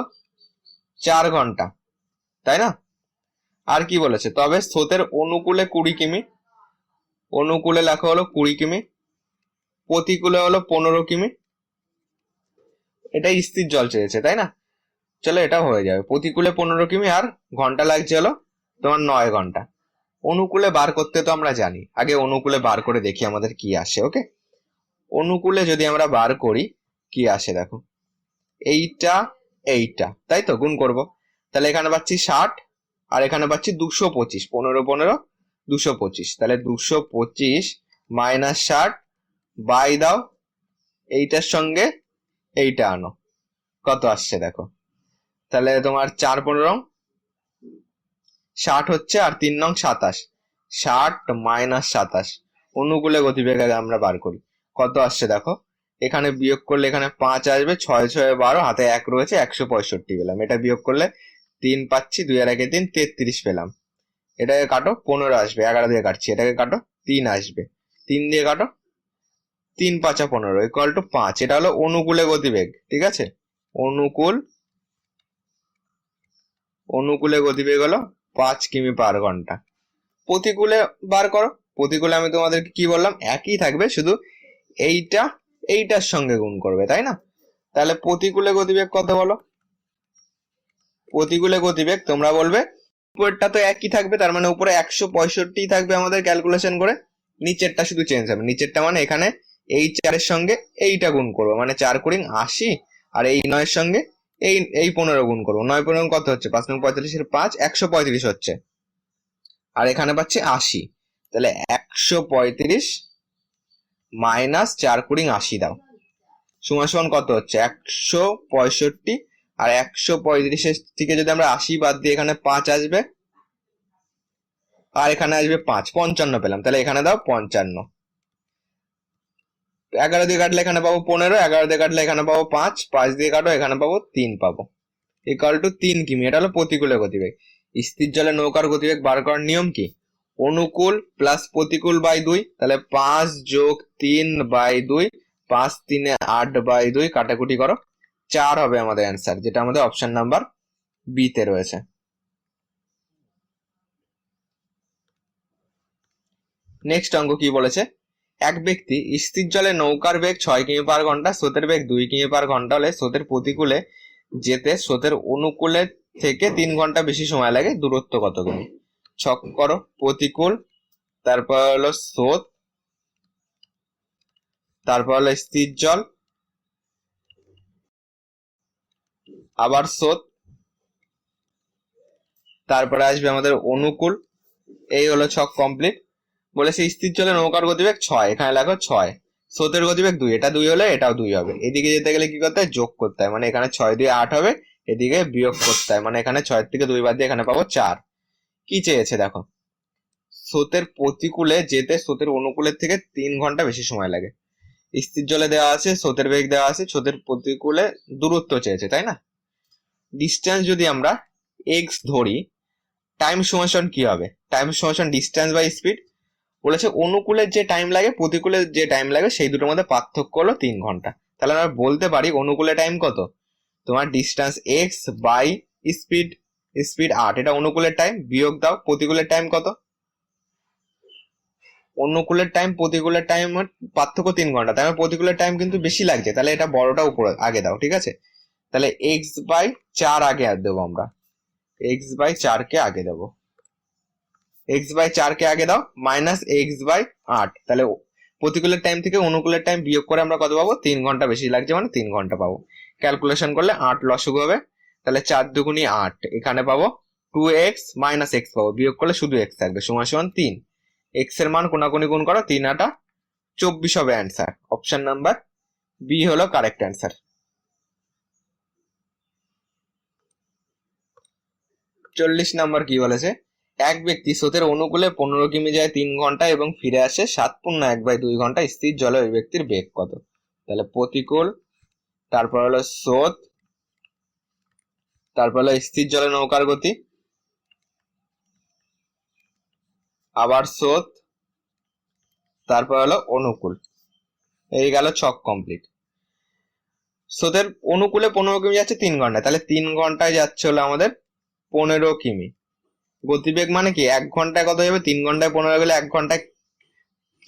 4 ঘন্টা, তাই না? আর কি বলেছে, তবে স্রোতের অনুকূলে 20 কিমি, অনুকূলে লেখা হলো 20 কিমি, প্রতিকূলে হলো 15 কিমি। এটা স্থির জল চেয়েছে, তাই না? চলো এটাও হয়ে যাবে, প্রতিকূলে 15 কিমি আর ঘন্টা লাগছে হলো তোমার 9 ঘন্টা। অনুকূলে বার করতে তো আমরা জানি, আগে অনুকূলে বার করে দেখি আমাদের কি আসে। ওকে, অনুকূলে যদি আমরা বার করি কি আসে দেখো, এইটা এইটা, তাই তো গুণ করব। তাহলে এখানে পাচ্ছি 60 আর এখানে পাচ্ছি 225, 15 15 225, তাহলে 225 মাইনাস 60 বাই দাও, এইটার সঙ্গে এইটা আনো, কত আসছে দেখো। তাহলে তোমার 4 15 60 হচ্ছে আর 3 নং 27, 60 মাইনাস 27। অনুকূলে গতিবেগ আগে আমরা বার করি, কত আসছে দেখো। এখানে বিয়োগ করলে এখানে 5 আসবে, 6 6 12, হাতে 1 রয়েছে, 165 পেলাম। এটা বিয়োগ করলে 3 পাচ্ছি, 2 আর 1 3, 33 পেলাম। এটাকে কাটো, 15 আসবে, 11 দিয়ে কাটছি, এটাকে কাটো 3 আসবে, 3 দিয়ে কাটো, 3 5 15 ইকুয়াল টু 5। এটা হলো অনুকূলে গতিবেগ, ঠিক আছে? অনুকূলে গতিবেগ হলো 5 কিমি/ঘন্টা। প্রতিকূলে বার করো, প্রতিকূলে আমি তোমাদেরকে কি বললাম, একই থাকবে, শুধু এইটা এইটার সঙ্গে গুণ করবে, তাই না? তাহলে প্রতিকূলে গতিবেগ কত বলো, প্রতিকূলে গতিবেগ তোমরা বলবে উপরেরটা তো একই থাকবে, তার মানে উপরে 165 থাকবে আমাদের ক্যালকুলেশন করে, নিচেরটা শুধু চেঞ্জ হবে। নিচেরটা মানে এখানে এই 4-এর সঙ্গে এইটা গুণ করবো, মানে 4 × 80 আর এই 9-এর সঙ্গে এই 15 গুণ করবো। 9 15 কত হচ্ছে, 5 9 45 5, 135 হচ্ছে, আর এখানে পাচ্ছি 80। তাহলে 135 মাইনাস 4 × 80 দাও, সমান সমান কত হচ্ছে, 165। আর 135 থেকে যদি আমরা 80 বাদ দিই, এখানে 5 আসবে আর এখানে আসবে 5, 55 পেলাম। তাহলে এখানে দাও 55। 11 দিয়ে কাটলে এখানে পাবো 15, 11 দিয়ে কাটলে এখানে পাবো 5, 5 দিয়ে কাটো, এখানে পাবো 3 পাবো, ইকুয়াল টু 3 কিমি। এটা হলো প্রতিকূলে গতিবেগ। স্থির জলে নৌকার গতিবেগ বার করার নিয়ম কি, অনুকূল প্লাস প্রতিকূল বাই 2, তাহলে 5 + 3 বাই 2, 5 3 8 বাই 2, কাটাকুটি করো, 4 হবে আমাদের অ্যান্সার, যেটা আমাদের অপশন নাম্বার বি তে রয়েছে। নেক্সট অঙ্ক কি বলেছে, এক ব্যক্তি স্থির জলে নৌকার বেগ 6 কিমি/ঘন্টা, স্রোতের বেগ 2 কিমি/ঘন্টা হলে স্রোতের প্রতিকূলে যেতে স্রোতের অনুকূলে থেকে 3 ঘন্টা বেশি সময় লাগে, দূরত্ব কত কিমি? ছক করো, প্রতিকূল, তারপর হলো স্রোত, তারপর হলো স্থির জল, আবার স্রোত, তারপরে আসবে আমাদের অনুকূল। এই হলো ছক কমপ্লিট। বলেছে স্থির জলে নৌকার গতিবেগ 6, এখানে লেখো 6, স্রোতের গতিবেগ 2, এটা 2 হলে এটাও 2 হবে। এদিকে যেতে গেলে কি করতে হয়, যোগ করতে হয়, মানে এখানে 6 দিয়ে 8 হবে, এদিকে বিয়োগ করতে হয়, মানে এখানে 6 থেকে 2 বাদ দিয়ে এখানে পাবো 4। কি চেয়েছে দেখো, স্রোতের প্রতিকূলে যেতে স্রোতের অনুকূলের থেকে 3 ঘন্টা বেশি সময় লাগে। স্থির জলে দেওয়া আছে, স্রোতের বেগ দেওয়া আছে, স্রোতের প্রতিকূলে দূরত্ব চেয়েছে, তাই না? ডিস্টেন্স যদি আমরা এক্স ধরি, টাইম সমান কি হবে? টাইম সমান ডিস্টেন্স বাই স্পিড। বলেছে অনুকূলের যে টাইম লাগে প্রতিকূলের যে টাইম লাগে সেই দুটোর মধ্যে পার্থক্য হলো 3 ঘন্টা। তাহলে আমরা বলতে পারি অনুকূলে টাইম কত? তোমার distance x by speed, speed 8, এটা অনুকূলের টাইম, বিয়োগ দাও প্রতিকূলের টাইম কত? অনুকূলের টাইম প্রতিকূলের টাইম পার্থক্য 3 ঘন্টা, তাই প্রতিকূলের টাইম কিন্তু বেশি লাগছে, তাহলে এটা বড়টা উপরে আগে দাও, ঠিক আছে? তাহলে এক্স বাই 4 আগে দেবো আমরা, এক্স বাই 4 কে আগে দেবো, এক্স বাই 4 কে আগে দাও মাইনাস এক্স বাই 8। তাহলে প্রতিকূলের টাইম থেকে অনুকূলের টাইম বিয়োগ করে আমরা কত পাবো? 3 ঘন্টা বেশি লাগছে, মানে 3 ঘন্টা পাবো। ক্যালকুলেশন করলে 8 লসগু হবে, তাহলে 4 দুগুণি 8, এখানে পাবো 2x মাইনাস এক্স পাবো, বিয়োগ করলে শুধু এক্স থাকবে, সমান সমান 3। এক্স এর মান কোনাকুনি গুণ করো, 3 8 24 হবে অ্যান্সার। অপশন নাম্বার বি হলো কারেক্ট অ্যান্সার। 40 নাম্বার কি বলেছে? এক ব্যক্তি স্রোতের অনুকূলে 15 কিমি যায় 3 ঘন্টা এবং ফিরে আসে 7.1/2 ঘন্টা, স্থির জলে ওই ব্যক্তির বেগ কত? তাহলে প্রতিকূল, তারপর হলো স্রোত, তারপর হলো স্থির জলে নৌকার গতি, আবার স্রোত, তারপর হলো অনুকূল। এই গেল ছক কমপ্লিট। স্রোতের অনুকূলে 15 কিমি যাচ্ছে 3 ঘন্টায়, তাহলে 3 ঘন্টায় যাচ্ছে হলো আমাদের 15 কিমি। গতিবেগ মানে কি? 1 ঘন্টায় কত যাবে? 3 ঘন্টায় 15 গেলে 1 ঘন্টায়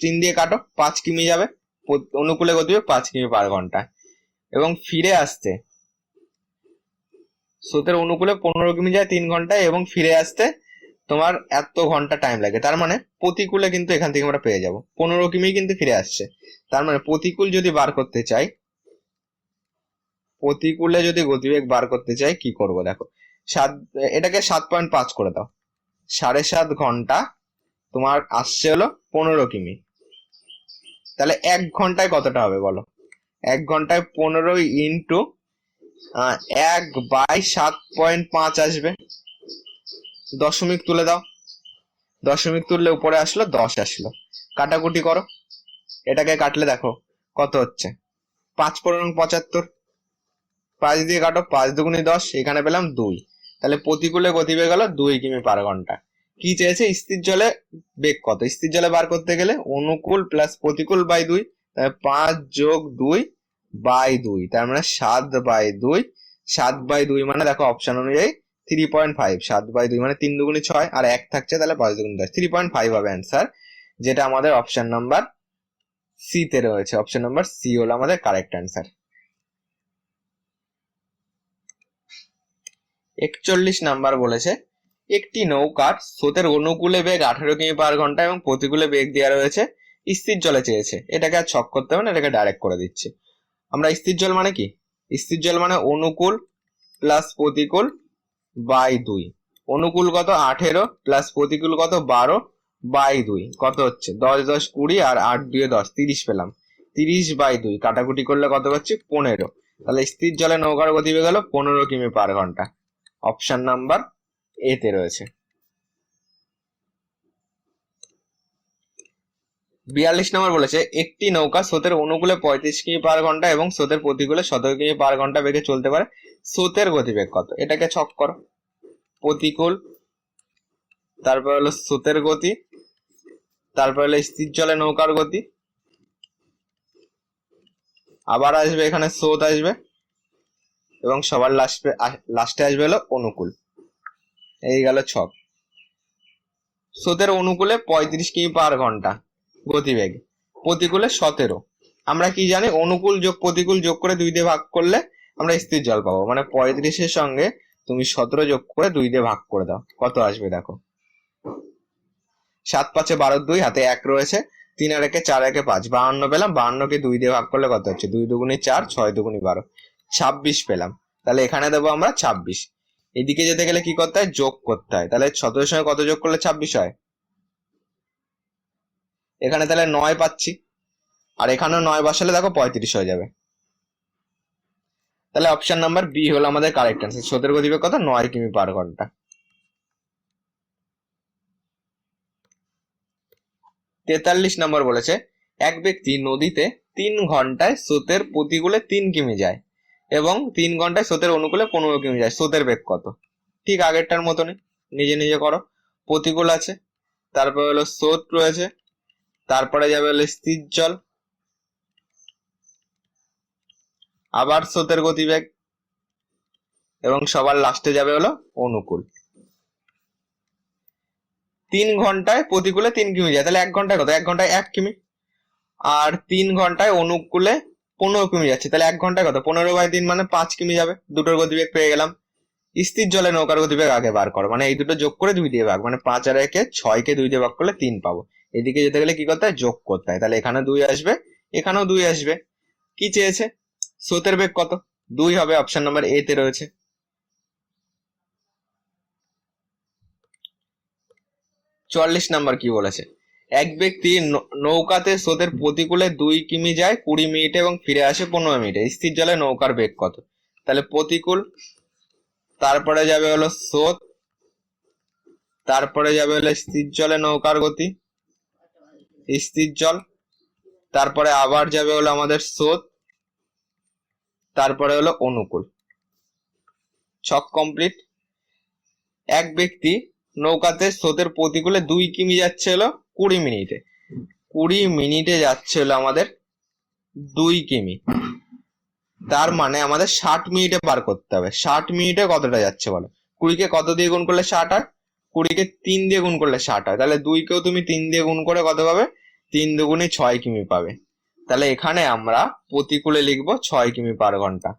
3 দিয়ে কাটো, 5 কিমি যাবে। অনুকূলে গতিবেগ 5 কিমি পার ঘন্টা। এবং ফিরে আসতে, স্রোতের অনুকূলে 15 কিমি যায় 3 ঘন্টায় এবং ফিরে আসতে তোমার এত ঘন্টা টাইম লাগে। তার মানে প্রতিকূলে কিন্তু এখান থেকে আমরা পেয়ে যাব 15 কিমি কিন্তু ফিরে আসছে। তার মানে প্রতিকূল যদি বার করতে চাই, প্রতিকূলে যদি গতিবেগ বার করতে চাই কি করব? দেখো, এটাকে 7.5 করে দাও, 7.5 ঘন্টা তোমার আসছে হলো 15 কিমি। তাহলে 1 ঘন্টায় কতটা হবে বলো? 1 ঘন্টায় 15 ইন্টু 1/7.5 আসবে। দশমিক তুলে দাও, দশমিক তুললে উপরে আসলো 10 আসলো। কাটাকুটি করো, এটাকে কাটলে দেখো কত হচ্ছে, 5 × 75, 5 দিয়ে কাটো, 5 দুগুণি 10, এখানে পেলাম 2। তাহলে প্রতিকূলে গতিবেগ হলো 2 কিমি পার ঘন্টা। কি চেয়েছে? স্থির জলে বেগ কত? স্থির জলে বার করতে গেলে অনুকূল প্লাস প্রতিকূল বাই 2, তাহলে 5 + 2 বাই 2, তার মানে 7/2। 7/2 মানে দেখো অপশন অনুযায়ী 3.5, 7/2 মানে 3 দুগুণি 6 আর 1 থাকছে, তাহলে 5 দুগুণি 10, 3.5 হবে অ্যান্সার, যেটা আমাদের অপশন নাম্বার সি তে রয়েছে। অপশন নাম্বার সি হলো আমাদের কারেক্ট অ্যান্সার। 41 নাম্বার বলেছে একটি নৌকার স্রোতের অনুকূলে বেগ 18 কিমি পার ঘন্টা এবং প্রতিকূলে বেগ দেওয়া রয়েছে, স্থির জলে চেয়েছে। এটাকে আর ছক করতে হবে না, এটাকে ডাইরেক্ট করে দিচ্ছি আমরা। স্থির জল মানে কি? স্থির জল মানে অনুকূল প্লাস প্রতিকূল বাই 2। অনুকূল কত? 18 প্লাস প্রতিকূল কত? 12 বাই 2 কত হচ্ছে? 10 10 20 আর 8 2 10, 30 পেলাম। 30/2 কাটাকুটি করলে কত পাচ্ছি? 15। তাহলে স্থির জলে নৌকার গতিবেগ হলো 15 কিমি পার ঘন্টা। অপশন নাম্বার এ তে রয়েছে। 42 নম্বর বলেছে একটি নৌকা স্রোতের অনুকূলে 35 কিমি পার ঘন্টা এবং স্রোতের প্রতিকূলে 17 কিমি পার ঘন্টা বেগে চলতে পারে, স্রোতের গতিবেগ কত? এটাকে ছক করো, প্রতিকূল, তারপর হলো স্রোতের গতি, তারপর হলো স্থির জলে নৌকার গতি, আবার আসবে এখানে স্রোত আসবে, এবং সবার লাস্টে আসবে হলো অনুকূল। এই গেল ছক। স্রোতের অনুকূলে 35 কিমি পার ঘন্টা গতিবেগ, প্রতিকূলে 17। আমরা কি জানি? অনুকূল যোগ প্রতিকূল যোগ করে 2 দিয়ে ভাগ করলে আমরা স্থির জল পাবো। মানে 35-এর সঙ্গে তুমি 17 যোগ করে 2 দিয়ে ভাগ করে দাও, কত আসবে দেখো। 7 5 12, 2 হাতে 1 রয়েছে, 3 আর 1 4 1 5, 52 পেলাম। 52 কে 2 দিয়ে ভাগ করলে কত হচ্ছে? 2 দুগুণি 4, 6 দুগুণি 12, 26 পেলাম। তাহলে এখানে দেবো আমরা 26। এদিকে যেতে গেলে কি করতে হয়? যোগ করতে হয়। তাহলে 17 এর সঙ্গে কত যোগ করলে 26 হয়? এখানে তাহলে 9 পাচ্ছি, আর এখানেও 9 বসালে দেখো 35 হয়ে যাবে। তাহলে অপশন নাম্বার বি হলো আমাদের কারেক্ট অ্যান্সার। স্রোতের গতিবেগ কত? 9 কিমি পার ঘন্টা। 43 নম্বর বলেছে এক ব্যক্তি নদীতে 3 ঘন্টায় স্রোতের প্রতিকূলে 3 কিমি যায় এবং 3 ঘন্টায় স্রোতের অনুকূলে 15 কিমি যায়, স্রোতের বেগ কত? ঠিক আগেরটার মতনই, নিজে নিজে করো। প্রতিকূল আছে, তারপরে হলো স্রোত রয়েছে, তারপরে যাবে হলো স্থির জল, আবার স্রোতের গতিবেগ, এবং সবার লাস্টে যাবে হলো অনুকূল। 3 ঘন্টায় প্রতিকূলে 3 কিমি যায়, তাহলে 1 ঘন্টায় কত? 1 ঘন্টায় 1 কিমি। আর 3 ঘন্টায় অনুকূলে 15 কিমি যাচ্ছে, তাহলে 1 ঘন্টায় কত? 15/3 মানে 5 কিমি যাবে। দুটোর গতিবেগ পেয়ে গেলাম। স্থির জলে নৌকার গতিবেগ আগে বার করো, মানে এই দুটো যোগ করে 2 দিয়ে ভাগ, মানে 5 আর 1 6 কে 2 দিয়ে ভাগ করলে 3 পাবো। এদিকে যেতে গেলে কি করতে হয়? যোগ করতে হয়। তাহলে এখানে 2 আসবে, এখানেও 2 আসবে। কি চেয়েছে? স্রোতের বেগ কত? 2 হবে, অপশন নাম্বার এ তে রয়েছে। 44 নাম্বার কি বলেছে? এক ব্যক্তি নৌকাতে স্রোতের প্রতিকূলে 2 কিমি যায় 20 মিনিটে এবং ফিরে আসে 15 মিনিটে। স্থির জলে নৌকার বেগ কত? তাহলে প্রতিকূল, তারপরে যাবে হলো স্রোত, তারপরে যাবে হলো স্থির জলে নৌকার গতি, স্থির জল, তারপরে আবার যাবে হলো আমাদের স্রোত, তারপরে হলো অনুকূল। ছক কমপ্লিট। এক ব্যক্তি নৌকাতে স্রোতের প্রতিকূলে 2 কিমি যাচ্ছে হলো 20 মিনিটে। 20 মিনিটে যাচ্ছে হলো আমাদের 2 কিমি, তার মানে আমাদের 60 মিনিটে পার করতে হবে। 60 মিনিটে কতটা যাচ্ছে বলো? 20 কে কত দিয়ে গুণ করলে 60 হয়? 20 কে 3 দিয়ে গুণ করলে 60 হয়। তাহলে 2 কেও তুমি 3 দিয়ে গুণ করে কত পাবে? 3 দুগুণে 6 কিমি পাবে। তাহলে এখানে আমরা প্রতিকূলে লিখবো 6 কিমি পার ঘন্টা।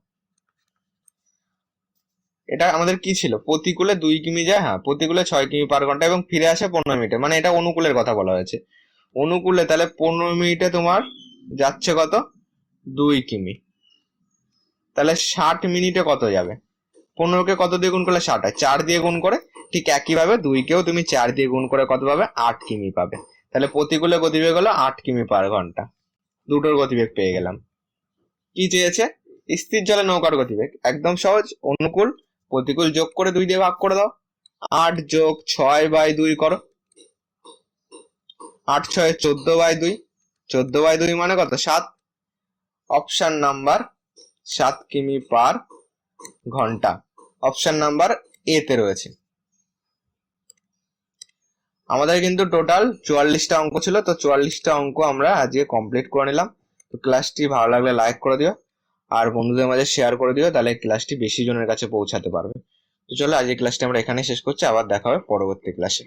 এটা আমাদের কি ছিল? প্রতিকূলে 2 কিমি যায়, হ্যাঁ, প্রতিকূলে 6 কিমি পার ঘন্টা এবং ফিরে আসে 15 মিনিটে, মানে এটা অনুকূলের কথা বলা হয়েছে। অনুকূলে তাহলে 15 মিনিটে তোমার যাচ্ছে কত? 2 কিমি। তাহলে 60 মিনিটে কত যাবে? 15 কে কত দিয়ে গুণ করলে 60 হয়? 4 দিয়ে গুণ করে। ঠিক একইভাবে 2 কেও তুমি 4 দিয়ে গুণ করে কত পাবে? 8 কিমি পাবে। তাহলে প্রতিকূলে গতিবেগ হলো 8 কিমি পার ঘন্টা। দুটোর গতিবেগ পেয়ে গেলাম। কি চেয়েছে? স্থির জলে নৌকার গতিবেগ। একদম সহজ। অনুকূল প্রতিকূল যোগ করে 2 দিয়ে ভাগ করে দাও। 8 যোগ 6/2 করো। 8 6 14/2, 14/2 মানে কত? 7। অপশন নাম্বার 7 কিমি পার ঘন্টা, অপশন নাম্বার এ তে রয়েছে। আমাদের কিন্তু টোটাল 44টা অঙ্ক ছিল, তো 44টা অঙ্ক আমরা আজকে কমপ্লিট করে নিলাম। তো ক্লাসটি ভালো লাগলে লাইক করে দিও, আর বন্ধুদের মাঝে শেয়ার করে দিও, তাহলে ক্লাসটি বেশি জনের কাছে পৌঁছাতে পারবে। তো চলো আজকে ক্লাসটি আমরা এখানেই শেষ করছি, আবার দেখা হবে পরবর্তী ক্লাসে।